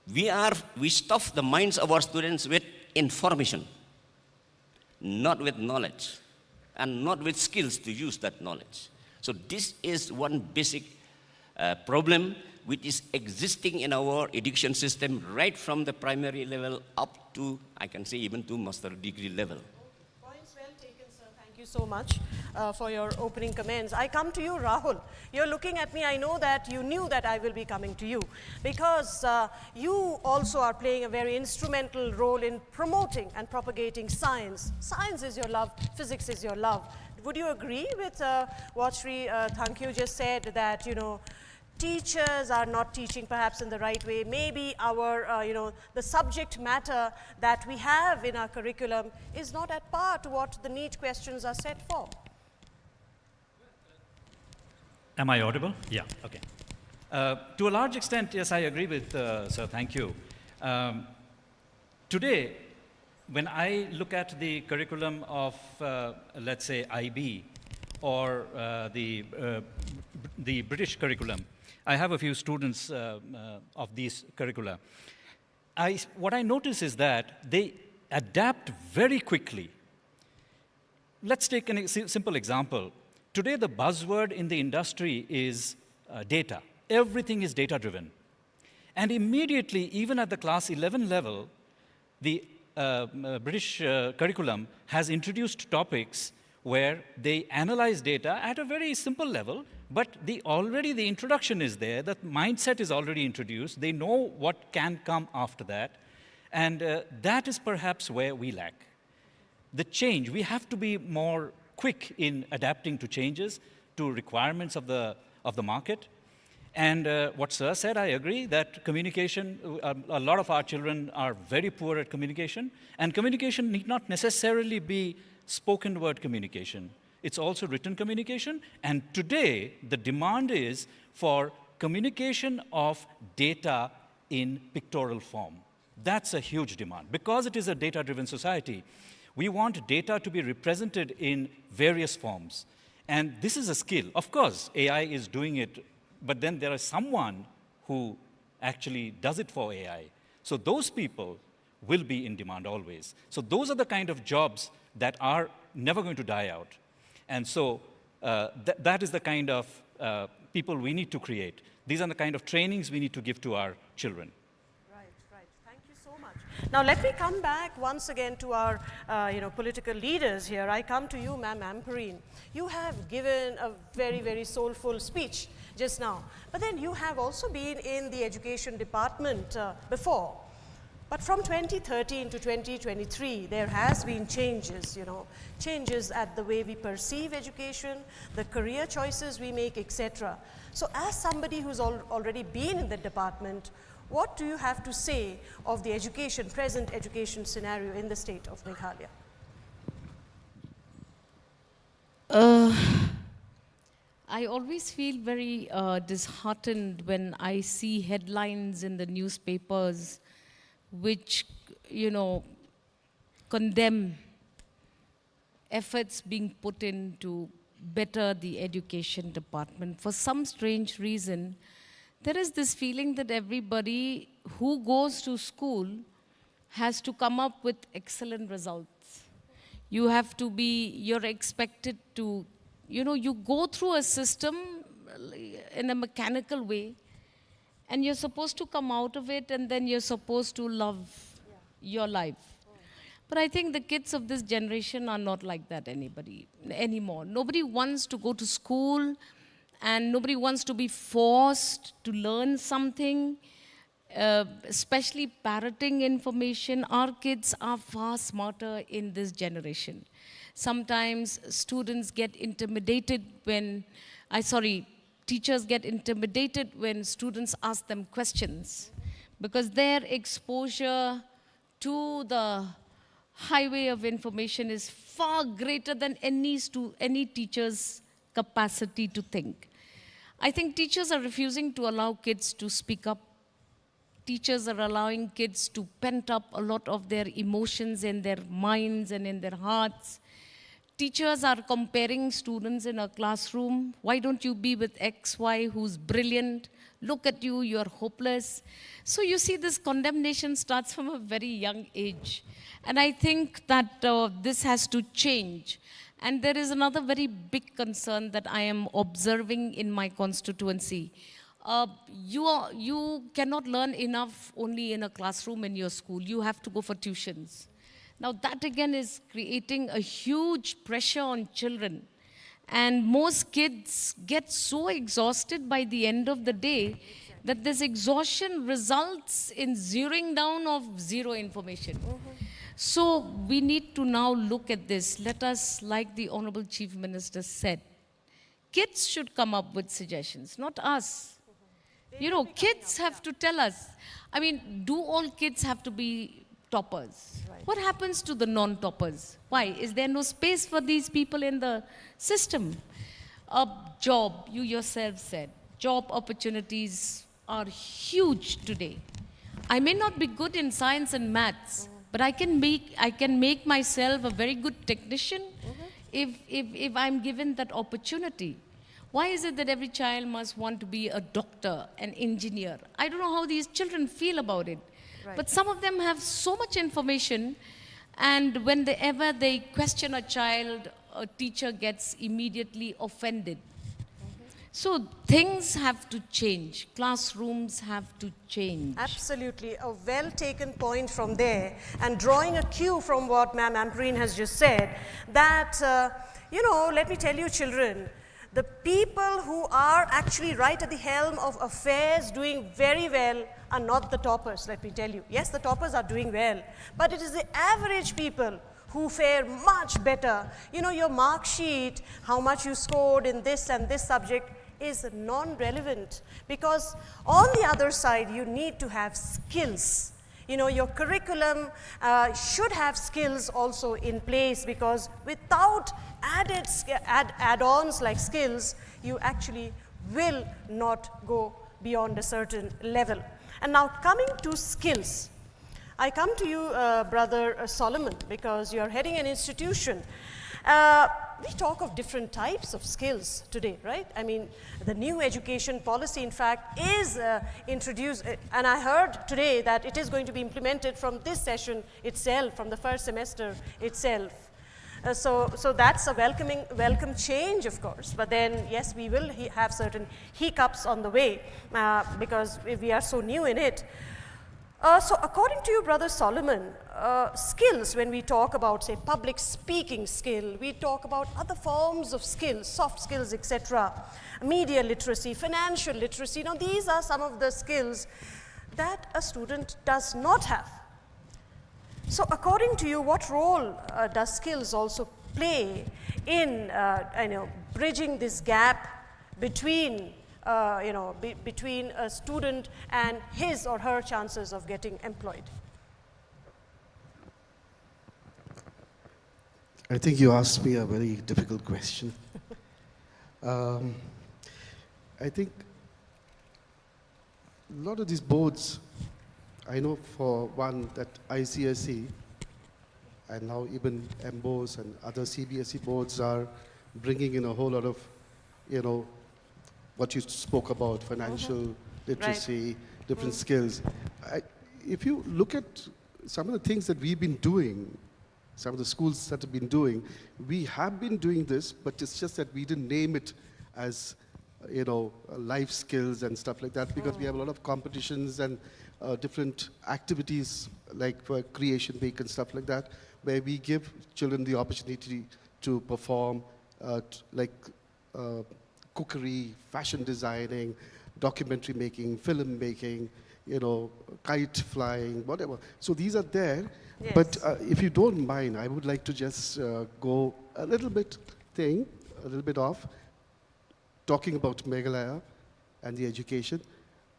We stuff the minds of our students with information, not with knowledge, and not with skills to use that knowledge. So this is one basic problem which is existing in our education system right from the primary level up to, I can say, even to master degree level. Points well taken, sir. Thank you so much for your opening comments. I come to you, Rahul. You're looking at me. I know that you knew that I will be coming to you because you also are playing a very instrumental role in promoting and propagating science. Science is your love. Physics is your love. Would you agree with what Sri Thankyu just said, that, you know, teachers are not teaching perhaps in the right way? Maybe our, the subject matter that we have in our curriculum is not at par to what the NEET questions are set for. Am I audible? Yeah, okay. To a large extent, yes, I agree with Sir Thankyu. Today, when I look at the curriculum of, let's say, IB or the British curriculum, I have a few students of these curricula. What I notice is that they adapt very quickly. Let's take a simple example. Today, the buzzword in the industry is data. Everything is data-driven. And immediately, even at the class 11 level, The British curriculum has introduced topics where they analyze data at a very simple level, but already the introduction is there, the mindset is already introduced, they know what can come after that, and that is perhaps where we lack. The change, we have to be more quick in adapting to changes, to requirements of the market. And what Sir said, I agree that communication, a lot of our children are very poor at communication, and communication need not necessarily be spoken word communication. It's also written communication, and today the demand is for communication of data in pictorial form. That's a huge demand. Because it is a data-driven society, we want data to be represented in various forms. And this is a skill. Of course, AI is doing it, but then there is someone who actually does it for AI. So those people will be in demand always. So those are the kind of jobs that are never going to die out. And so that is the kind of people we need to create. These are the kind of trainings we need to give to our children. Right. Thank you so much. Now let me come back once again to our political leaders here. I come to you, Ma'am Amperine. You have given a very, very soulful speech just now. But then you have also been in the education department before. But from 2013 to 2023, there has been changes, changes at the way we perceive education, the career choices we make, etc. So as somebody who's already been in the department, what do you have to say of the present education scenario in the state of Meghalaya? I always feel very disheartened when I see headlines in the newspapers which, condemn efforts being put in to better the education department. For some strange reason, there is this feeling that everybody who goes to school has to come up with excellent results. You're expected to, you go through a system in a mechanical way, and you're supposed to come out of it, and then you're supposed to love your life. But I think the kids of this generation are not like that anymore. Nobody wants to go to school, and nobody wants to be forced to learn something, especially parroting information. Our kids are far smarter in this generation. Sometimes students get intimidated teachers get intimidated when students ask them questions, because their exposure to the highway of information is far greater than any teacher's capacity to think. I think teachers are refusing to allow kids to speak up. Teachers are allowing kids to pent up a lot of their emotions in their minds and in their hearts. Teachers are comparing students in a classroom. Why don't you be with X, Y, who's brilliant? Look at you, you're hopeless. So you see, this condemnation starts from a very young age. And I think that this has to change. And there is another very big concern that I am observing in my constituency. You cannot learn enough only in a classroom in your school. You have to go for tuitions. Now that again is creating a huge pressure on children. And most kids get so exhausted by the end of the day that this exhaustion results in zeroing down of zero information. So we need to now look at this. Let us, like the Honorable Chief Minister said, kids should come up with suggestions, not us. Kids have to tell us. Do all kids have to be toppers? What happens to the non-toppers? Why? Is there no space for these people in the system? A job, you yourself said, job opportunities are huge today. I may not be good in science and maths, but I can make myself a very good technician if I'm given that opportunity. Why is it that every child must want to be a doctor, an engineer? I don't know how these children feel about it. Right. But some of them have so much information, and whenever they question a child, a teacher gets immediately offended. So things have to change. Classrooms have to change. Absolutely, a well taken point from there, and drawing a cue from what Ma'am Ambreen has just said, that, let me tell you children, the people who are actually right at the helm of affairs doing very well are not the toppers, let me tell you. Yes, the toppers are doing well, but it is the average people who fare much better. Your mark sheet, how much you scored in this and this subject, is non-relevant, because on the other side you need to have skills. Your curriculum should have skills also in place, because without add-ons like skills, you actually will not go beyond a certain level. And now coming to skills, I come to you, Brother Solomon, because you're heading an institution. We talk of different types of skills today, right? I mean, the new education policy, in fact, is introduced, and I heard today that it is going to be implemented from this session itself, from the first semester itself. So that's a welcome change, of course. But then, yes, we will have certain hiccups on the way because we are so new in it. So according to you, Brother Solomon, skills, when we talk about, say, public speaking skill, we talk about other forms of skills, soft skills, etc., media literacy, financial literacy. Now, these are some of the skills that a student does not have. So according to you, what role does skills also play in bridging this gap between between a student and his or her chances of getting employed? I think you asked me a very difficult question. I think a lot of these boards, I know for one that ICSE and now even MBOSE and other CBSE boards are bringing in a whole lot of, what you spoke about, financial literacy, different skills. If you look at some of the things that we've been doing, some of the schools that have been doing, we have been doing this, but it's just that we didn't name it as, life skills and stuff like that, because we have a lot of competitions and different activities like for Creation Week and stuff like that, where we give children the opportunity to perform cookery, fashion designing, documentary making, film making, kite flying, whatever. So these are there. Yes. But if you don't mind, I would like to just go a little bit off, talking about Meghalaya and the education.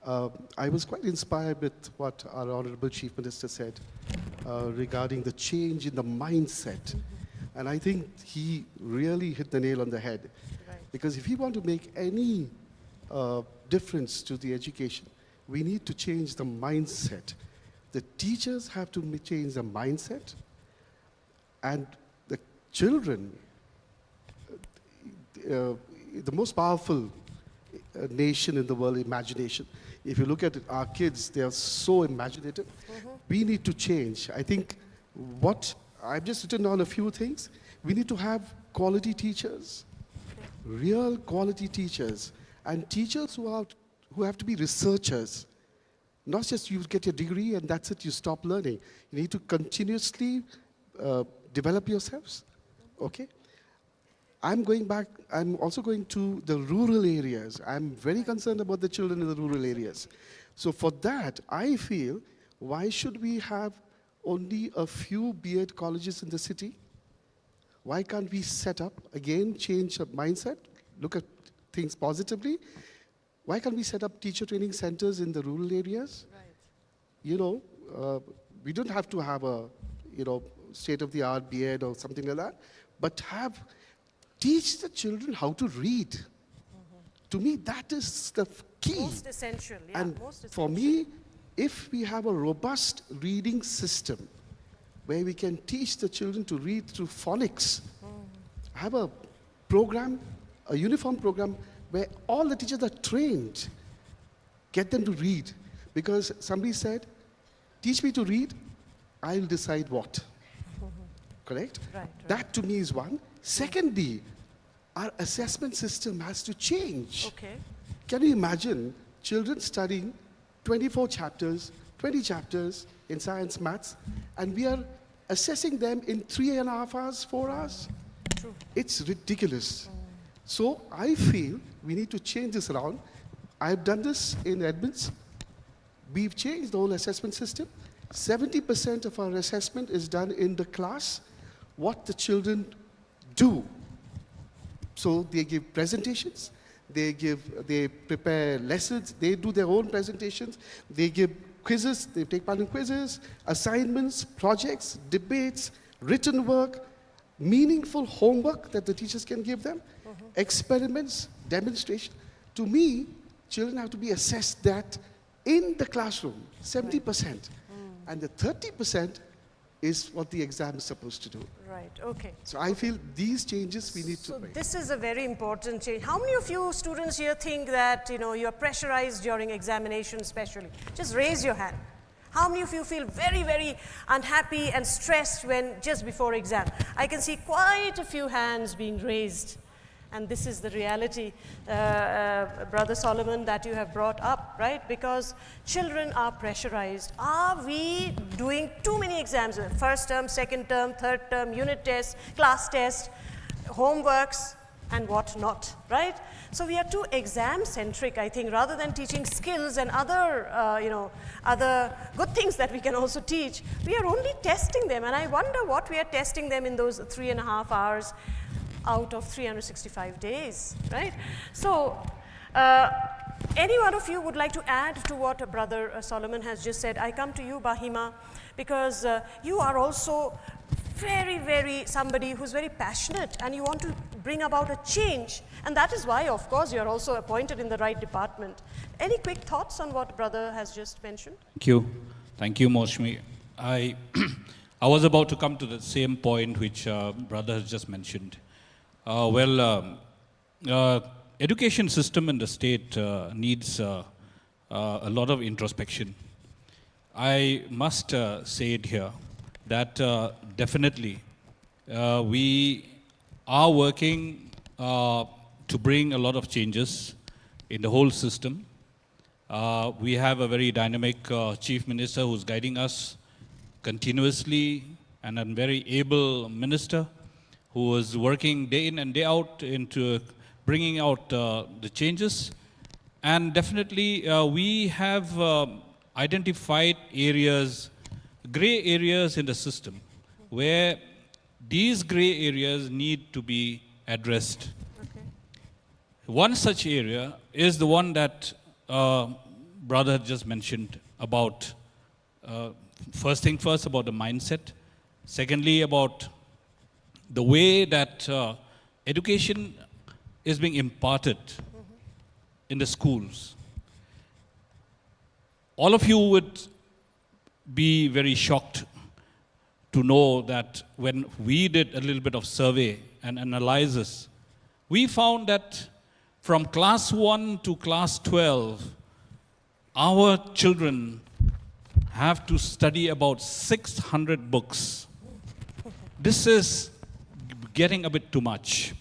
I was quite inspired with what our Honorable Chief Minister said regarding the change in the mindset. And I think he really hit the nail on the head. Right. Because if we want to make any difference to the education, we need to change the mindset. The teachers have to change the mindset, and the children, the most powerful nation in the world, imagination. If you look at our kids, they are so imaginative. We need to change. I think what I've just written down a few things. We need to have quality teachers, real quality teachers, and teachers who have to be researchers. Not just you get your degree and that's it, you stop learning. You need to continuously develop yourselves, okay? I'm also going to the rural areas. I'm very concerned about the children in the rural areas. So for that, I feel, why should we have only a few B.Ed colleges in the city? Why can't we set up, again, change the mindset, look at things positively? Why can't we set up teacher training centers in the rural areas? Right. We don't have to have a, state-of-the-art B.Ed or something like that, but teach the children how to read. To me, that is the key. Most essential, yeah. And most essential. For me, if we have a robust reading system where we can teach the children to read through phonics, have a program, a uniform program where all the teachers are trained, get them to read. Because somebody said, teach me to read, I'll decide what. Correct? Right. That to me is one. Secondly, our assessment system has to change. Okay. Can you imagine children studying 24 chapters, 20 chapters in science, maths, and we are assessing them in 3.5 hours, 4 hours? True. It's ridiculous. So I feel we need to change this around. I've done this in Edmonds. We've changed the whole assessment system. 70% of our assessment is done in the class, what the children do. So they give presentations, they prepare lessons, they do their own presentations, they give quizzes, they take part in quizzes, assignments, projects, debates, written work, meaningful homework that the teachers can give them, experiments, demonstration. To me, children have to be assessed that in the classroom, 70%. And the 30% is what the exam is supposed to do. Right, okay. So I feel these changes we need to So make. this is a very important change. How many of you students here think that, you're pressurized during examination especially? Just raise your hand. How many of you feel very, very unhappy and stressed when just before exam? I can see quite a few hands being raised. And this is the reality, Brother Solomon, that you have brought up, right? Because children are pressurized. Are we doing too many exams? First term, second term, third term, unit tests, class tests, homeworks, and what not, right? So we are too exam-centric, I think, rather than teaching skills and other, other good things that we can also teach. We are only testing them, and I wonder what we are testing them in those 3.5 hours out of 365 days, right? So, any one of you would like to add to what Brother Solomon has just said? I come to you, Bahima, because you are also very, very somebody who's very passionate and you want to bring about a change. And that is why, of course, you are also appointed in the right department. Any quick thoughts on what Brother has just mentioned? Thank you. Thank you, Moshmi. I was about to come to the same point which Brother has just mentioned. Education system in the state needs a lot of introspection. I must say it here that definitely we are working to bring a lot of changes in the whole system. We have a very dynamic Chief Minister who's guiding us continuously, and a very able minister who is working day in and day out into bringing out the changes. And definitely we have identified areas, gray areas in the system, where these gray areas need to be addressed. Okay. One such area is the one that Brother just mentioned about, first thing first, about the mindset. Secondly, about the way that education is being imparted in the schools. All of you would be very shocked to know that when we did a little bit of survey and analysis, we found that from class 1 to class 12, our children have to study about 600 books. This is getting a bit too much.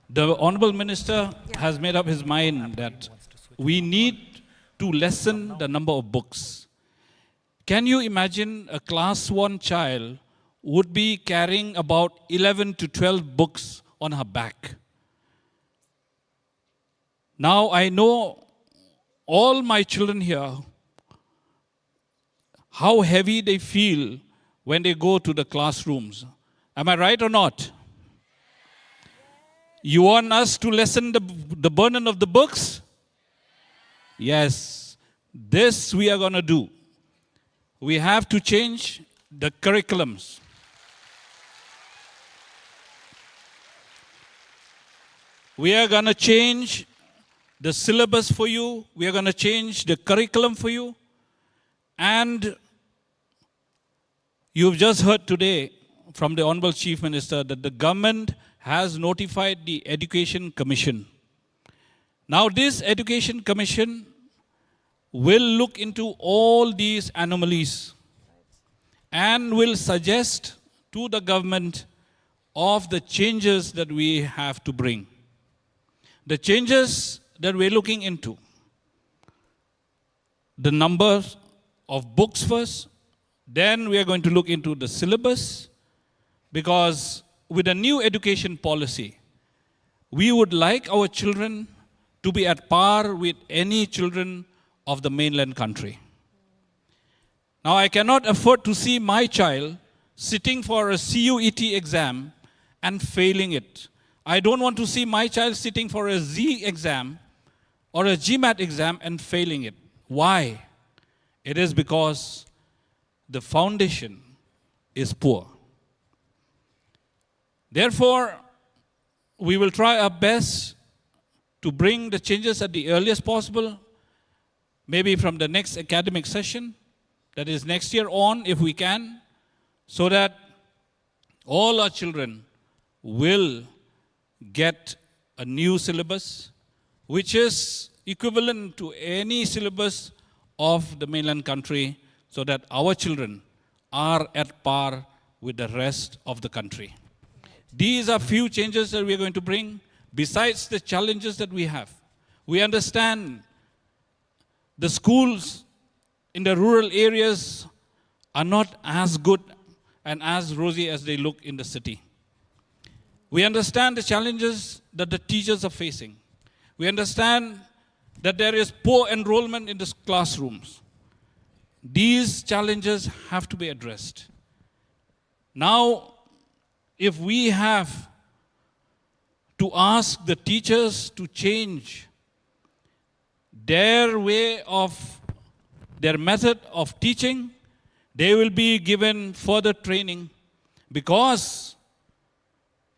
The Honorable Minister has made up his mind that we need to lessen the number of books. Can you imagine a class 1 child would be carrying about 11 to 12 books on her back? Now I know all my children here, how heavy they feel when they go to the classrooms. Am I right or not? You want us to lessen the burden of the books? Yes, this we are going to do. We have to change the curriculums. We are going to change the syllabus for you. We are going to change the curriculum for you. And you've just heard today from the Honorable Chief Minister that the government has notified the Education Commission. Now this Education Commission will look into all these anomalies and will suggest to the government of the changes that we have to bring. The changes that we're looking into. The numbers of books first, then we are going to look into the syllabus, because with a new education policy, we would like our children to be at par with any children of the mainland country. Now, I cannot afford to see my child sitting for a CUET exam and failing it. I don't want to see my child sitting for a Z exam or a GMAT exam and failing it. Why? It is because the foundation is poor. Therefore, we will try our best to bring the changes at the earliest possible, maybe from the next academic session, that is next year on if we can, so that all our children will get a new syllabus, which is equivalent to any syllabus of the mainland country, so that our children are at par with the rest of the country. These are few changes that we are going to bring, besides the challenges that we have. We understand the schools in the rural areas are not as good and as rosy as they look in the city. We understand the challenges that the teachers are facing. We understand that there is poor enrollment in the classrooms. These challenges have to be addressed. Now, if we have to ask the teachers to change their way of, their method of teaching, they will be given further training, because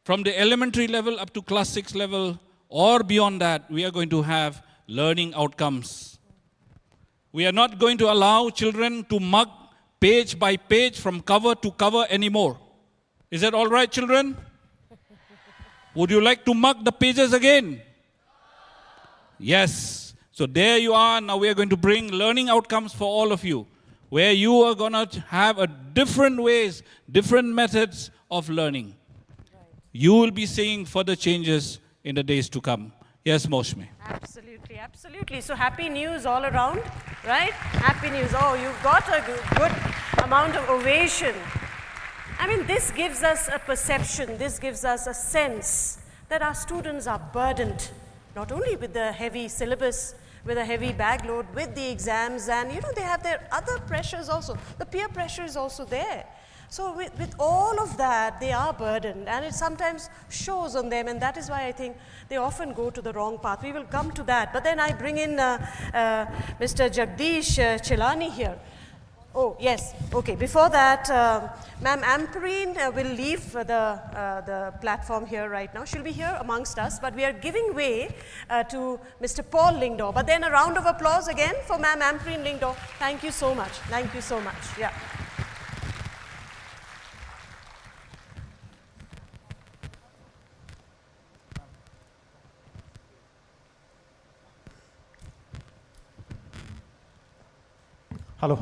from the elementary level up to class 6 level or beyond that, we are going to have learning outcomes. We are not going to allow children to mug page by page from cover to cover anymore. Is that all right, children? Would you like to mug the pages again? Yes. So there you are. Now we are going to bring learning outcomes for all of you, where you are going to have a different ways, different methods of learning. You will be seeing further changes in the days to come. Yes, Moshme. Absolutely, absolutely. So happy news all around, right? Happy news. Oh, you've got a good amount of ovation. I mean, this gives us a perception, this gives us a sense that our students are burdened, not only with the heavy syllabus, with a heavy bag load, with the exams, and they have their other pressures also. The peer pressure is also there. So with all of that, they are burdened, and it sometimes shows on them, and that is why I think they often go to the wrong path. We will come to that. But then I bring in Mr. Jagdish Chilani here. Oh, yes. Okay. Before that, Ma'am Amperine will leave the platform here right now. She'll be here amongst us, but we are giving way to Mr. Paul Lingdor. But then a round of applause again for Ma'am Amperine Lingdor. Thank you so much. Thank you so much. Yeah. Hello.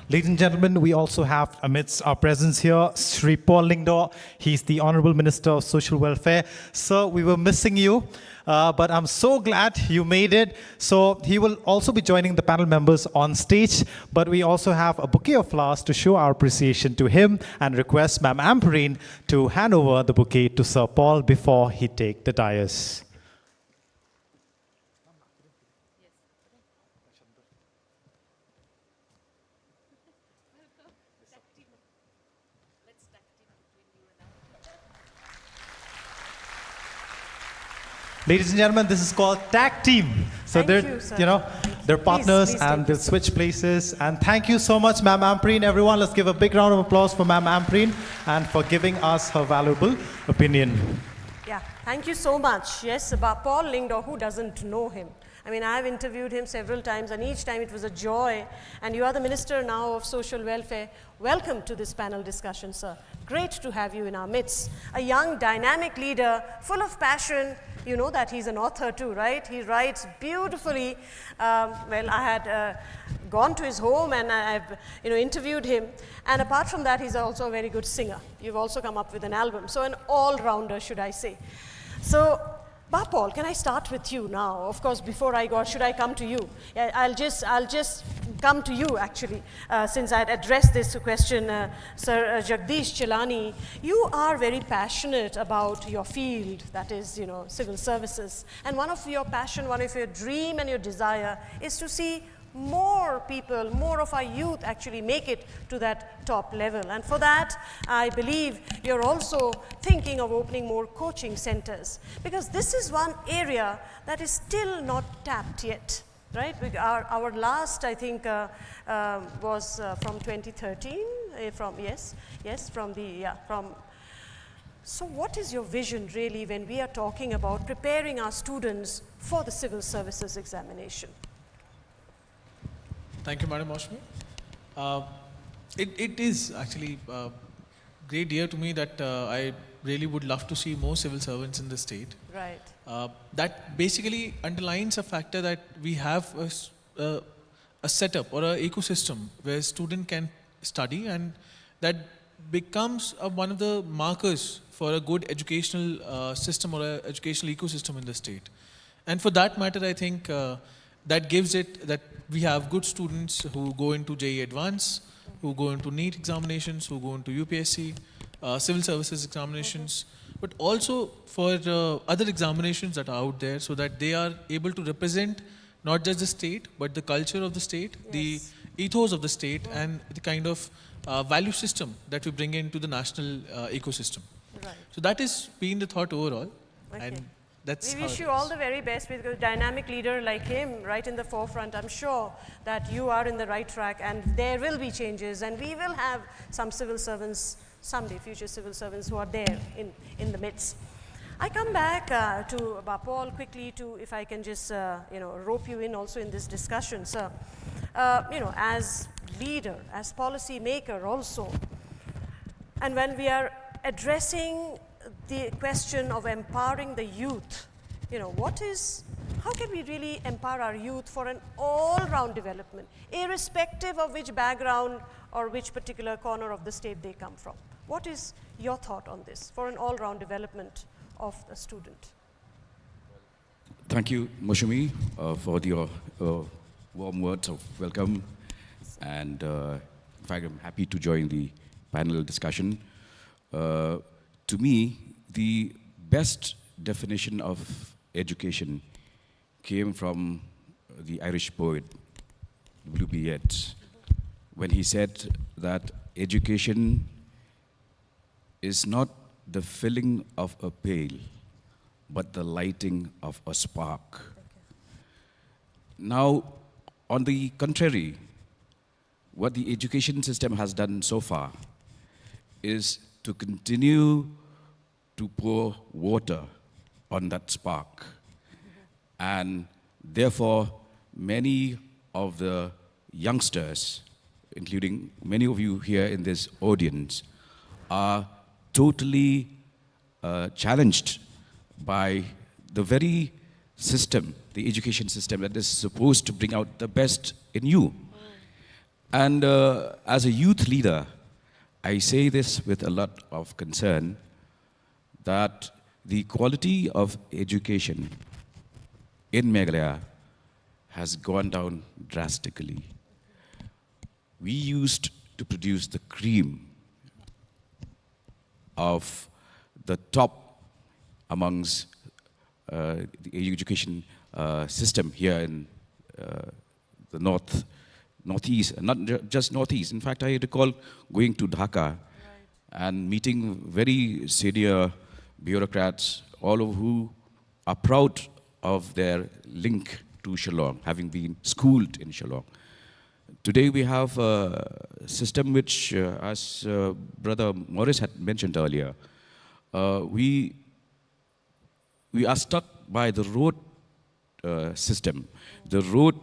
Ladies and gentlemen, we also have amidst our presence here, Sri Paul Lingdor. He's the Honorable Minister of Social Welfare. Sir, we were missing you, but I'm so glad you made it. So he will also be joining the panel members on stage, but we also have a bouquet of flowers to show our appreciation to him and request Ma'am Amperine to hand over the bouquet to Sir Paul before he take the dais. Ladies and gentlemen, this is called tag team. So they're partners and they'll switch places. And thank you so much, Ma'am Amperine. Everyone, let's give a big round of applause for Ma'am Amperine and for giving us her valuable opinion. Yeah, thank you so much. Yes, about Paul Lingdor, who doesn't know him? I mean, I've interviewed him several times, and each time it was a joy. And you are the Minister now of Social Welfare. Welcome to this panel discussion, sir. Great to have you in our midst. A young, dynamic leader, full of passion. You know that he's an author too, right? He writes beautifully. Well, I had gone to his home and I've interviewed him. And apart from that, he's also a very good singer. You've also come up with an album. So an all-rounder, should I say. So, Bapol, can I start with you now? Of course, before I go, should I come to you? Yeah, I'll just come to you, actually, since I'd addressed this question, Sir Jagdish Chilani. You are very passionate about your field, that is, civil services. And one of your passion, one of your dream and your desire is to see more people, more of our youth actually make it to that top level. And for that, I believe you're also thinking of opening more coaching centers, because this is one area that is still not tapped yet, right? Our last, I think, was from 2013, So what is your vision really when we are talking about preparing our students for the civil services examination? Thank you, Madam Ashmi. It is actually great dear to me that I really would love to see more civil servants in the state. Right. That basically underlines a factor that we have a setup or an ecosystem where student can study, and that becomes one of the markers for a good educational system or an educational ecosystem in the state. And for that matter, I think that gives it that we have good students who go into JEE Advance, who go into NEET examinations, who go into UPSC, civil services examinations, but also for other examinations that are out there, so that they are able to represent not just the state, but the culture of the state, the ethos of the state, and the kind of value system that we bring into the national ecosystem. Right. So that has been the thought overall. Okay. And that's we how wish it you all the very best, because a dynamic leader like him right in the forefront. I'm sure that you are in the right track, and there will be changes, and we will have some civil servants someday, future civil servants who are there in the midst. I come back to Bapol quickly to, if I can just rope you in also in this discussion, sir. As leader, as policy maker also, and when we are addressing the question of empowering the youth, how can we really empower our youth for an all-round development, irrespective of which background or which particular corner of the state they come from? What is your thought on this for an all-round development of the student? Thank you, Moshumi, for your warm words of welcome. And in fact, I'm happy to join the panel discussion. To me, the best definition of education came from the Irish poet W.B. Yeats, when he said that education is not the filling of a pail, but the lighting of a spark. Now, on the contrary, what the education system has done so far is to continue to pour water on that spark. And therefore, many of the youngsters, including many of you here in this audience, are totally challenged by the very system, the education system that is supposed to bring out the best in you. And as a youth leader, I say this with a lot of concern, that the quality of education in Meghalaya has gone down drastically. We used to produce the cream of the top amongst the education system here in the northeast, not just northeast. In fact, I recall going to Dhaka and meeting very senior bureaucrats, all of who are proud of their link to Shillong, having been schooled in Shillong. Today we have a system which, as Brother Morris had mentioned earlier, we are stuck by the road system, the road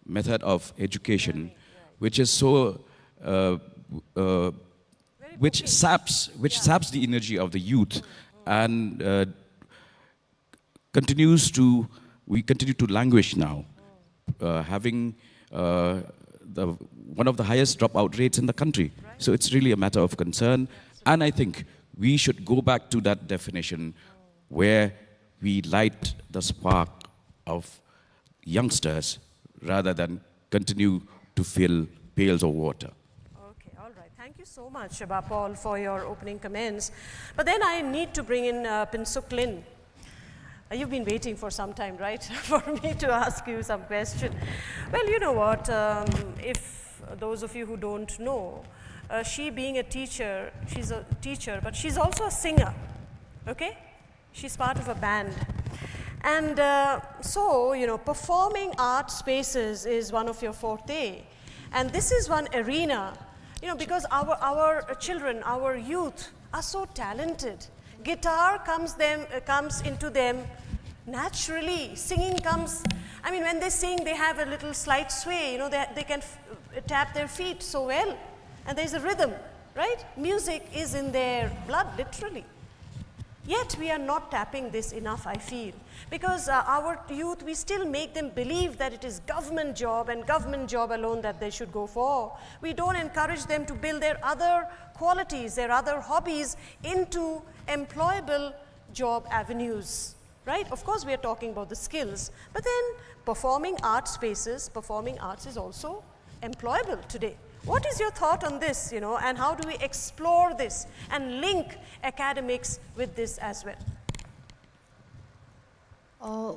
method of education, which is so, which saps the energy of the youth, and we continue to languish now, having one of the highest dropout rates in the country. So it's really a matter of concern. And I think we should go back to that definition where we light the spark of youngsters rather than continue to fill pails of water. Okay, all right. Thank you so much, Paul, for your opening comments. But then I need to bring in Pinsuk Lin. You've been waiting for some time, right, for me to ask you some question. Well, you know what, if those of you who don't know, she being a teacher, she's a teacher, but she's also a singer, okay? She's part of a band. And so, you know, performing art spaces is one of your forte. And this is one arena, you know, because our children, our youth are so talented. Guitar comes into them naturally. Singing comes, I mean, when they sing, they have a little slight sway, you know, they can tap their feet so well. And there's a rhythm, right? Music is in their blood, literally. Yet we are not tapping this enough, I feel. Because our youth, we still make them believe that it is government job and government job alone that they should go for. We don't encourage them to build their other qualities, their other hobbies into employable job avenues, right? Of course, we are talking about the skills, but then performing art spaces, performing arts is also employable today. What is your thought on this, you know, and how do we explore this and link academics with this as well?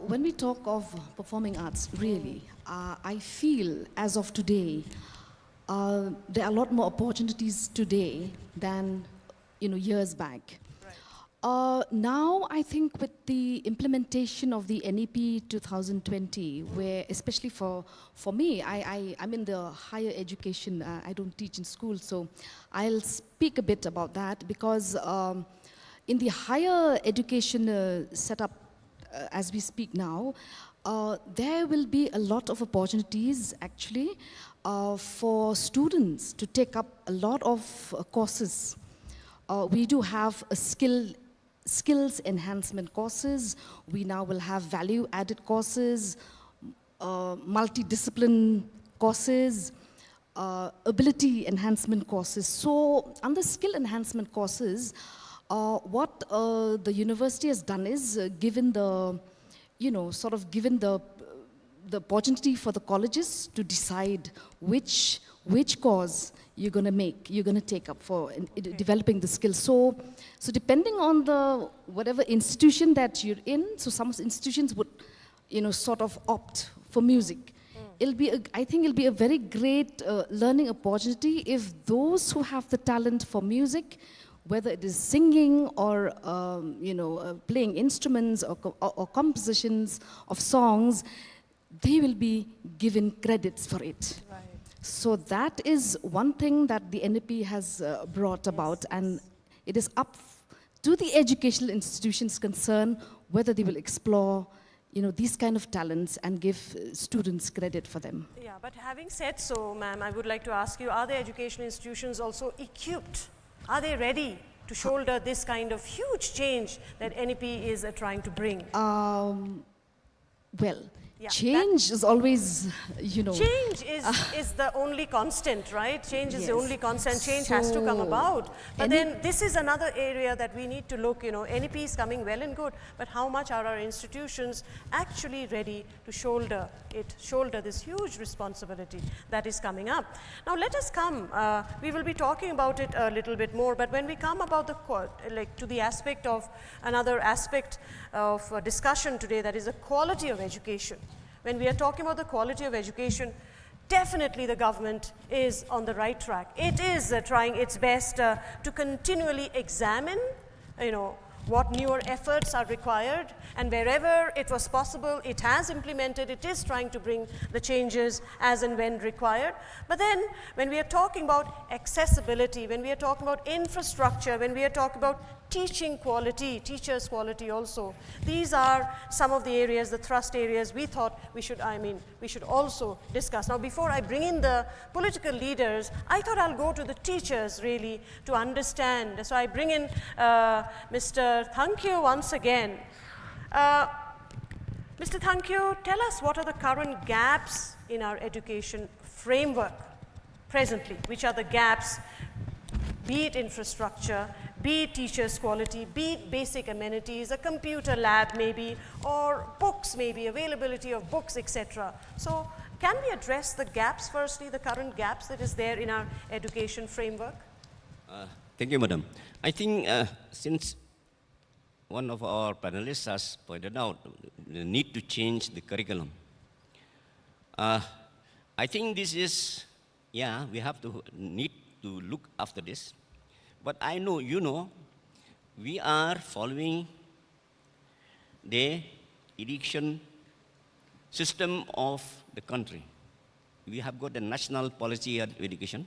When we talk of performing arts, really, I feel as of today, there are a lot more opportunities today than, you know, years back. Now, I think with the implementation of the NEP 2020, where especially for me, I'm in the higher education, I don't teach in school, so I'll speak a bit about that because in the higher education setup as we speak now, there will be a lot of opportunities actually for students to take up a lot of courses. We do have a skills enhancement courses. We now will have value-added courses, multidiscipline courses, ability enhancement courses. So under skill enhancement courses, what the university has done is given the, you know, sort of given the opportunity for the colleges to decide which course you're going to take up for developing the skills. So depending on the whatever institution that you're in, so some institutions would, you know, sort of opt for music. I think it'll be a very great learning opportunity if those who have the talent for music, whether it is singing or you know, playing instruments or compositions of songs, they will be given credits for it. Right. So that is one thing that the NEP has brought about, and it is up to the educational institutions concerned whether they will explore, you know, these kind of talents and give students credit for them. Yeah, but having said so, ma'am, I would like to ask you, are the educational institutions also equipped? Are they ready to shoulder this kind of huge change that NEP is trying to bring? Well, yeah, change is always, you know... Change is the only constant, right? Change is the only constant. Change has to come about. But then this is another area that we need to look, you know, NEP is coming well and good, but how much are our institutions actually ready to shoulder this huge responsibility that is coming up? Now let us come, we will be talking about it a little bit more, but when we come about to the aspect of, another aspect of discussion today, that is the quality of education. When we are talking about the quality of education, definitely the government is on the right track. It is trying its best to continually examine, you know, what newer efforts are required, and wherever it was possible, it has implemented, it is trying to bring the changes as and when required. But then, when we are talking about accessibility, when we are talking about infrastructure, when we are talking about teaching quality, teachers' quality also, these are some of the areas, the thrust areas we thought we should also discuss. Now, before I bring in the political leaders, I thought I'll go to the teachers really to understand. So I bring in Mr. Thankyo once again. Mr. Thankyo, tell us what are the current gaps in our education framework presently? Which are the gaps, be it infrastructure, be it teachers' quality, be it basic amenities, a computer lab maybe, or books maybe, availability of books, etc. So can we address the gaps firstly, the current gaps that is there in our education framework? Thank you, Madam. I think since one of our panelists has pointed out the need to change the curriculum, I think this is, yeah, we have to need to look after this. But I know, you know, we are following the education system of the country. We have got the national policy on education.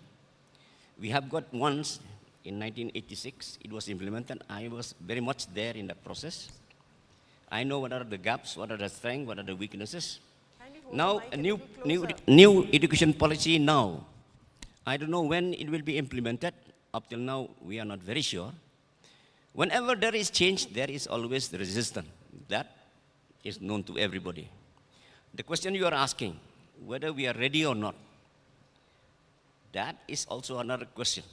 We have got once in 1986, it was implemented. I was very much there in the process. I know what are the gaps, what are the strengths, what are the weaknesses. Now, a new education policy now. I don't know when it will be implemented. Up till now, we are not very sure. Whenever there is change, there is always the resistance. That is known to everybody. The question you are asking, whether we are ready or not, that is also another question.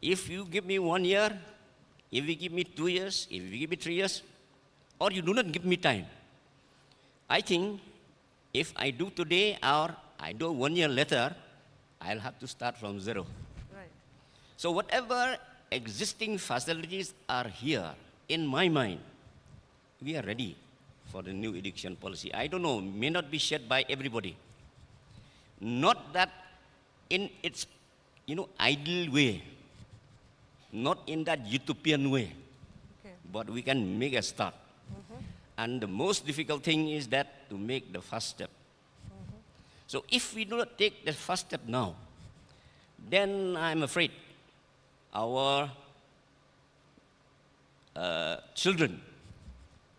If you give me 1 year, if you give me 2 years, if you give me 3 years, or you do not give me time, I think if I do today or I do 1 year later, I'll have to start from zero. Right. So whatever existing facilities are here, in my mind, we are ready for the new education policy. I don't know, may not be shared by everybody. Not that in its, ideal way, not in that utopian way, but we can make a start. And the most difficult thing is that to make the first step. So if we do not take the first step now, then I'm afraid our children,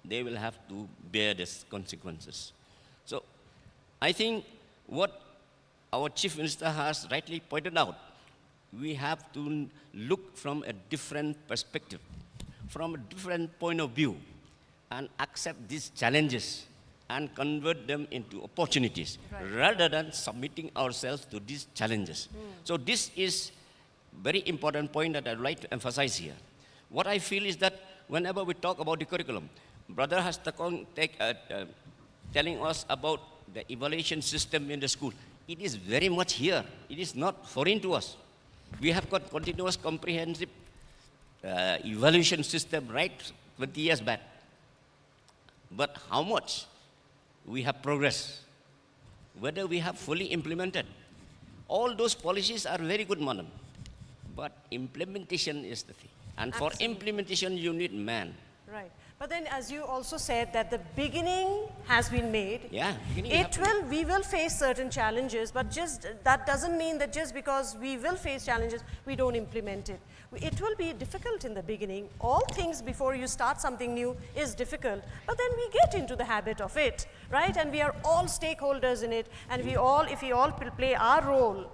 they will have to bear these consequences. So I think what our Chief Minister has rightly pointed out, we have to look from a different perspective, from a different point of view, and accept these challenges and convert them into opportunities, rather than submitting ourselves to these challenges. So this is very important point that I'd like to emphasize here. What I feel is that whenever we talk about the curriculum, Brother has telling us about the evaluation system in the school. It is very much here. It is not foreign to us. We have got continuous comprehensive evaluation system right 20 years back. But how much we have progressed, whether we have fully implemented. All those policies are very good, madam, but implementation is the thing. And for implementation, you need man. Right. But then, as you also said, that the beginning has been made. Yeah. We will face certain challenges, but just that doesn't mean that just because we will face challenges, we don't implement it. It will be difficult in the beginning. All things before you start something new is difficult, but then we get into the habit of it, right? And we are all stakeholders in it, and if we all play our role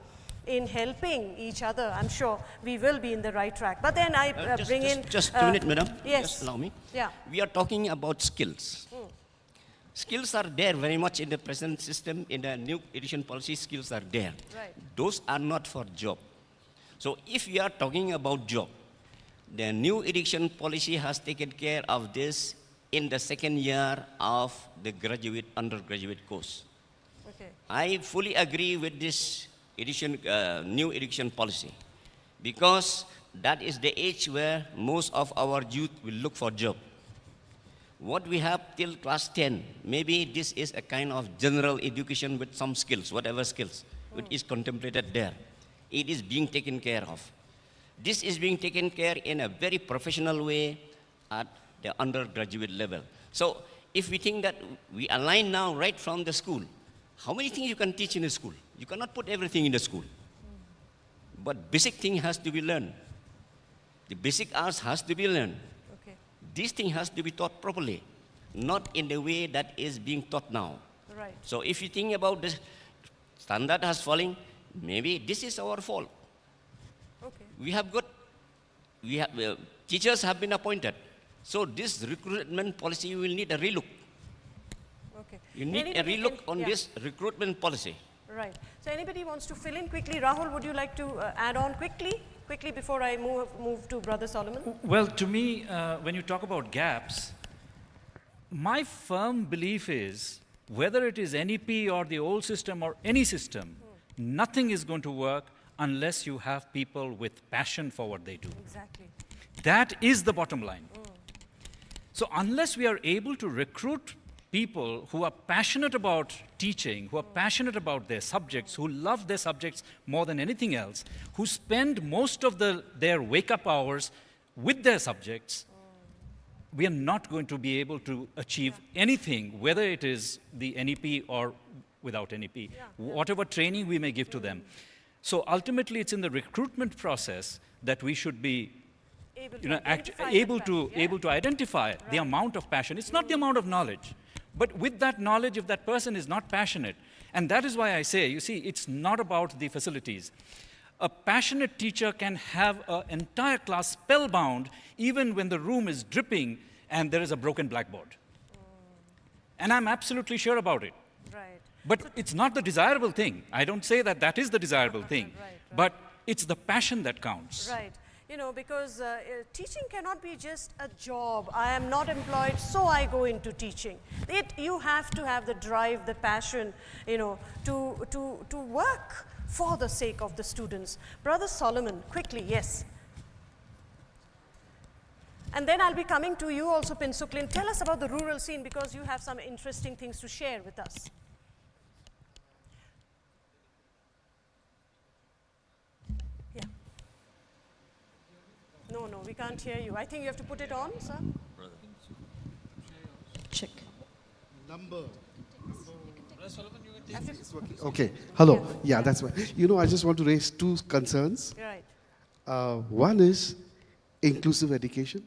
in helping each other, I'm sure we will be in the right track. But then I bring in... Just 2 minutes, madam. Yes. Just allow me. Yeah. We are talking about skills. Skills are there very much in the present system. In the new education policy, skills are there. Right. Those are not for job. So if we are talking about job, the new education policy has taken care of this in the second year of the undergraduate course. Okay. I fully agree with this new education policy, because that is the age where most of our youth will look for job. What we have till class 10, maybe this is a kind of general education with some skills, whatever skills, which is contemplated there. It is being taken care of. This is being taken care in a very professional way at the undergraduate level. So if we think that we align now right from the school, how many things you can teach in a school? You cannot put everything in the school. But basic thing has to be learned. The basic arts has to be learned. Okay. This thing has to be taught properly, not in the way that is being taught now. Right. So if you think about the standard has falling, maybe this is our fault. Okay. Teachers have been appointed. So this recruitment policy will need a relook. Okay. You need a Anybody relook on yeah. this recruitment policy. Right. So anybody wants to fill in quickly? Rahul, would you like to add on quickly before I move to Brother Solomon? Well, to me, when you talk about gaps, my firm belief is whether it is NEP or the old system or any system, nothing is going to work unless you have people with passion for what they do. Exactly. That is the bottom line. So unless we are able to recruit people who are passionate about teaching, who are passionate about their subjects, who love their subjects more than anything else, who spend most of their wake-up hours with their subjects, we are not going to be able to achieve anything, whether it is the NEP or without NEP, whatever training we may give to them. So ultimately, it's in the recruitment process that we should be able to identify the amount of passion. It's not the amount of knowledge. But with that knowledge, if that person is not passionate, and that is why I say, you see, it's not about the facilities. A passionate teacher can have an entire class spellbound even when the room is dripping and there is a broken blackboard. And I'm absolutely sure about it. Right. But it's not the desirable thing. I don't say that that is the desirable thing. But it's the passion that counts. Right. You know, because teaching cannot be just a job. I am not employed, so I go into teaching. You have to have the drive, the passion, you know, to work for the sake of the students. Brother Solomon, quickly, yes. And then I'll be coming to you also, Pinsuklin. Tell us about the rural scene because you have some interesting things to share with us. No, we can't hear you. I think you have to put it on, sir. Check. Number. Okay. Hello. Yeah, that's right. You know, I just want to raise two concerns. Right. One is inclusive education.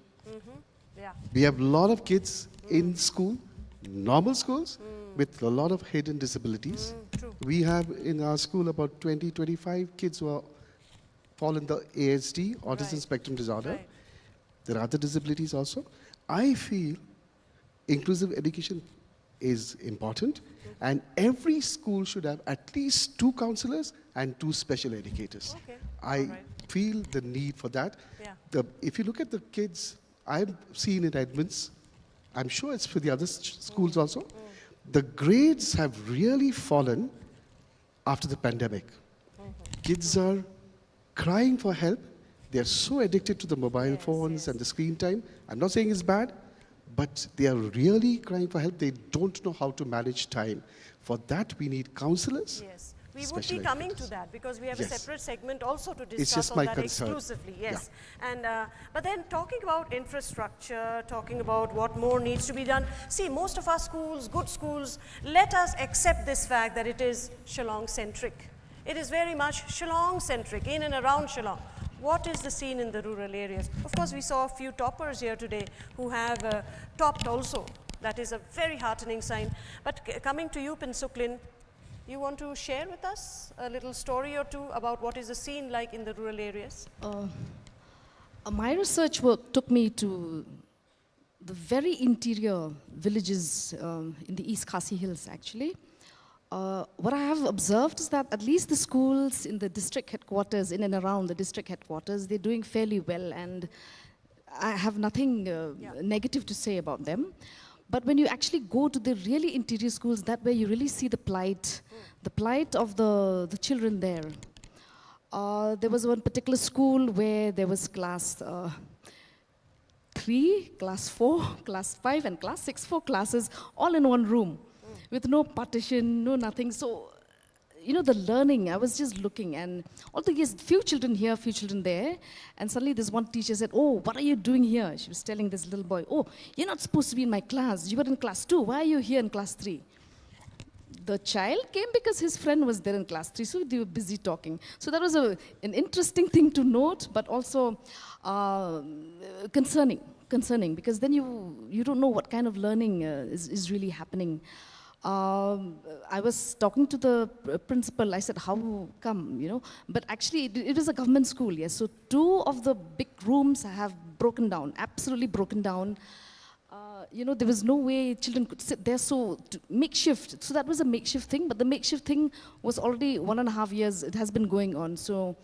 Yeah. We have a lot of kids in school, normal schools, with a lot of hidden disabilities. True. We have in our school about 20, 25 kids who are fall in the ASD, autism spectrum disorder. Right. There are other disabilities also. I feel inclusive education is important, and every school should have at least 2 counselors and 2 special educators. Okay. I feel the need for that. Yeah. If you look at the kids I've seen in Edmonds, I'm sure it's for the other schools also, the grades have really fallen after the pandemic. Kids are crying for help. They're so addicted to the mobile phones and the screen time. I'm not saying it's bad, but they are really crying for help. They don't know how to manage time. For that, we need counselors. Yes. We would be coming to that because we have a separate segment also to discuss just on my that concern. exclusively. Yes. Yeah. And but then talking about infrastructure, talking about what more needs to be done. See, most of our schools, good schools, let us accept this fact that it is Shillong-centric. It is very much Shillong-centric, in and around Shillong. What is the scene in the rural areas? Of course, we saw a few toppers here today who have topped also. That is a very heartening sign. But coming to you, Pinsuklin, you want to share with us a little story or two about what is the scene like in the rural areas? My research work took me to the very interior villages in the East Khasi Hills, actually. What I have observed is that at least the schools in the district headquarters, in and around the district headquarters, they're doing fairly well, and I have nothing negative to say about them. But when you actually go to the really interior schools, that way you really see the plight of the children there. There was one particular school where there was class 3, class 4, class 5, and class 6, 4 classes all in one room with no partition, no nothing. So, you know, the learning, I was just looking, and although yes, few children here, few children there, and suddenly this one teacher said, "Oh, what are you doing here?" She was telling this little boy, "Oh, you're not supposed to be in my class. You were in class 2. Why are you here in class 3? The child came because his friend was there in class 3, so they were busy talking. So that was an interesting thing to note, but also concerning, because then you don't know what kind of learning is really happening. I was talking to the principal. I said, "How come, you know?" But actually, it is a government school, yes. So 2 of the big rooms have broken down, absolutely broken down. there was no way children could sit there, so makeshift. So that was a makeshift thing, but the makeshift thing was already 1.5 years, it has been going on. So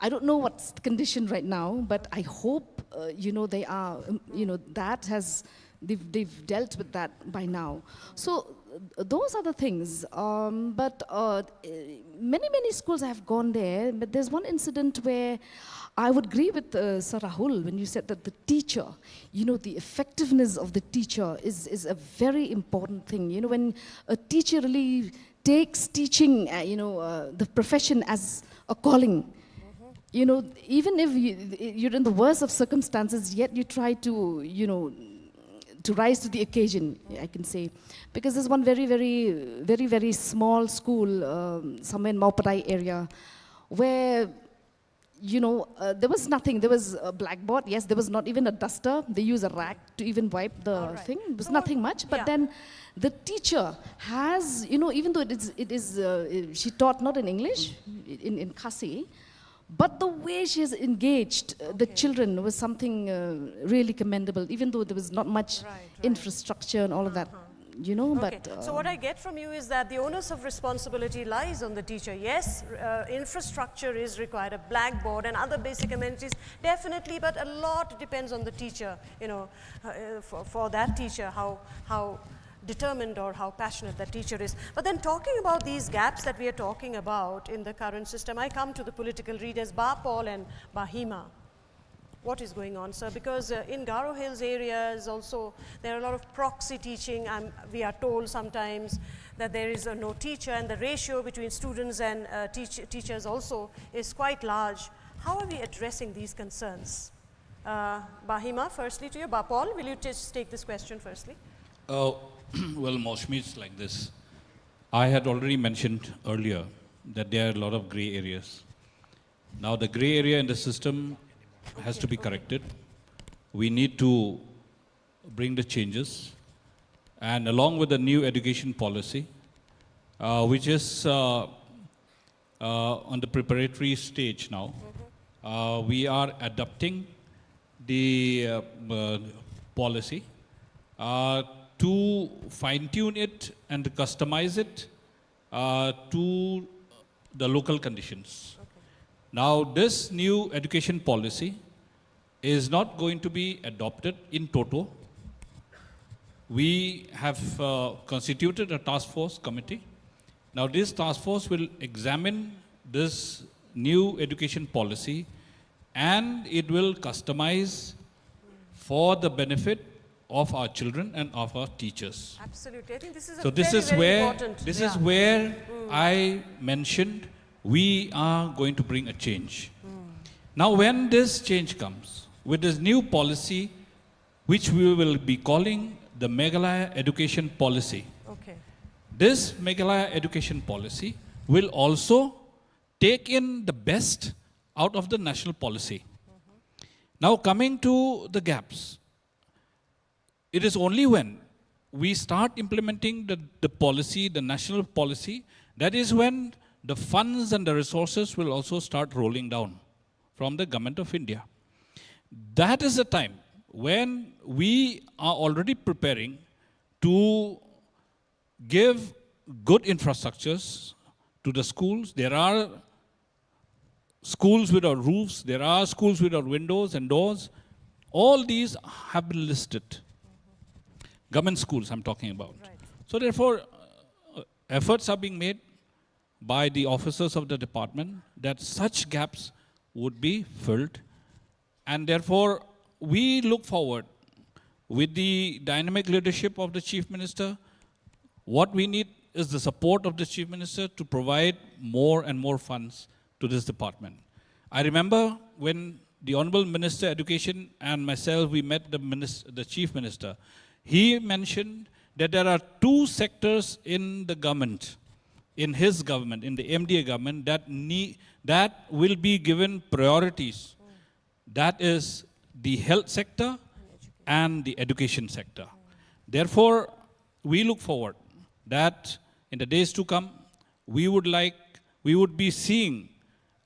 I don't know what's the condition right now, but I hope, they are, they've dealt with that by now. So those are the things. But many schools have gone there, but there's one incident where I would agree with Sir Rahul when you said that the teacher, the effectiveness of the teacher is a very important thing. When a teacher really takes teaching, the profession as a calling, even if you're in the worst of circumstances, yet you try to, to rise to the occasion, I can say. Because there's one very small school somewhere in Mauparai area where there was nothing. There was a blackboard. Yes, there was not even a duster. They use a rag to even wipe the thing. It was nothing much. But then the teacher has, even though it is she taught not in English, in Khasi, but the way she has engaged the children was something really commendable, even though there was not much infrastructure and all of that. But so what I get from you is that the onus of responsibility lies on the teacher. Yes, infrastructure is required, a blackboard and other basic amenities, definitely, but a lot depends on the teacher, for that teacher, how determined or how passionate that teacher is. But then talking about these gaps that we are talking about in the current system, I come to the political readers, Ba Paul and Bahima. What is going on, sir? Because in Garo Hills areas also, there are a lot of proxy teaching. We are told sometimes that there is no teacher, and the ratio between students and teachers also is quite large. How are we addressing these concerns? Bahima, firstly to you. Ba Paul, will you just take this question firstly? Well, Maushmi, it's like this. I had already mentioned earlier that there are a lot of gray areas. Now, the gray area in the system has to be corrected. We need to bring the changes, and along with the new education policy, which is on the preparatory stage now, we are adapting the policy to fine-tune it and customize it to the local conditions. Now, this new education policy is not going to be adopted in toto. We have constituted a task force committee. Now, this task force will examine this new education policy, and it will customize for the benefit of our children and of our teachers. Absolutely. I think this is so a this very, is very where important. this is where I mentioned we are going to bring a change. Now, when this change comes, with this new policy, which we will be calling the Meghalaya Education Policy, this Meghalaya Education Policy will also take in the best out of the national policy. Now, coming to the gaps, it is only when we start implementing the policy, the national policy, that is when the funds and the resources will also start rolling down from the government of India. That is the time when we are already preparing to give good infrastructures to the schools. There are schools without roofs, there are schools without windows and doors. All these have been listed. Government schools I'm talking about. So therefore, efforts are being made by the officers of the department that such gaps would be filled, and therefore we look forward with the dynamic leadership of the Chief Minister. What we need is the support of the Chief Minister to provide more and more funds to this department. I remember when the Honorable Minister Education and myself, we met the Chief Minister. He mentioned that there are two sectors in the government, in his government, in the MDA government, that will be given priorities. That is the health sector and the education sector. Therefore, we look forward that in the days to come, we would be seeing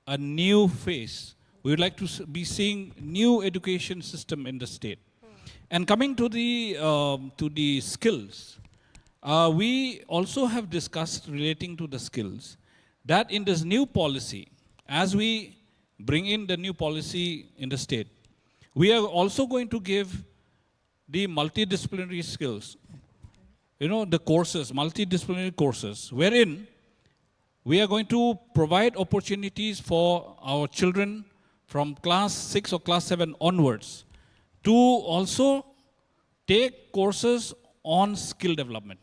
a new face. We would like to be seeing new education system in the state. And coming to the skills, we also have discussed relating to the skills that in this new policy, as we bring in the new policy in the state, we are also going to give the multidisciplinary skills, the courses, multidisciplinary courses, wherein we are going to provide opportunities for our children from class 6 or class 7 onwards to also take courses on skill development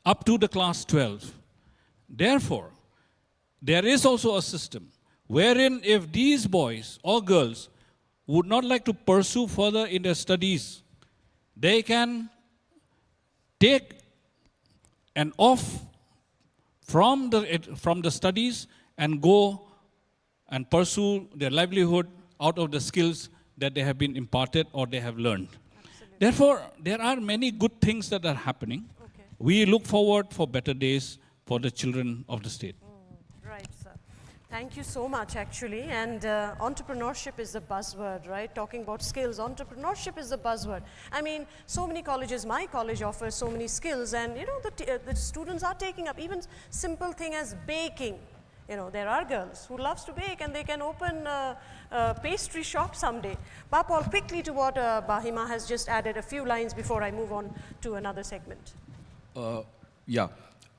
up to the class 12. Therefore, there is also a system wherein if these boys or girls would not like to pursue further in their studies, they can take an off from the studies and go and pursue their livelihood out of the skills that they have been imparted or they have learned. Absolutely. Therefore, there are many good things that are happening. Okay. We look forward for better days for the children of the state. Right, sir. Thank you so much, actually. And entrepreneurship is the buzzword, right? Talking about skills, entrepreneurship is the buzzword. I mean, so many colleges, my college offers so many skills, and the students are taking up even simple thing as baking. There are girls who loves to bake and they can open a pastry shop someday. Papal, quickly to what Bahima has just added, a few lines before I move on to another segment. Yeah,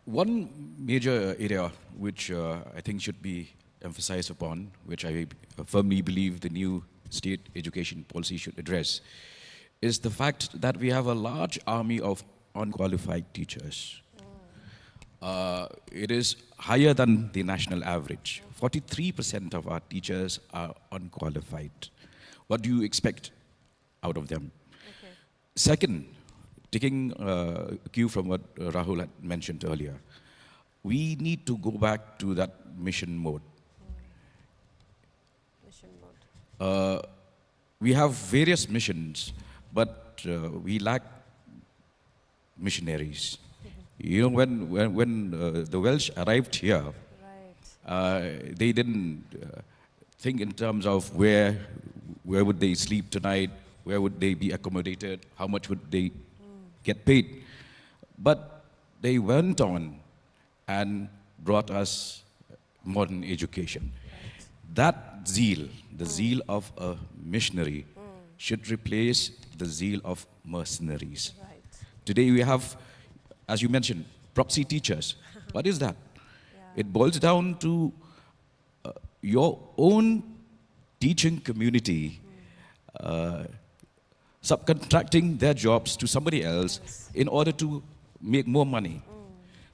one major area which I think should be emphasized upon, which I firmly believe the new state education policy should address, is the fact that we have a large army of unqualified teachers. It is higher than the national average. 43% of our teachers are unqualified. What do you expect out of them? Okay. Second, taking a cue from what Rahul had mentioned earlier, we need to go back to that mission mode. Mission mode. We have various missions, but we lack missionaries. When the Welsh arrived here, they didn't think in terms of where would they sleep tonight, where would they be accommodated, how much would they get paid. But they went on and brought us modern education. That zeal, the zeal of a missionary, should replace the zeal of mercenaries. Today we have, as you mentioned, proxy teachers. What is that? It boils down to your own teaching community subcontracting their jobs to somebody else in order to make more money.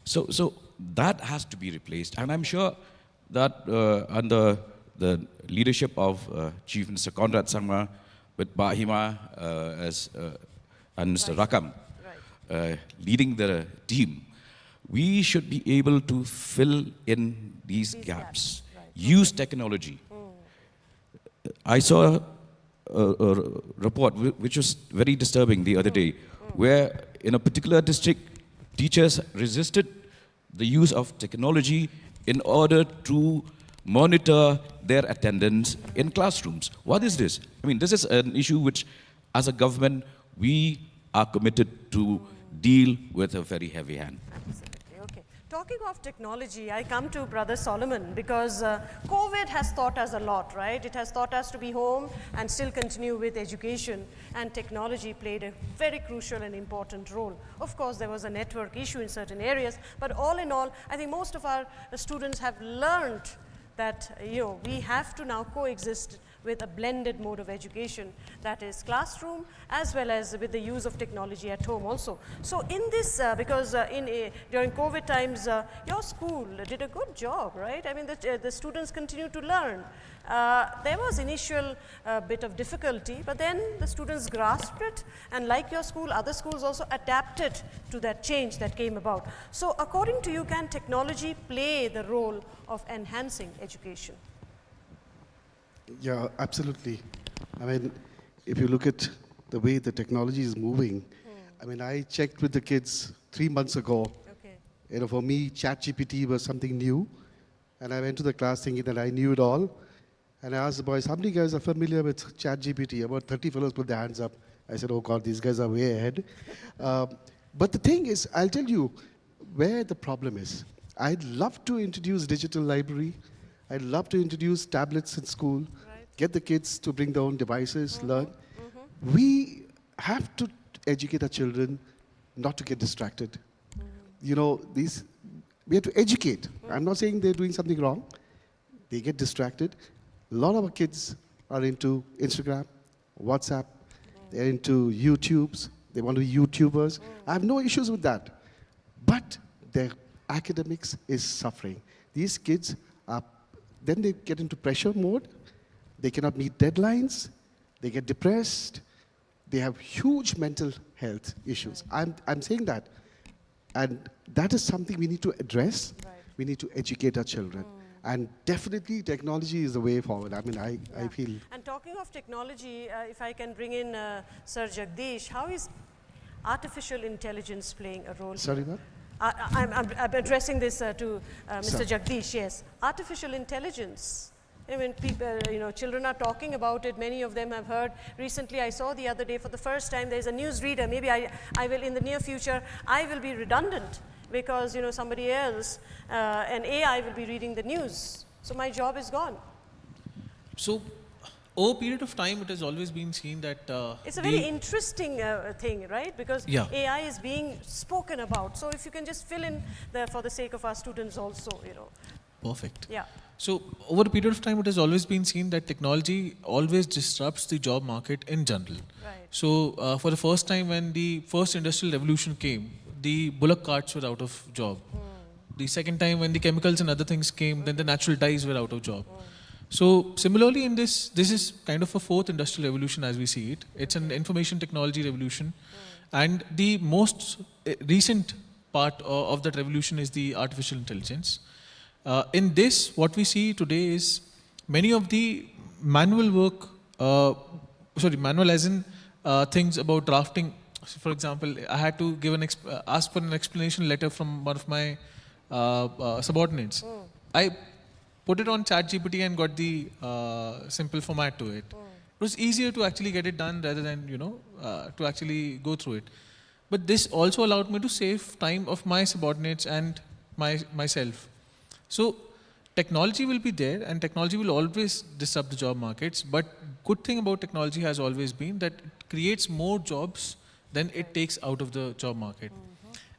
So that has to be replaced. And I'm sure that under the leadership of Chief Minister Conrad Sangma, with Bahima and Mr. Rakam leading the team, we should be able to fill in these gaps. Use technology. I saw a report which was very disturbing the other day, where in a particular district, teachers resisted the use of technology in order to monitor their attendance in classrooms. What is this? I mean, this is an issue which, as a government, we are committed to deal with a very heavy hand. Absolutely, okay. Talking of technology, I come to Brother Solomon because COVID has taught us a lot, right? It has taught us to be home and still continue with education, and technology played a very crucial and important role. Of course, there was a network issue in certain areas, but all in all, I think most of our students have learned that we have to now coexist with a blended mode of education, that is classroom as well as with the use of technology at home also. So in this, because during COVID times, your school did a good job, right? I mean, the students continue to learn. There was initial bit of difficulty, but then the students grasped it, and like your school, other schools also adapted to that change that came about. So according to you, can technology play the role of enhancing education? Yeah, absolutely. I mean, if you look at the way the technology is moving, I mean, I checked with the kids 3 months ago. Okay. For me, ChatGPT was something new, and I went to the class thinking that I knew it all. And I asked the boys, how many guys are familiar with ChatGPT? About 30 fellows put their hands up. I said, oh God, these guys are way ahead. But the thing is, I'll tell you where the problem is. I'd love to introduce digital library. I'd love to introduce tablets in school, get the kids to bring their own devices, learn. We have to educate our children not to get distracted. You know, we have to educate. I'm not saying they're doing something wrong. They get distracted. A lot of our kids are into Instagram, WhatsApp, they're into YouTubes, they want to be YouTubers. I have no issues with that. But their academics is suffering. These kids are, then they get into pressure mode, they cannot meet deadlines, they get depressed, they have huge mental health issues. I'm saying that. And that is something we need to address. We need to educate our children. And definitely technology is the way forward. I mean, I feel. And talking of technology, if I can bring in Sir Jagdish, how is artificial intelligence playing a role? Sorry, what? I'm addressing this to Mr. Jagdish, yes. Artificial intelligence. I mean, people, children are talking about it. Many of them have heard. Recently, I saw the other day for the first time, there's a news reader. Maybe I will, in the near future, I will be redundant because, somebody else, an AI will be reading the news. So my job is gone. So, over a period of time, it has always been seen that it's a very interesting thing, right? Because AI is being spoken about. So if you can just fill in for the sake of our students also, Perfect. Yeah. So over a period of time, it has always been seen that technology always disrupts the job market in general. Right. So for the first time when the first industrial revolution came, the bullock carts were out of job. The second time when the chemicals and other things came, then the natural dyes were out of job. So similarly in this is kind of a fourth industrial revolution as we see it. It's an information technology revolution. And the most recent part of that revolution is the artificial intelligence. In this, what we see today is many of the manual work, manual as in things about drafting. So for example, I had to give ask for an explanation letter from one of my subordinates. I put it on ChatGPT and got the simple format to it. It was easier to actually get it done rather than, to actually go through it. But this also allowed me to save time of my subordinates and myself. So technology will be there and technology will always disrupt the job markets. But good thing about technology has always been that it creates more jobs than it takes out of the job market.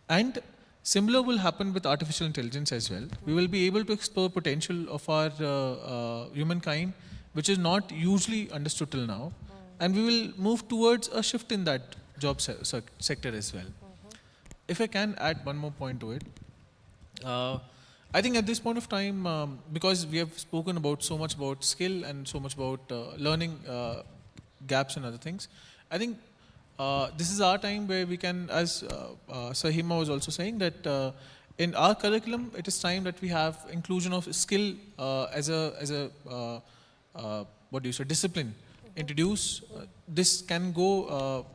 And similar will happen with artificial intelligence as well. We will be able to explore potential of our humankind, which is not usually understood till now. And we will move towards a shift in that job sector as well. If I can add one more point to it. I think at this point of time, because we have spoken about so much about skill and so much about learning gaps and other things, I think this is our time where we can, as Sir Hima was also saying, that in our curriculum, it is time that we have inclusion of skill as a discipline introduce. This can go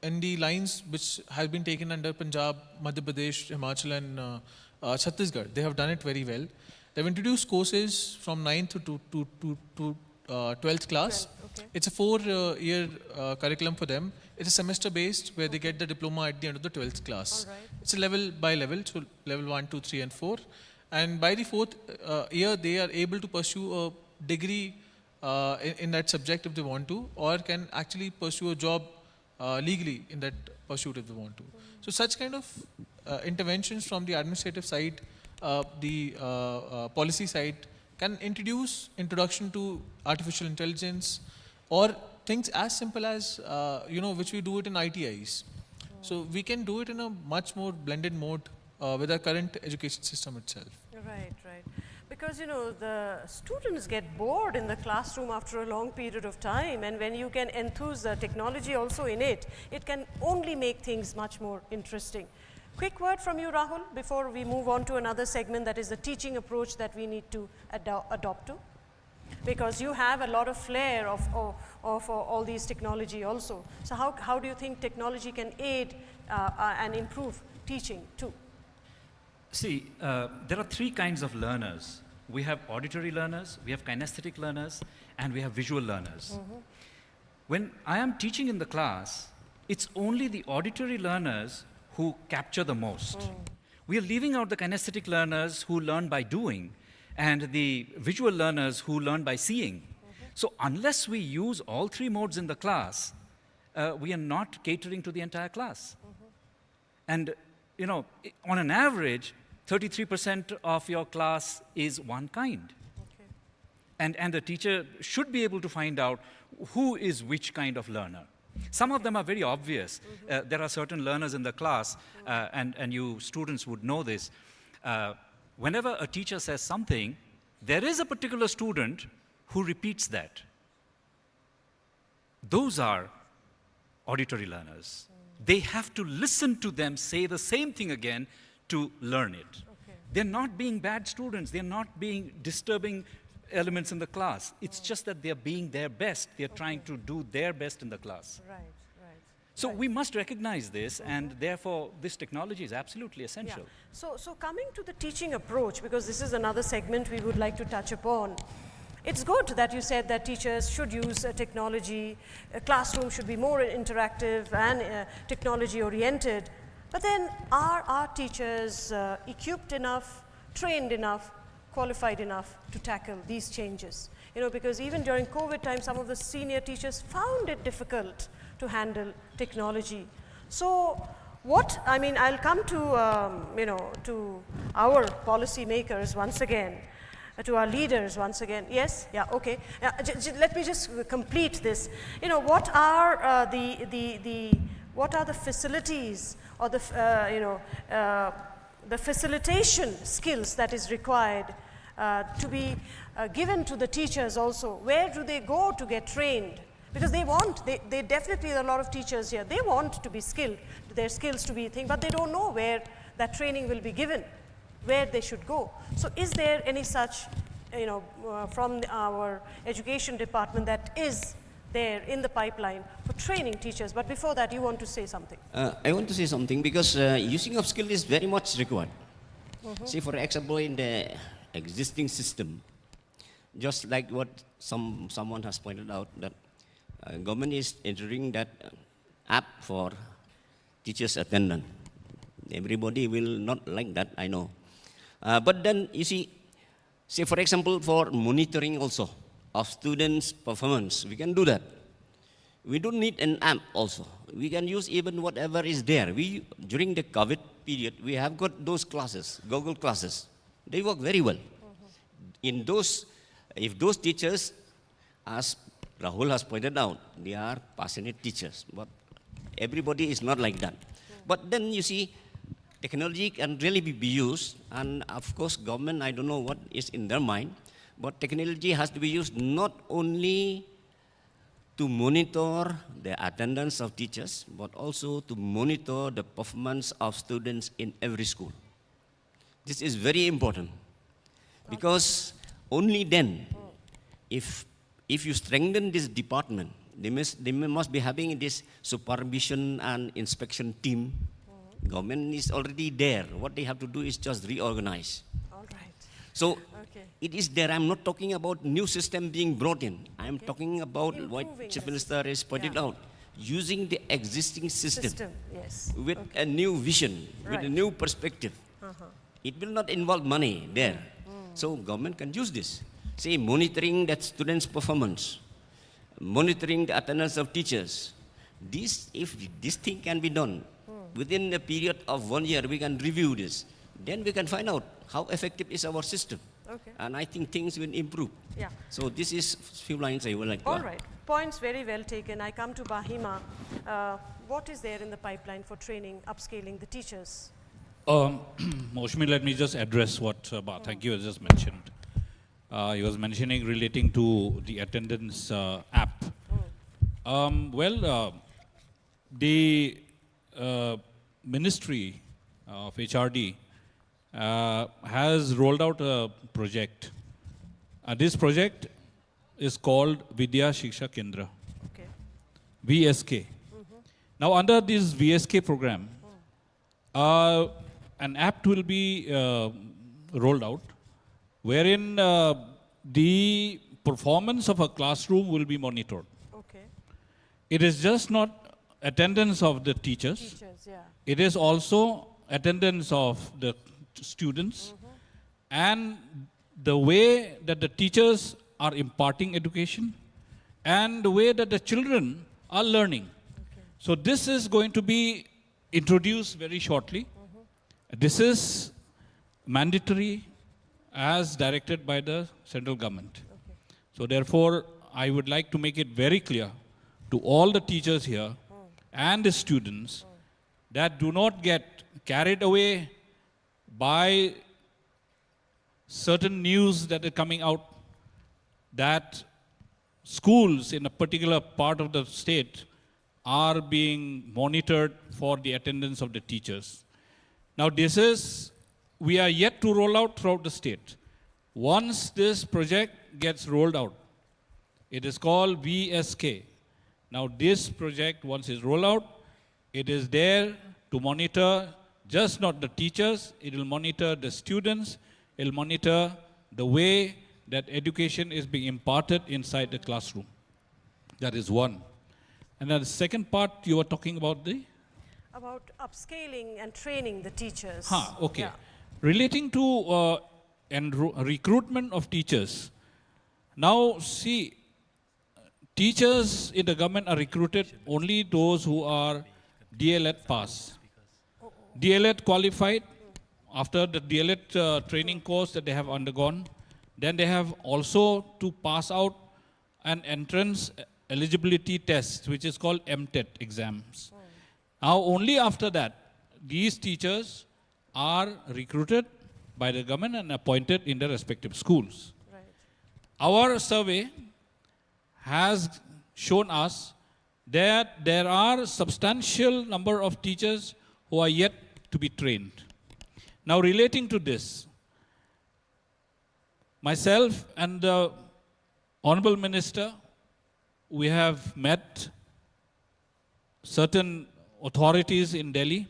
in the lines which have been taken under Punjab, Madhya Pradesh, Himachal and Chhattisgarh. They have done it very well. They've introduced courses from 9th to 12th class. It's a 4-year curriculum for them. It's a semester based where they get the diploma at the end of the 12th class. It's a level by level, so level 1, 2, 3 and 4. And by the 4th year, they are able to pursue a degree in that subject if they want to, or can actually pursue a job legally in that pursuit if they want to. So such kind of interventions from the administrative side, the policy side, can introduce introduction to artificial intelligence or things as simple as, which we do it in ITIs. So we can do it in a much more blended mode with our current education system itself. Right, right. Because, the students get bored in the classroom after a long period of time, and when you can enthuse the technology also in it, it can only make things much more interesting. Quick word from you, Rahul, before we move on to another segment, that is the teaching approach that we need to adopt to. Because you have a lot of flair of all these technology also. So how do you think technology can aid and improve teaching too? See, there are 3 kinds of learners. we have auditory learners, we have kinesthetic learners, and we have visual learners. When I am teaching in the class, it's only the auditory learners who capture the most. We are leaving out the kinesthetic learners who learn by doing, and the visual learners who learn by seeing. So unless we use all three modes in the class, we are not catering to the entire class. And, you know, on an average, 33% of your class is one kind. And the teacher should be able to find out who is which kind of learner. Some of them are very obvious. There are certain learners in the class, and you students would know this. Whenever a teacher says something, there is a particular student who repeats that. Those are auditory learners. They have to listen to them say the same thing again to learn it. They're not being bad students. They're not being disturbing elements in the class. It's just that they're being their best. They're trying to do their best in the class. So we must recognize this, and therefore this technology is absolutely essential. So coming to the teaching approach, because this is another segment we would like to touch upon. It's good that you said that teachers should use technology, a classroom should be more interactive and technology oriented. But then are our teachers equipped enough, trained enough, qualified enough to tackle these changes? You know, because even during COVID time, some of the senior teachers found it difficult to handle technology. So what, I mean, I'll come to, you know, to our policy makers once again, to our leaders once again. Yes? Yeah, okay. Let me just complete this. You know, what are what are the facilities or the, you know, the facilitation skills that is required to be given to the teachers also? Where do they go to get trained? Because they definitely, there are a lot of teachers here, they want to be skilled, their skills to be thing, but they don't know where that training will be given, where they should go. So is there any such, you know, from our education department that is there in the pipeline for training teachers? But before that, you want to say something. I want to say something because using of skill is very much required. See, for example, in the existing system, just like what someone has pointed out, that government is entering that app for teachers' attendance. Everybody will not like that, I know. But then, you see, say for example, for monitoring also of students' performance, we can do that. We don't need an app also. We can use even whatever is there. During the COVID period, we have got those classes, Google classes. They work very well. In those, if those teachers, as Rahul has pointed out, they are passionate teachers, but everybody is not like that. But then you see, technology can really be used, and of course government, I don't know what is in their mind, but technology has to be used not only to monitor the attendance of teachers, but also to monitor the performance of students in every school. This is very important, because only then, if you strengthen this department, they must be having this supervision and inspection team. Government is already there. What they have to do is just reorganize. All right. So it is there. I'm not talking about new system being brought in. I'm talking about what Chief Minister has pointed out, using the existing system yes. with a new vision, with a new perspective. It will not involve money there. So government can use this. Say monitoring that students' performance, monitoring the attendance of teachers. If this thing can be done, within a period of 1 year, we can review this. Then we can find out how effective is our system. And I think things will improve. Yeah. So this is few lines I would like to All add. right. Points very well taken. I come to Bahima. What is there in the pipeline for training, upscaling the teachers? Moshmi, let me just address what Thank you has just mentioned. He was mentioning relating to the attendance app. The Ministry of HRD has rolled out a project. This project is called Vidya Shiksha Kendra, VSK. Now under this VSK program, an app will be rolled out, wherein the performance of a classroom will be monitored. Okay. It is just not attendance of the teachers. Teachers, yeah. It is also attendance of the students and the way that the teachers are imparting education and the way that the children are learning. So this is going to be introduced very shortly. This is mandatory as directed by the central government. So therefore, I would like to make it very clear to all the teachers here and the students that do not get carried away by certain news that are coming out that schools in a particular part of the state are being monitored for the attendance of the teachers. Now we are yet to roll out throughout the state. Once this project gets rolled out, it is called VSK. Now this project, once it's rolled out, it is there to monitor just not the teachers, it will monitor the students, it will monitor the way that education is being imparted inside the classroom. That is one. And then the second part, you were talking about the? About upscaling and training the teachers. Okay. Yeah. Relating to recruitment of teachers. Now, see, teachers in the government are recruited only those who are DLED pass. DLED qualified, after the DLED training course that they have undergone, then they have also to pass out an entrance eligibility test, which is called MTET exams. Now, only after that, these teachers are recruited by the government and appointed in their respective schools. Right. Our survey has shown us that there are substantial number of teachers who are yet to be trained. Now, relating to this, myself and the Honorable Minister, we have met certain authorities in Delhi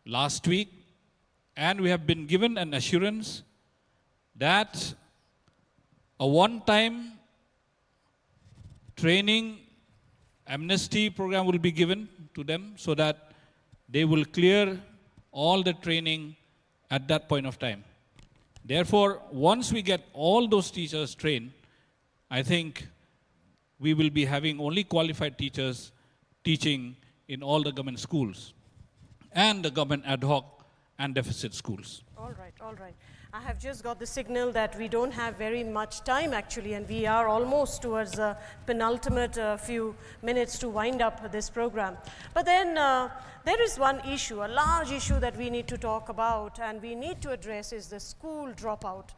last week, and we have been given an assurance that a one-time training amnesty program will be given to them so that they will clear all the training at that point of time. Therefore, once we get all those teachers trained, I think we will be having only qualified teachers teaching in all the government schools and the government ad hoc and deficit schools. All right, all right. I have just got the signal that we don't have very much time actually, and we are almost towards the penultimate few minutes to wind up this program. But then there is one issue, a large issue that we need to talk about and we need to address is the school dropout.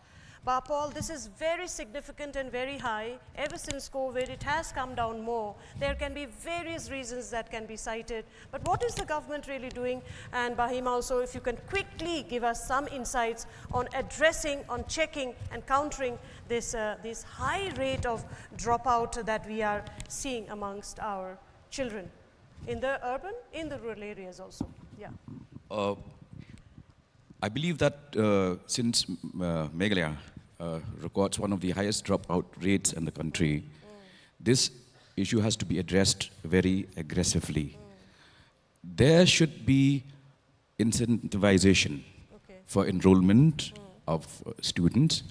Paul, this is very significant and very high. Ever since COVID, it has come down more. There can be various reasons that can be cited. But what is the government really doing? And Bahim also, if you can quickly give us some insights on addressing, on checking and countering this, this high rate of dropout that we are seeing amongst our children in the urban, in the rural areas also. Yeah. I believe that since Meghalaya records one of the highest dropout rates in the country, this issue has to be addressed very aggressively. There should be incentivization for enrollment of students,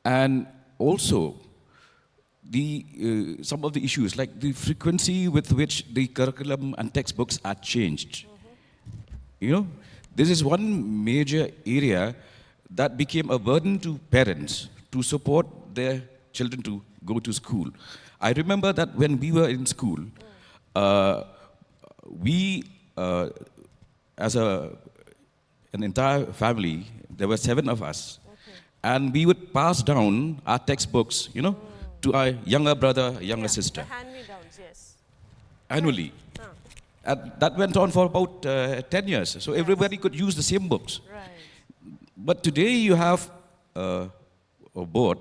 and also the some of the issues like the frequency with which the curriculum and textbooks are changed. You know, this is one major area that became a burden to parents to support their children to go to school. I remember that when we were in school, we, as an entire family, there were 7 of us, and we would pass down our textbooks, you know, to our younger brother, younger sister. The hand-me-downs, yes. Annually. And that went on for about 10 years. So everybody could use the same books. Right. But today you have a board,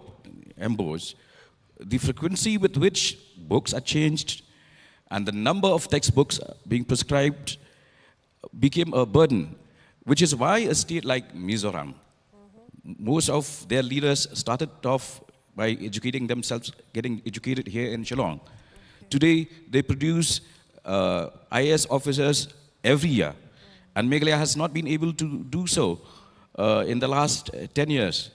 MBOSE, the frequency with which books are changed and the number of textbooks being prescribed became a burden, which is why a state like Mizoram, most of their leaders started off by educating themselves, getting educated here in Shillong. Today, they produce IAS officers every year, and Meghalaya has not been able to do so in the last 10 years.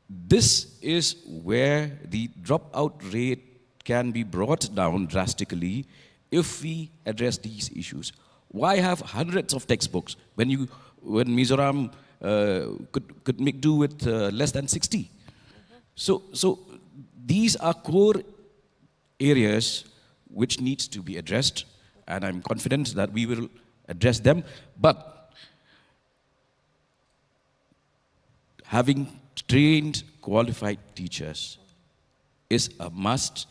This is where the dropout rate can be brought down drastically if we address these issues. Why have hundreds of textbooks when Mizoram could make do with less than 60? So these are core areas which needs to be addressed, and I'm confident that we will address them. But having trained, qualified teachers is a must.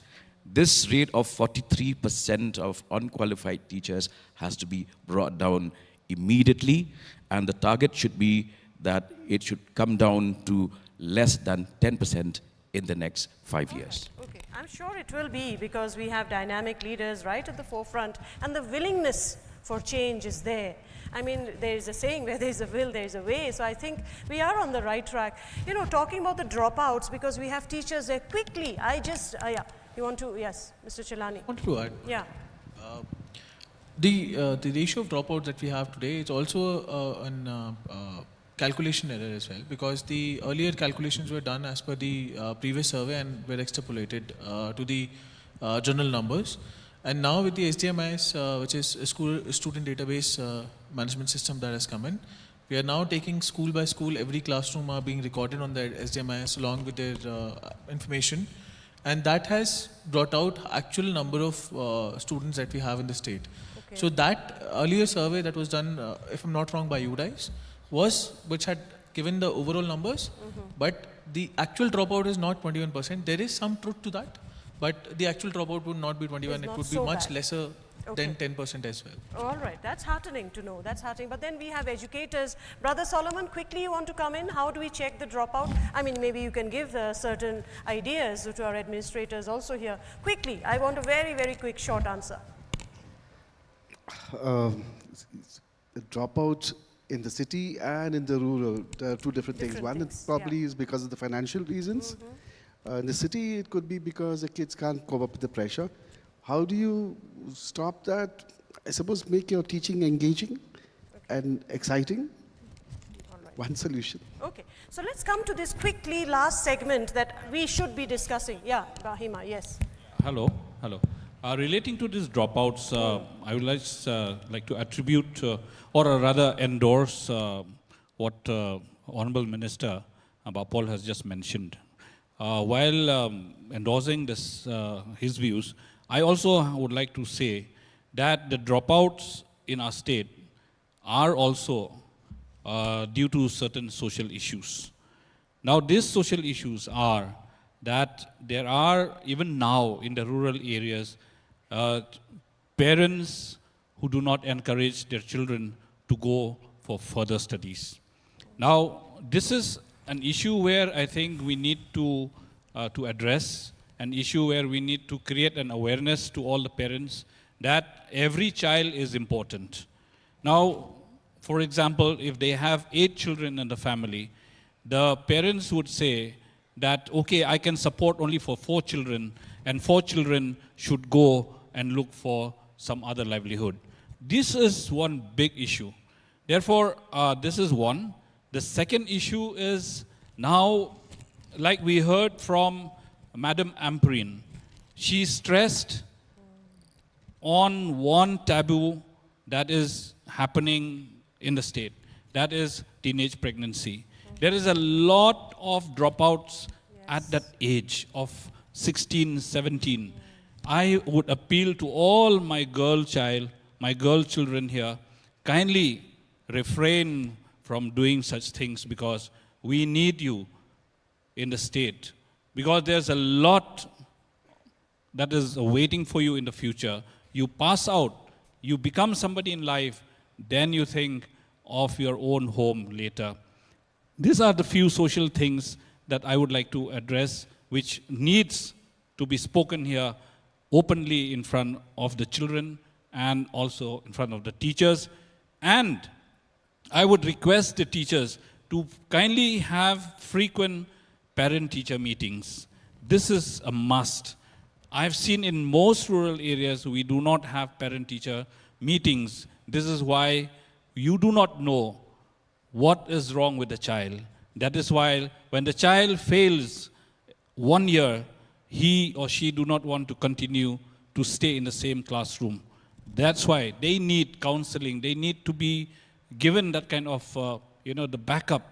This rate of 43% of unqualified teachers has to be brought down immediately, and the target should be that it should come down to less than 10% in the next 5 years. Okay, I'm sure it will be, because we have dynamic leaders right at the forefront, and the willingness for change is there. I mean, there is a saying, where there is a will, there is a way. So I think we are on the right track. You know, talking about the dropouts, because we have teachers there quickly. Yeah, you want to, yes, Mr. Chelani. I want to add. Yeah. The ratio of dropouts that we have today is also an calculation error as well, because the earlier calculations were done as per the previous survey and were extrapolated to the general numbers. And now with the SDMIS, which is a student database management system that has come in, we are now taking school by school. Every classroom are being recorded on the SDMIS along with their information. And that has brought out actual number of students that we have in the state. Okay. So that earlier survey that was done, if I'm not wrong, by you guys, which had given the overall numbers, but the actual dropout is not 21%. There is some truth to that, but the actual dropout would not be 21. It would be much lesser than 10% as well. All right, that's heartening to know. That's heartening. But then we have educators. Brother Solomon, quickly you want to come in? How do we check the dropout? I mean, maybe you can give certain ideas to our administrators also here. Quickly, I want a very, very quick, short answer. The dropout in the city and in the rural, there are two different things. One, it probably is because of the financial reasons. In the city, it could be because the kids can't cope up with the pressure. How do you stop that? I suppose make your teaching engaging and exciting. One solution. Okay, so let's come to this quickly, last segment that we should be discussing. Yeah, Bahima, yes. Hello. Relating to these dropouts, I would like to attribute or rather endorse what Honorable Minister Paul has just mentioned. While endorsing this, his views, I also would like to say that the dropouts in our state are also due to certain social issues. Now, these social issues are that there are, even now in the rural areas, parents who do not encourage their children to go for further studies. Now, this is an issue where I think we need to address, an issue where we need to create an awareness to all the parents that every child is important. Now, for example, if they have 8 children in the family, the parents would say that, okay, I can support only for 4 children, and 4 children should go and look for some other livelihood. This is one big issue. Therefore, this is one. The second issue is now, like we heard from Madam Ampreen, she stressed on one taboo that is happening in the state, that is teenage pregnancy. There is a lot of dropouts at that age of 16, 17. I would appeal to all my girl children here, kindly refrain from doing such things, because we need you in the state. Because there's a lot that is waiting for you in the future. You pass out, you become somebody in life, then you think of your own home later. These are the few social things that I would like to address, which needs to be spoken here openly in front of the children and also in front of the teachers. And I would request the teachers to kindly have frequent parent-teacher meetings. This is a must. I've seen in most rural areas we do not have parent-teacher meetings. This is why you do not know what is wrong with the child. That is why when the child fails 1 year, he or she do not want to continue to stay in the same classroom. That's why they need counseling. They need to be given that kind of, the backup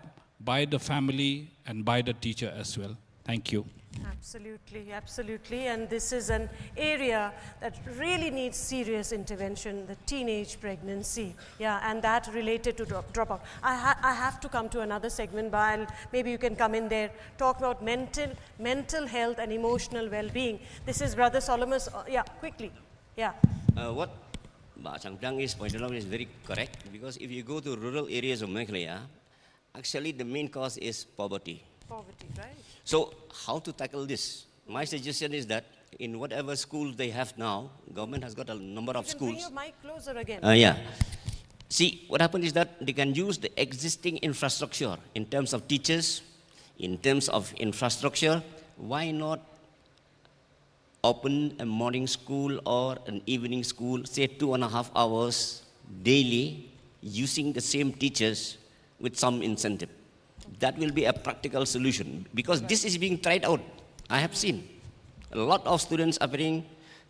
by the family and by the teacher as well. Thank you. Absolutely, absolutely. And this is an area that really needs serious intervention, the teenage pregnancy. Yeah, and that related to dropout. I have to come to another segment, but maybe you can come in there, talk about mental health and emotional well-being. This is Brother Solomon's, yeah, quickly. Yeah. What Mbak Changdang is pointed out is very correct, because if you go to rural areas of Meghalaya, actually the main cause is poverty. Poverty, right? So how to tackle this? My suggestion is that in whatever schools they have now, government has got a number of schools. Bring your mic closer again. Yeah. See, what happened is that they can use the existing infrastructure in terms of teachers, in terms of infrastructure. Why not open a morning school or an evening school, say 2.5 hours daily, using the same teachers with some incentive? That will be a practical solution, because this is being tried out. I have seen a lot of students are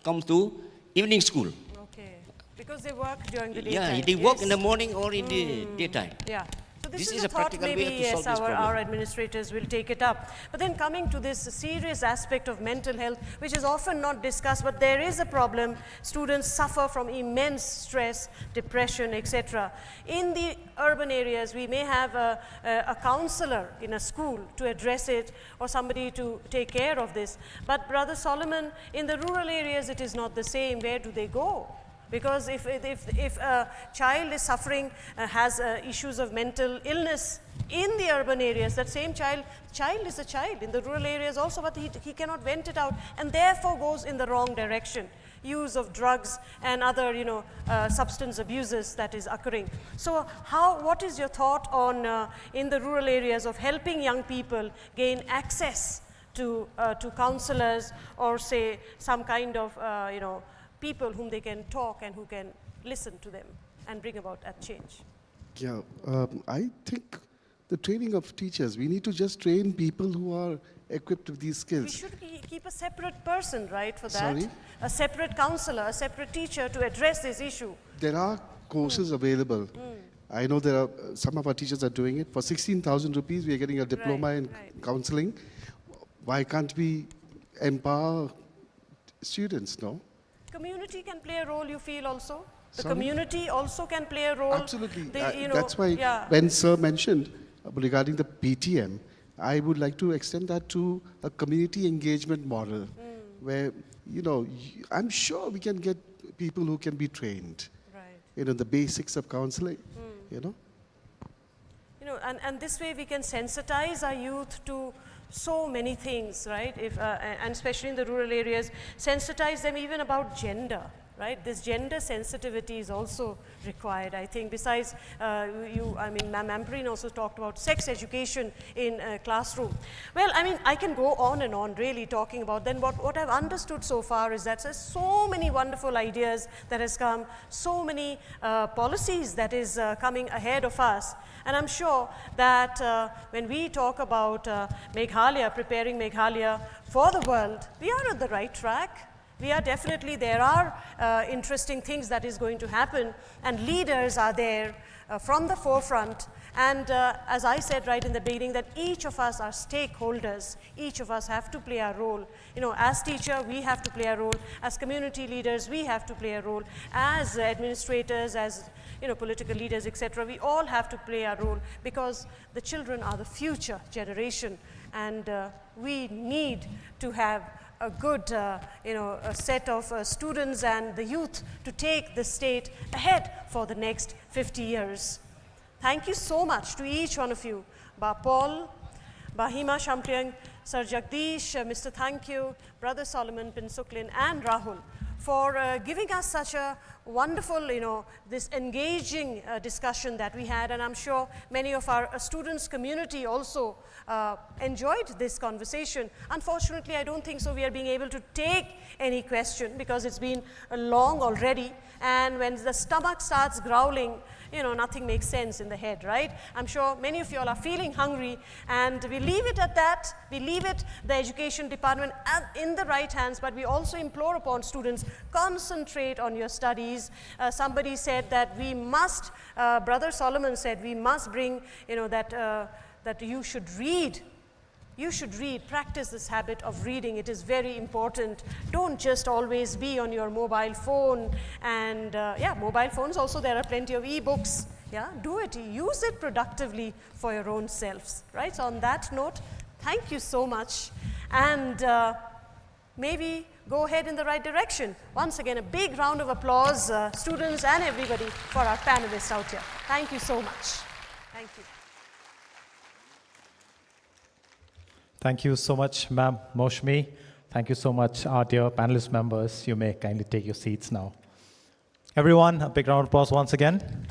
come to evening school. Okay, because they work during the daytime. Yeah, they work in the morning or in the daytime. Yeah. So this is a a thought practical maybe, way to solve this problem. our administrators will take it up. But then coming to this serious aspect of mental health, which is often not discussed, but there is a problem. Students suffer from immense stress, depression, etc. In the urban areas, we may have a counselor in a school to address it, or somebody to take care of this. But Brother Solomon, in the rural areas, it is not the same. Where do they go? Because if a child is suffering, has issues of mental illness in the urban areas, that same child is a child in the rural areas also, but he cannot vent it out, and therefore goes in the wrong direction. Use of drugs and other, substance abuses that is occurring. So what is your thought on, in the rural areas, of helping young people gain access to counselors, or say some kind of, people whom they can talk and who can listen to them and bring about that change? Yeah, I think the training of teachers, we need to just train people who are equipped with these skills. We should keep a separate person, right, for that? Sorry? A separate counselor, a separate teacher to address this issue. There are courses available. I know there are, some of our teachers are doing it. For 16,000 rupees, we are getting a diploma in counseling. Why can't we empower students, no? Community can play a role, you feel also? The Sorry? Community also can play a role? Absolutely. That's why when Sir mentioned regarding the PTM, I would like to extend that to a community engagement model where, I'm sure we can get people who can be trained, the basics of counseling, And this way we can sensitize our youth to so many things, right? And especially in the rural areas, sensitize them even about gender, right? This gender sensitivity is also required, I think. Besides, Ma'am Ambreen also talked about sex education in classroom. Well, I can go on and on really talking about. Then what I've understood so far is that there's so many wonderful ideas that has come, so many policies that is coming ahead of us. And I'm sure that when we talk about Meghalaya, preparing Meghalaya for the world, we are on the right track. We are definitely, there are interesting things that is going to happen, and leaders are there from the forefront. And as I said right in the beginning, that each of us are stakeholders. Each of us have to play a role. As teacher, we have to play a role. As community leaders, we have to play a role. As administrators, as political leaders, etc., we all have to play a role, because the children are the future generation, and we need to have a good a set of students and the youth to take the state ahead for the next 50 years. Thank you so much to each one of you. Ba Paul, Bahima Shampriang, Sir Jagdish, Mr. Thank you, Brother Solomon Pinsuklin, and Rahul, for giving us such a wonderful, this engaging discussion that we had, and I'm sure many of our students community also enjoyed this conversation. Unfortunately, I don't think so we are being able to take any question because it's been long already, and when the stomach starts growling, nothing makes sense in the head, right? I'm sure many of you all are feeling hungry, and we leave it at that. We leave it, the education department, in the right hands, but we also implore upon students, concentrate on your studies. Somebody said that we must, Brother Solomon said, we must bring, that you should read. You should read, practice this habit of reading. It is very important. Don't just always be on your mobile phone. And mobile phones also, there are plenty of e-books. Yeah, do it, use it productively for your own selves, right? So on that note, thank you so much. And maybe go ahead in the right direction. Once again, a big round of applause, students and everybody, for our panelists out here. Thank you so much. Thank you. Thank you so much, Ma'am Moshmi. Thank you so much, our dear panelist members. You may kindly take your seats now. Everyone, a big round of applause once again.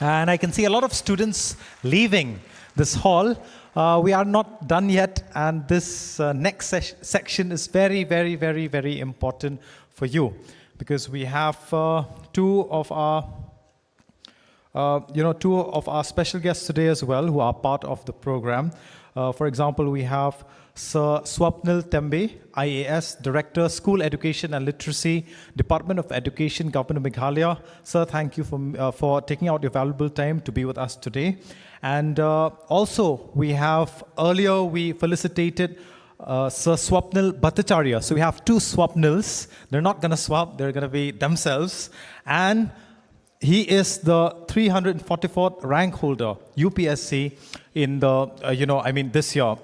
And I can see a lot of students leaving this hall. We are not done yet, and this next section is very, very, very, very important for you, because we have two of our special guests today as well, who are part of the program. For example, we have Sir Swapnil Tembe, IAS, Director, School Education and Literacy, Department of Education, Government of Meghalaya. Sir, thank you for taking out your valuable time to be with us today. And also, we have, earlier we felicitated Sir Swapnil Bhattacharya. So we have two Swapnils. They're not going to swap, they're going to be themselves. And he is the 344th rank holder, UPSC, in the, this year.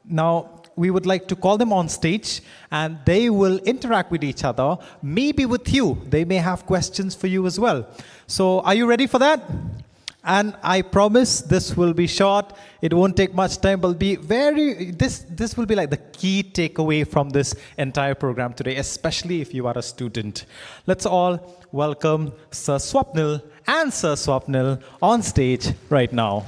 Now, we would like to call them on stage, and they will interact with each other, maybe with you. They may have questions for you as well. So, are you ready for that? And I promise this will be short. It won't take much time, but this will be like the key takeaway from this entire program today, especially if you are a student. Let's all welcome Sir Swapnil and Sir Swapnil on stage right now.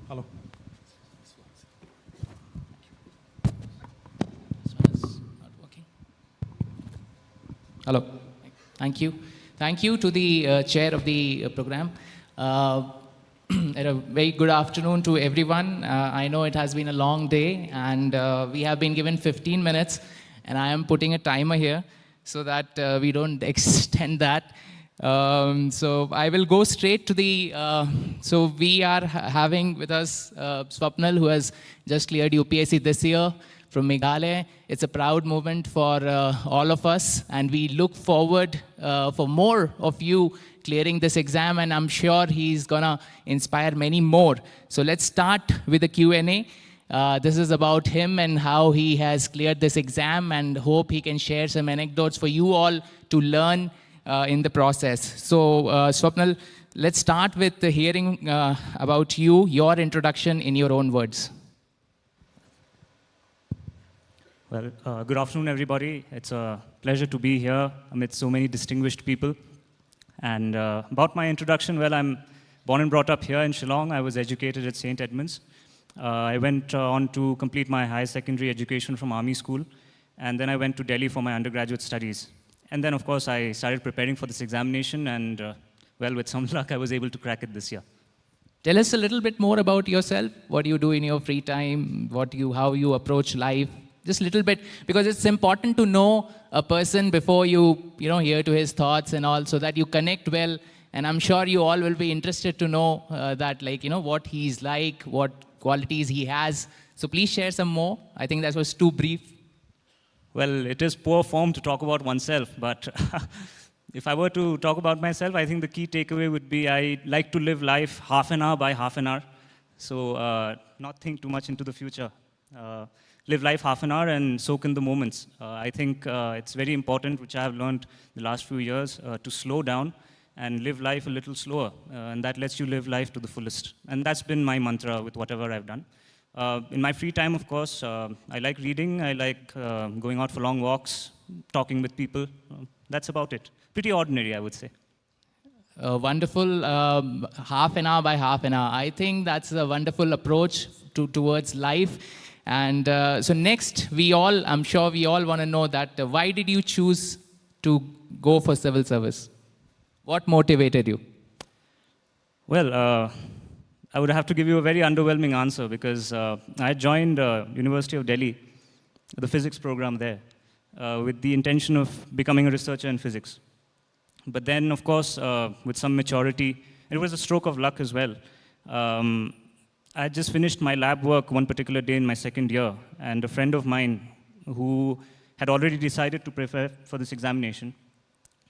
Hello. This one is not working. Hello. Thank you. Thank you to the chair of the program. A very good afternoon to everyone. I know it has been a long day, and we have been given 15 minutes, and I am putting a timer here so that we don't extend that. So I will go straight to the, so we are having with us Swapnil, who has just cleared UPSC this year from Meghalaya. It's a proud moment for all of us, and we look forward for more of you clearing this exam, and I'm sure he's gonna inspire many more. So let's start with the Q&A. This is about him and how he has cleared this exam, and hope he can share some anecdotes for you all to learn in the process. So Swapnil, let's start with hearing about you, your introduction in your own words. Well, good afternoon, everybody. It's a pleasure to be here amidst so many distinguished people. And about my introduction, well, I'm born and brought up here in Shillong. I was educated at St. Edmunds. I went on to complete my higher secondary education from Army School, and then I went to Delhi for my undergraduate studies. And then, of course, I started preparing for this examination, and well, with some luck, I was able to crack it this year. Tell us a little bit more about yourself. What do you do in your free time? How you approach life? Just a little bit, because it's important to know a person before you hear to his thoughts and all, so that you connect well. And I'm sure you all will be interested to know that, what he's like, what qualities he has. So please share some more. I think that was too brief. Well, it is poor form to talk about oneself, but if I were to talk about myself, I think the key takeaway would be I like to live life half an hour by half an hour. So not think too much into the future. Live life half an hour and soak in the moments. I think it's very important, which I have learned the last few years, to slow down and live life a little slower. And that lets you live life to the fullest. And that's been my mantra with whatever I've done. In my free time, of course, I like reading. I like going out for long walks, talking with people. That's about it. Pretty ordinary, I would say. Wonderful, half an hour by half an hour. I think that's a wonderful approach towards life. And so next, I'm sure we all want to know that why did you choose to go for civil service? What motivated you? Well, I would have to give you a very underwhelming answer because I joined University of Delhi, the physics program there, with the intention of becoming a researcher in physics. But then, of course, with some maturity, it was a stroke of luck as well. I had just finished my lab work one particular day in my second year, and a friend of mine who had already decided to prepare for this examination,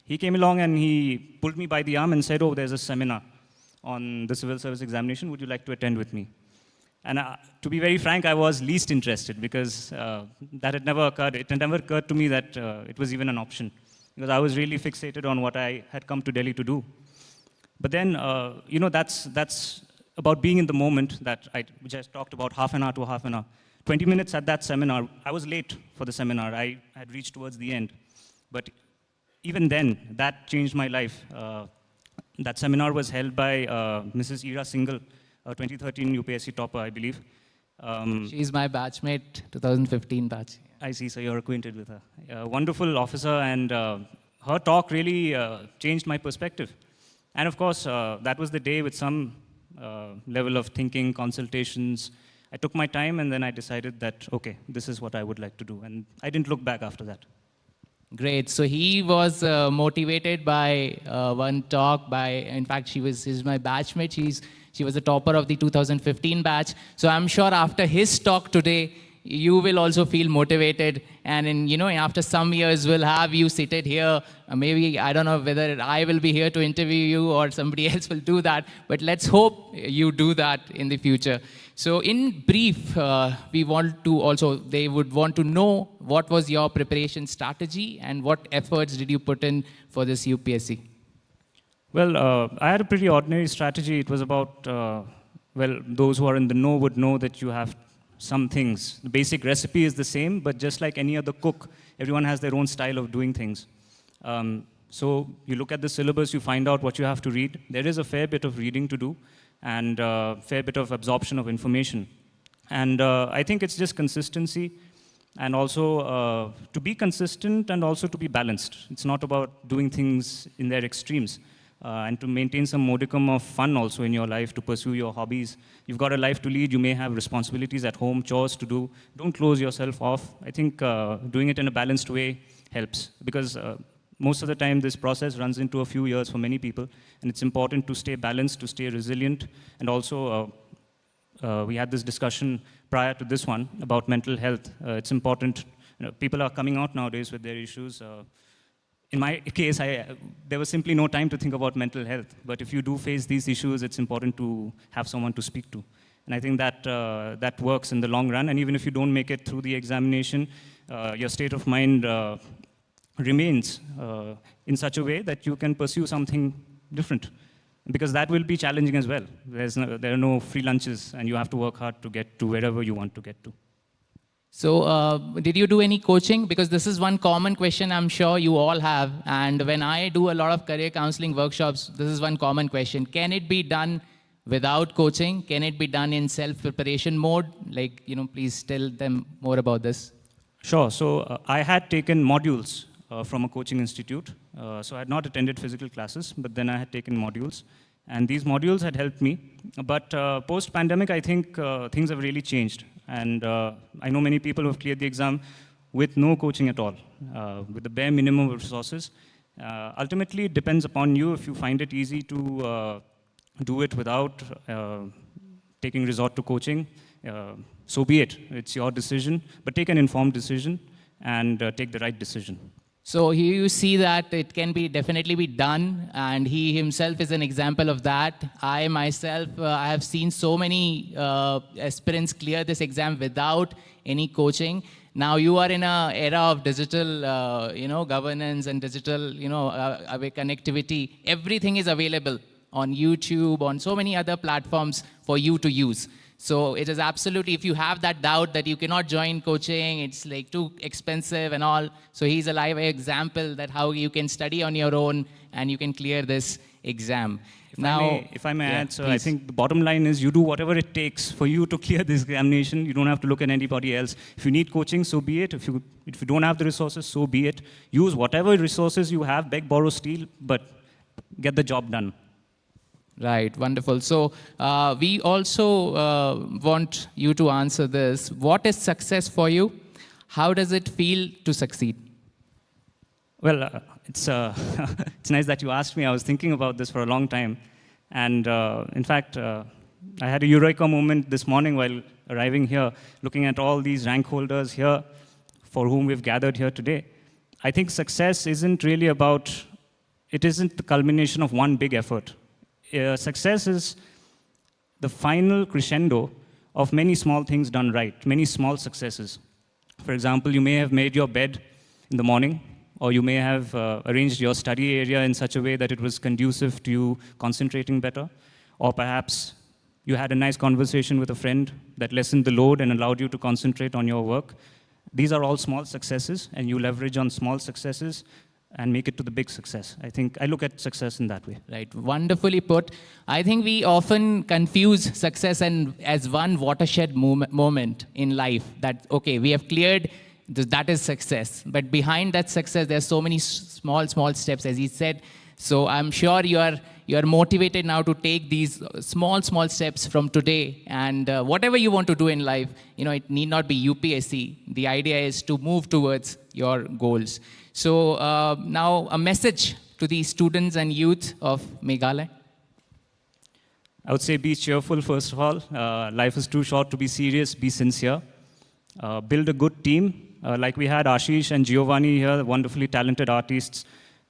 he came along and he pulled me by the arm and said, "Oh, there's a seminar on the civil service examination. Would you like to attend with me?" And to be very frank, I was least interested because that had never occurred. It had never occurred to me that it was even an option, because I was really fixated on what I had come to Delhi to do. But then, that's about being in the moment which I talked about, half an hour to half an hour. 20 minutes at that seminar, I was late for the seminar. I had reached towards the end. But even then, that changed my life. That seminar was held by Mrs. Ira Singhal, a 2013 UPSC topper, I believe. She's my batchmate, 2015 batch. I see, so you're acquainted with her. A wonderful officer, and her talk really changed my perspective. And of course, that was the day with some level of thinking, consultations. I took my time, and then I decided that, okay, this is what I would like to do. And I didn't look back after that. Great. So he was motivated by one talk in fact, she's my batchmate. She was the topper of the 2015 batch. So I'm sure after his talk today, you will also feel motivated. And after some years, we'll have you seated here. Maybe, I don't know whether I will be here to interview you or somebody else will do that. But let's hope you do that in the future. So in brief, they would want to know what was your preparation strategy and what efforts did you put in for this UPSC? Well, I had a pretty ordinary strategy. It was about, those who are in the know would know that you have some things. The basic recipe is the same, but just like any other cook, everyone has their own style of doing things. So you look at the syllabus, you find out what you have to read. There is a fair bit of reading to do and a fair bit of absorption of information. And I think it's just consistency and also to be consistent and also to be balanced. It's not about doing things in their extremes. And to maintain some modicum of fun also in your life, to pursue your hobbies. You've got a life to lead, you may have responsibilities at home, chores to do. Don't close yourself off. I think doing it in a balanced way helps, because most of the time this process runs into a few years for many people, and it's important to stay balanced, to stay resilient, and also we had this discussion prior to this one about mental health. It's important. People are coming out nowadays with their issues. In my case, there was simply no time to think about mental health. But if you do face these issues, it's important to have someone to speak to. And I think that that works in the long run. And even if you don't make it through the examination, your state of mind remains in such a way that you can pursue something different. Because that will be challenging as well. There are no free lunches, and you have to work hard to get to wherever you want to get to. So did you do any coaching? Because this is one common question I'm sure you all have. And when I do a lot of career counseling workshops, this is one common question. Can it be done without coaching? Can it be done in self-preparation mode? Please tell them more about this. Sure. So I had taken modules from a coaching institute. So I had not attended physical classes, but then I had taken modules. And these modules had helped me. But post-pandemic, I think things have really changed. And I know many people who have cleared the exam with no coaching at all, with the bare minimum of resources. Ultimately, it depends upon you. If you find it easy to do it without taking resort to coaching, so be it. It's your decision. But take an informed decision and take the right decision. So here you see that it can be definitely be done, and he himself is an example of that. I myself, I have seen so many aspirants clear this exam without any coaching. Now you are in an era of digital, governance and digital, connectivity. Everything is available on YouTube, on so many other platforms for you to use. So it is absolutely, if you have that doubt that you cannot join coaching, it's like too expensive and all. So he's a live example that how you can study on your own and you can clear this exam. If I may add, so I think the bottom line is you do whatever it takes for you to clear this examination. You don't have to look at anybody else. If you need coaching, so be it. If you don't have the resources, so be it. Use whatever resources you have, beg, borrow, steal, but get the job done. Right, wonderful. So we also want you to answer this. What is success for you? How does it feel to succeed? Well, it's nice that you asked me. I was thinking about this for a long time. And in fact, I had a eureka moment this morning while arriving here, looking at all these rank holders here for whom we've gathered here today. I think success isn't really about, it isn't the culmination of one big effort. Success is the final crescendo of many small things done right, many small successes. For example, you may have made your bed in the morning, or you may have arranged your study area in such a way that it was conducive to you concentrating better, or perhaps you had a nice conversation with a friend that lessened the load and allowed you to concentrate on your work. These are all small successes, and you leverage on small successes and make it to the big success. I think I look at success in that way. Right, wonderfully put. I think we often confuse success as one watershed moment in life, that, okay, we have cleared, that is success. But behind that success, there's so many small steps, as he said. So I'm sure you are motivated now to take these small steps from today, and whatever you want to do in life, it need not be UPSC. The idea is to move towards your goals. So now a message to the students and youth of Meghalaya. I would say be cheerful, first of all. Life is too short to be serious, be sincere. Build a good team. Like we had Ashish and Giovanni here, wonderfully talented artists.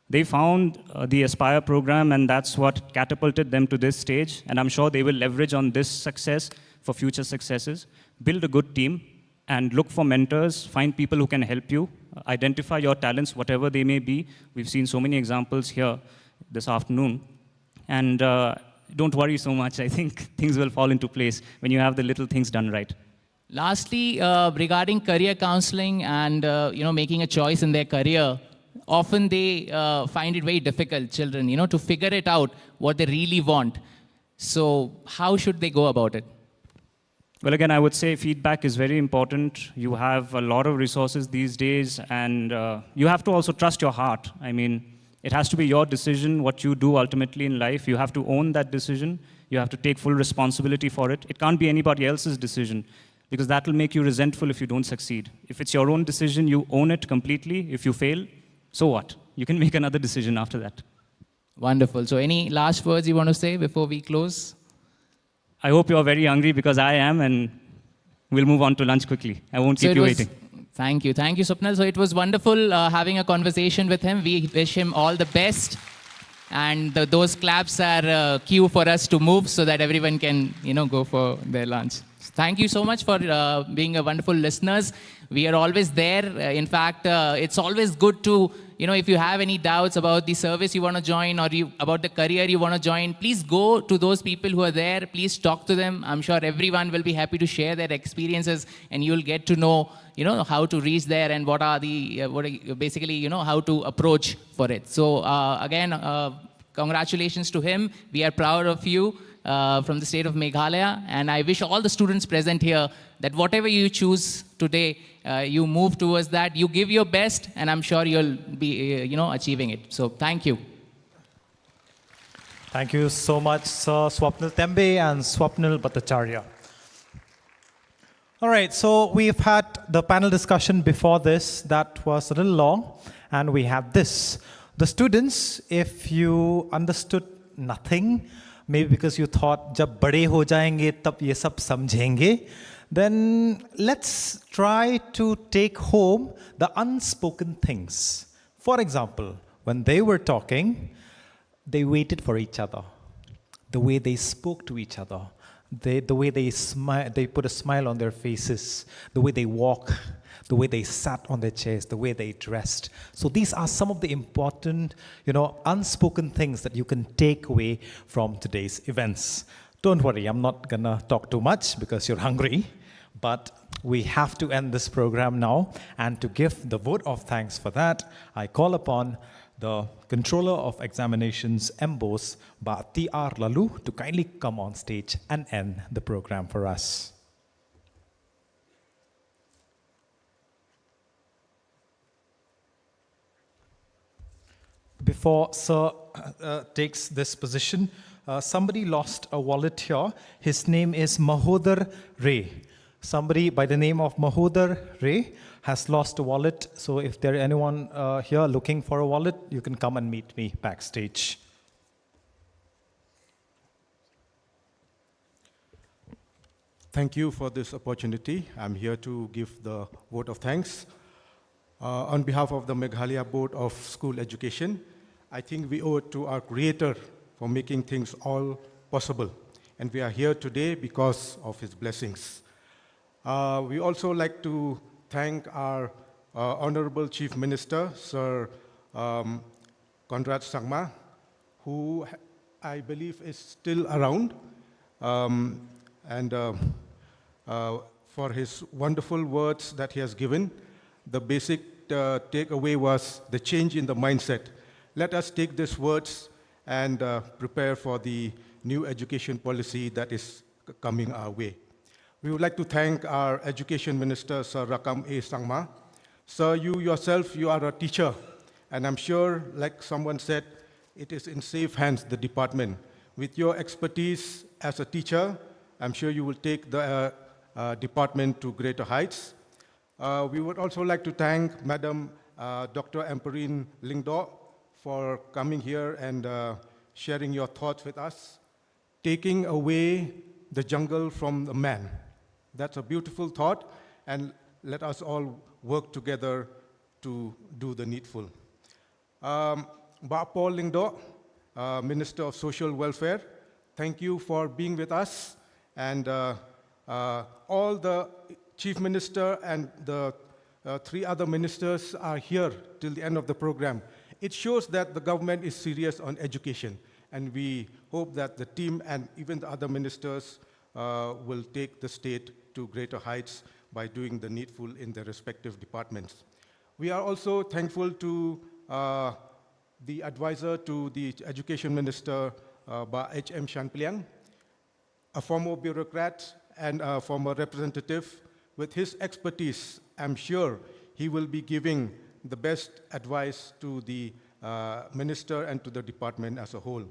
They found the Aspire program, and that's what catapulted them to this stage. And I'm sure they will leverage on this success for future successes. Build a good team and look for mentors. Find people who can help you. Identify your talents, whatever they may be. We've seen so many examples here this afternoon. And don't worry so much. I think things will fall into place when you have the little things done right. Lastly, regarding career counseling and making a choice in their career, often they find it very difficult, children, to figure it out what they really want. So how should they go about it? Well, again, I would say feedback is very important. You have a lot of resources these days, and you have to also trust your heart. I mean, it has to be your decision, what you do ultimately in life. You have to own that decision. You have to take full responsibility for it. It can't be anybody else's decision, because that will make you resentful if you don't succeed. If it's your own decision, you own it completely. If you fail, so what? You can make another decision after that. Wonderful. So any last words you want to say before we close? I hope you're very hungry, because I am, and we'll move on to lunch quickly. I won't keep you waiting. Thank you, Swapnil. So it was wonderful having a conversation with him. We wish him all the best. And those claps are cue for us to move so that everyone can, go for their lunch. Thank you so much for being a wonderful listeners. We are always there. In fact, it's always good to, if you have any doubts about the service you want to join or about the career you want to join, please go to those people who are there. Please talk to them. I'm sure everyone will be happy to share their experiences, and you'll get to know, how to reach there and what are basically, how to approach for it. So again, congratulations to him. We are proud of you. From the state of Meghalaya, and I wish all the students present here that whatever you choose today, you move towards that, you give your best, and I'm sure you'll be, achieving it. So thank you. Thank you so much, Sir Swapnil Tembe and Swapnil Bhattacharya. All right, so we've had the panel discussion before this. That was a little long, and we have this. The students, if you understood nothing, maybe because you thought जब बड़े हो जाएंगे तब ये सब समझेंगे, then let's try to take home the unspoken things. For example, when they were talking, they waited for each other. The way they spoke to each other, the way they smile, they put a smile on their faces, the way they walk, the way they sat on their chairs, the way they dressed. So these are some of the important, unspoken things that you can take away from today's events. Don't worry, I'm not gonna talk too much because you're hungry, but we have to end this program now. And to give the vote of thanks for that, I call upon the Controller of Examinations, MBOSE, T.R. Lalu, to kindly come on stage and end the program for us. Before Sir takes this position, somebody lost a wallet here. His name is Mahodar Ray. Somebody by the name of Mahodar Ray has lost a wallet. So if there anyone here looking for a wallet, you can come and meet me backstage. Thank you for this opportunity. I'm here to give the vote of thanks. On behalf of the Meghalaya Board of School Education, I think we owe it to our Creator for making things all possible. And we are here today because of His blessings. We also like to thank our Honorable Chief Minister, Sir Conrad Sangma, who I believe is still around, and for his wonderful words that he has given. The basic takeaway was the change in the mindset. Let us take these words and prepare for the new education policy that is coming our way. We would like to thank our Education Minister, Sir Rakam A. Sangma. Sir, you yourself, you are a teacher, and I'm sure, like someone said, it is in safe hands, the department. With your expertise as a teacher, I'm sure you will take the department to greater heights. We would also like to thank Madam Dr. Amperine Lingdo for coming here and sharing your thoughts with us, taking away the jungle from the man. That's a beautiful thought, and let us all work together to do the needful. Paul Lingdo, Minister of Social Welfare, thank you for being with us, and all the Chief Minister and the 3 other ministers are here till the end of the program. It shows that the government is serious on education, and we hope that the team and even the other ministers will take the state to greater heights by doing the needful in their respective departments. We are also thankful to the advisor to the Education Minister, H.M. Shanpliang, a former bureaucrat and a former representative. With his expertise, I'm sure he will be giving the best advice to the minister and to the department as a whole.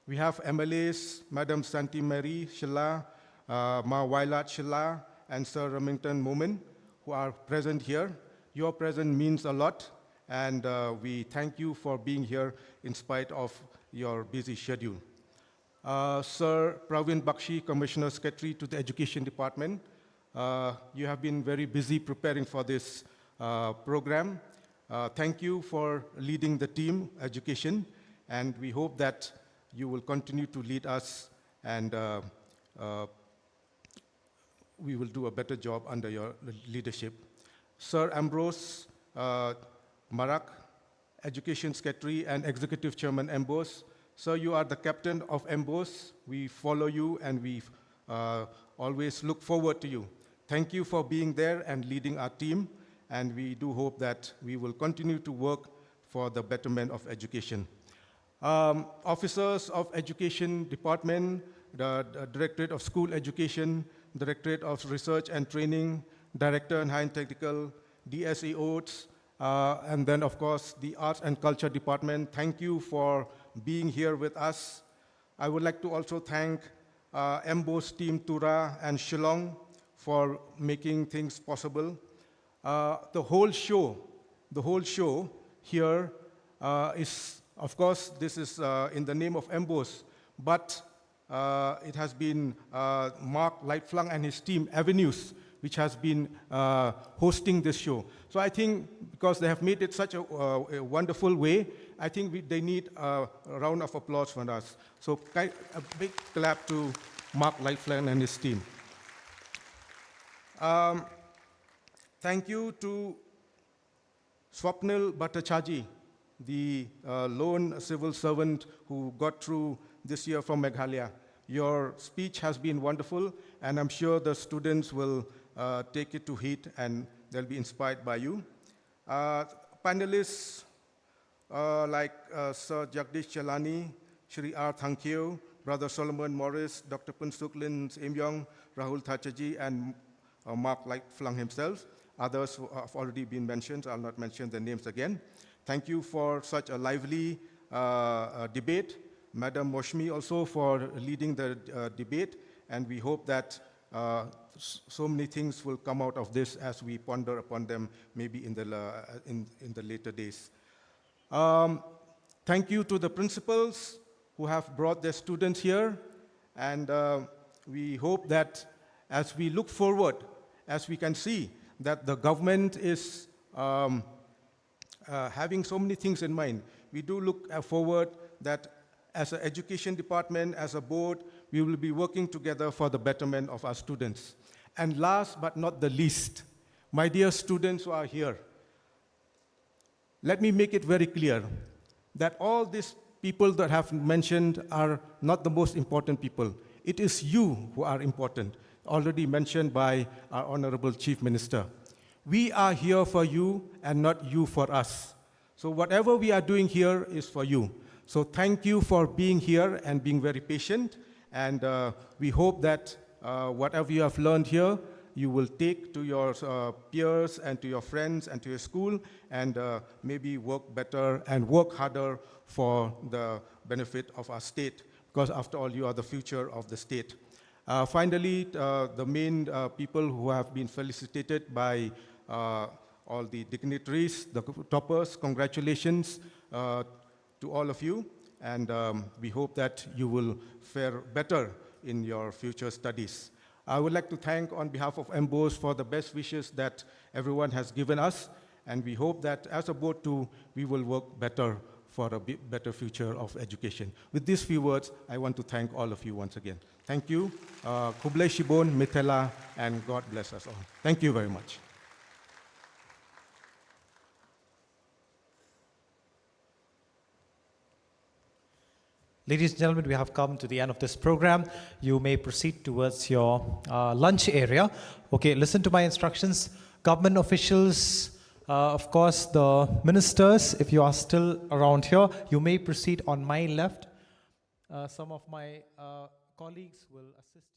We have MLAs, Madam Santi Mary Shilla, Ma Wailat Shilla, and Sir Remington Momin, who are present here. Your presence means a lot, and we thank you for being here in spite of your busy schedule. Sir Praveen Bakshi, Commissioner Secretary to the Education Department, you have been very busy preparing for this program. Thank you for leading the team, education, and we hope that you will continue to lead us, and we will do a better job under your leadership. Sir Ambrose Marak, Education Secretary and Executive Chairman, MBOSE. Sir, you are the captain of MBOSE. We follow you, and we always look forward to you. Thank you for being there and leading our team, and we do hope that we will continue to work for the betterment of education. Officers of Education Department, the Directorate of School Education, Directorate of Research and Training, Director and High and Technical, DSEOs, and then of course the Arts and Culture Department. Thank you for being here with us. I would like to also thank MBOSE team Tura and Shillong for making things possible. The whole show here is, of course, this is in the name of MBOSE, but It has been Mark Lightflung and his team, Avenues, which has been hosting this show. So I think because they have made it such a wonderful way, I think they need a round of applause from us. So a big clap to Mark Lightflung and his team. Thank you to Swapnil Bhattacharjee, the lone civil servant who got through this year from Meghalaya. Your speech has been wonderful, and I'm sure the students will take it to heat and they'll be inspired by you. Panelists like Sir Jagdish Chalani, Shri R. Thankyo, Brother Solomon Morris, Dr. Punsuk Lin Imyong, Rahul Thachaji, and Mark Lightflung himself. Others who have already been mentioned, I'll not mention their names again. Thank you for such a lively debate. Madam Moshmi also for leading the debate, and we hope that so many things will come out of this as we ponder upon them maybe in the later days. Thank you to the principals who have brought their students here, and we hope that as we look forward, as we can see that the government is having so many things in mind, we do look forward that as an education department, as a board, we will be working together for the betterment of our students. And last but not the least, my dear students who are here, let me make it very clear that all these people that have mentioned are not the most important people. It is you who are important, already mentioned by our Honorable Chief Minister. We are here for you and not you for us. So whatever we are doing here is for you. So thank you for being here and being very patient. And we hope that whatever you have learned here, you will take to your peers and to your friends and to your school and maybe work better and work harder for the benefit of our state, because after all, you are the future of the state. Finally, the main people who have been felicitated by all the dignitaries, the toppers, congratulations to all of you, and we hope that you will fare better in your future studies. I would like to thank on behalf of MBOSE for the best wishes that everyone has given us, and we hope that as a board too, we will work better for a better future of education. With these few words, I want to thank all of you once again. Thank you. Kublai Shibon, Mithela, and God bless us all. Thank you very much. Ladies and gentlemen, we have come to the end of this program. You may proceed towards your lunch area. Okay, listen to my instructions. Government officials, of course, the ministers, if you are still around here, you may proceed on my left. Some of my colleagues will assist you.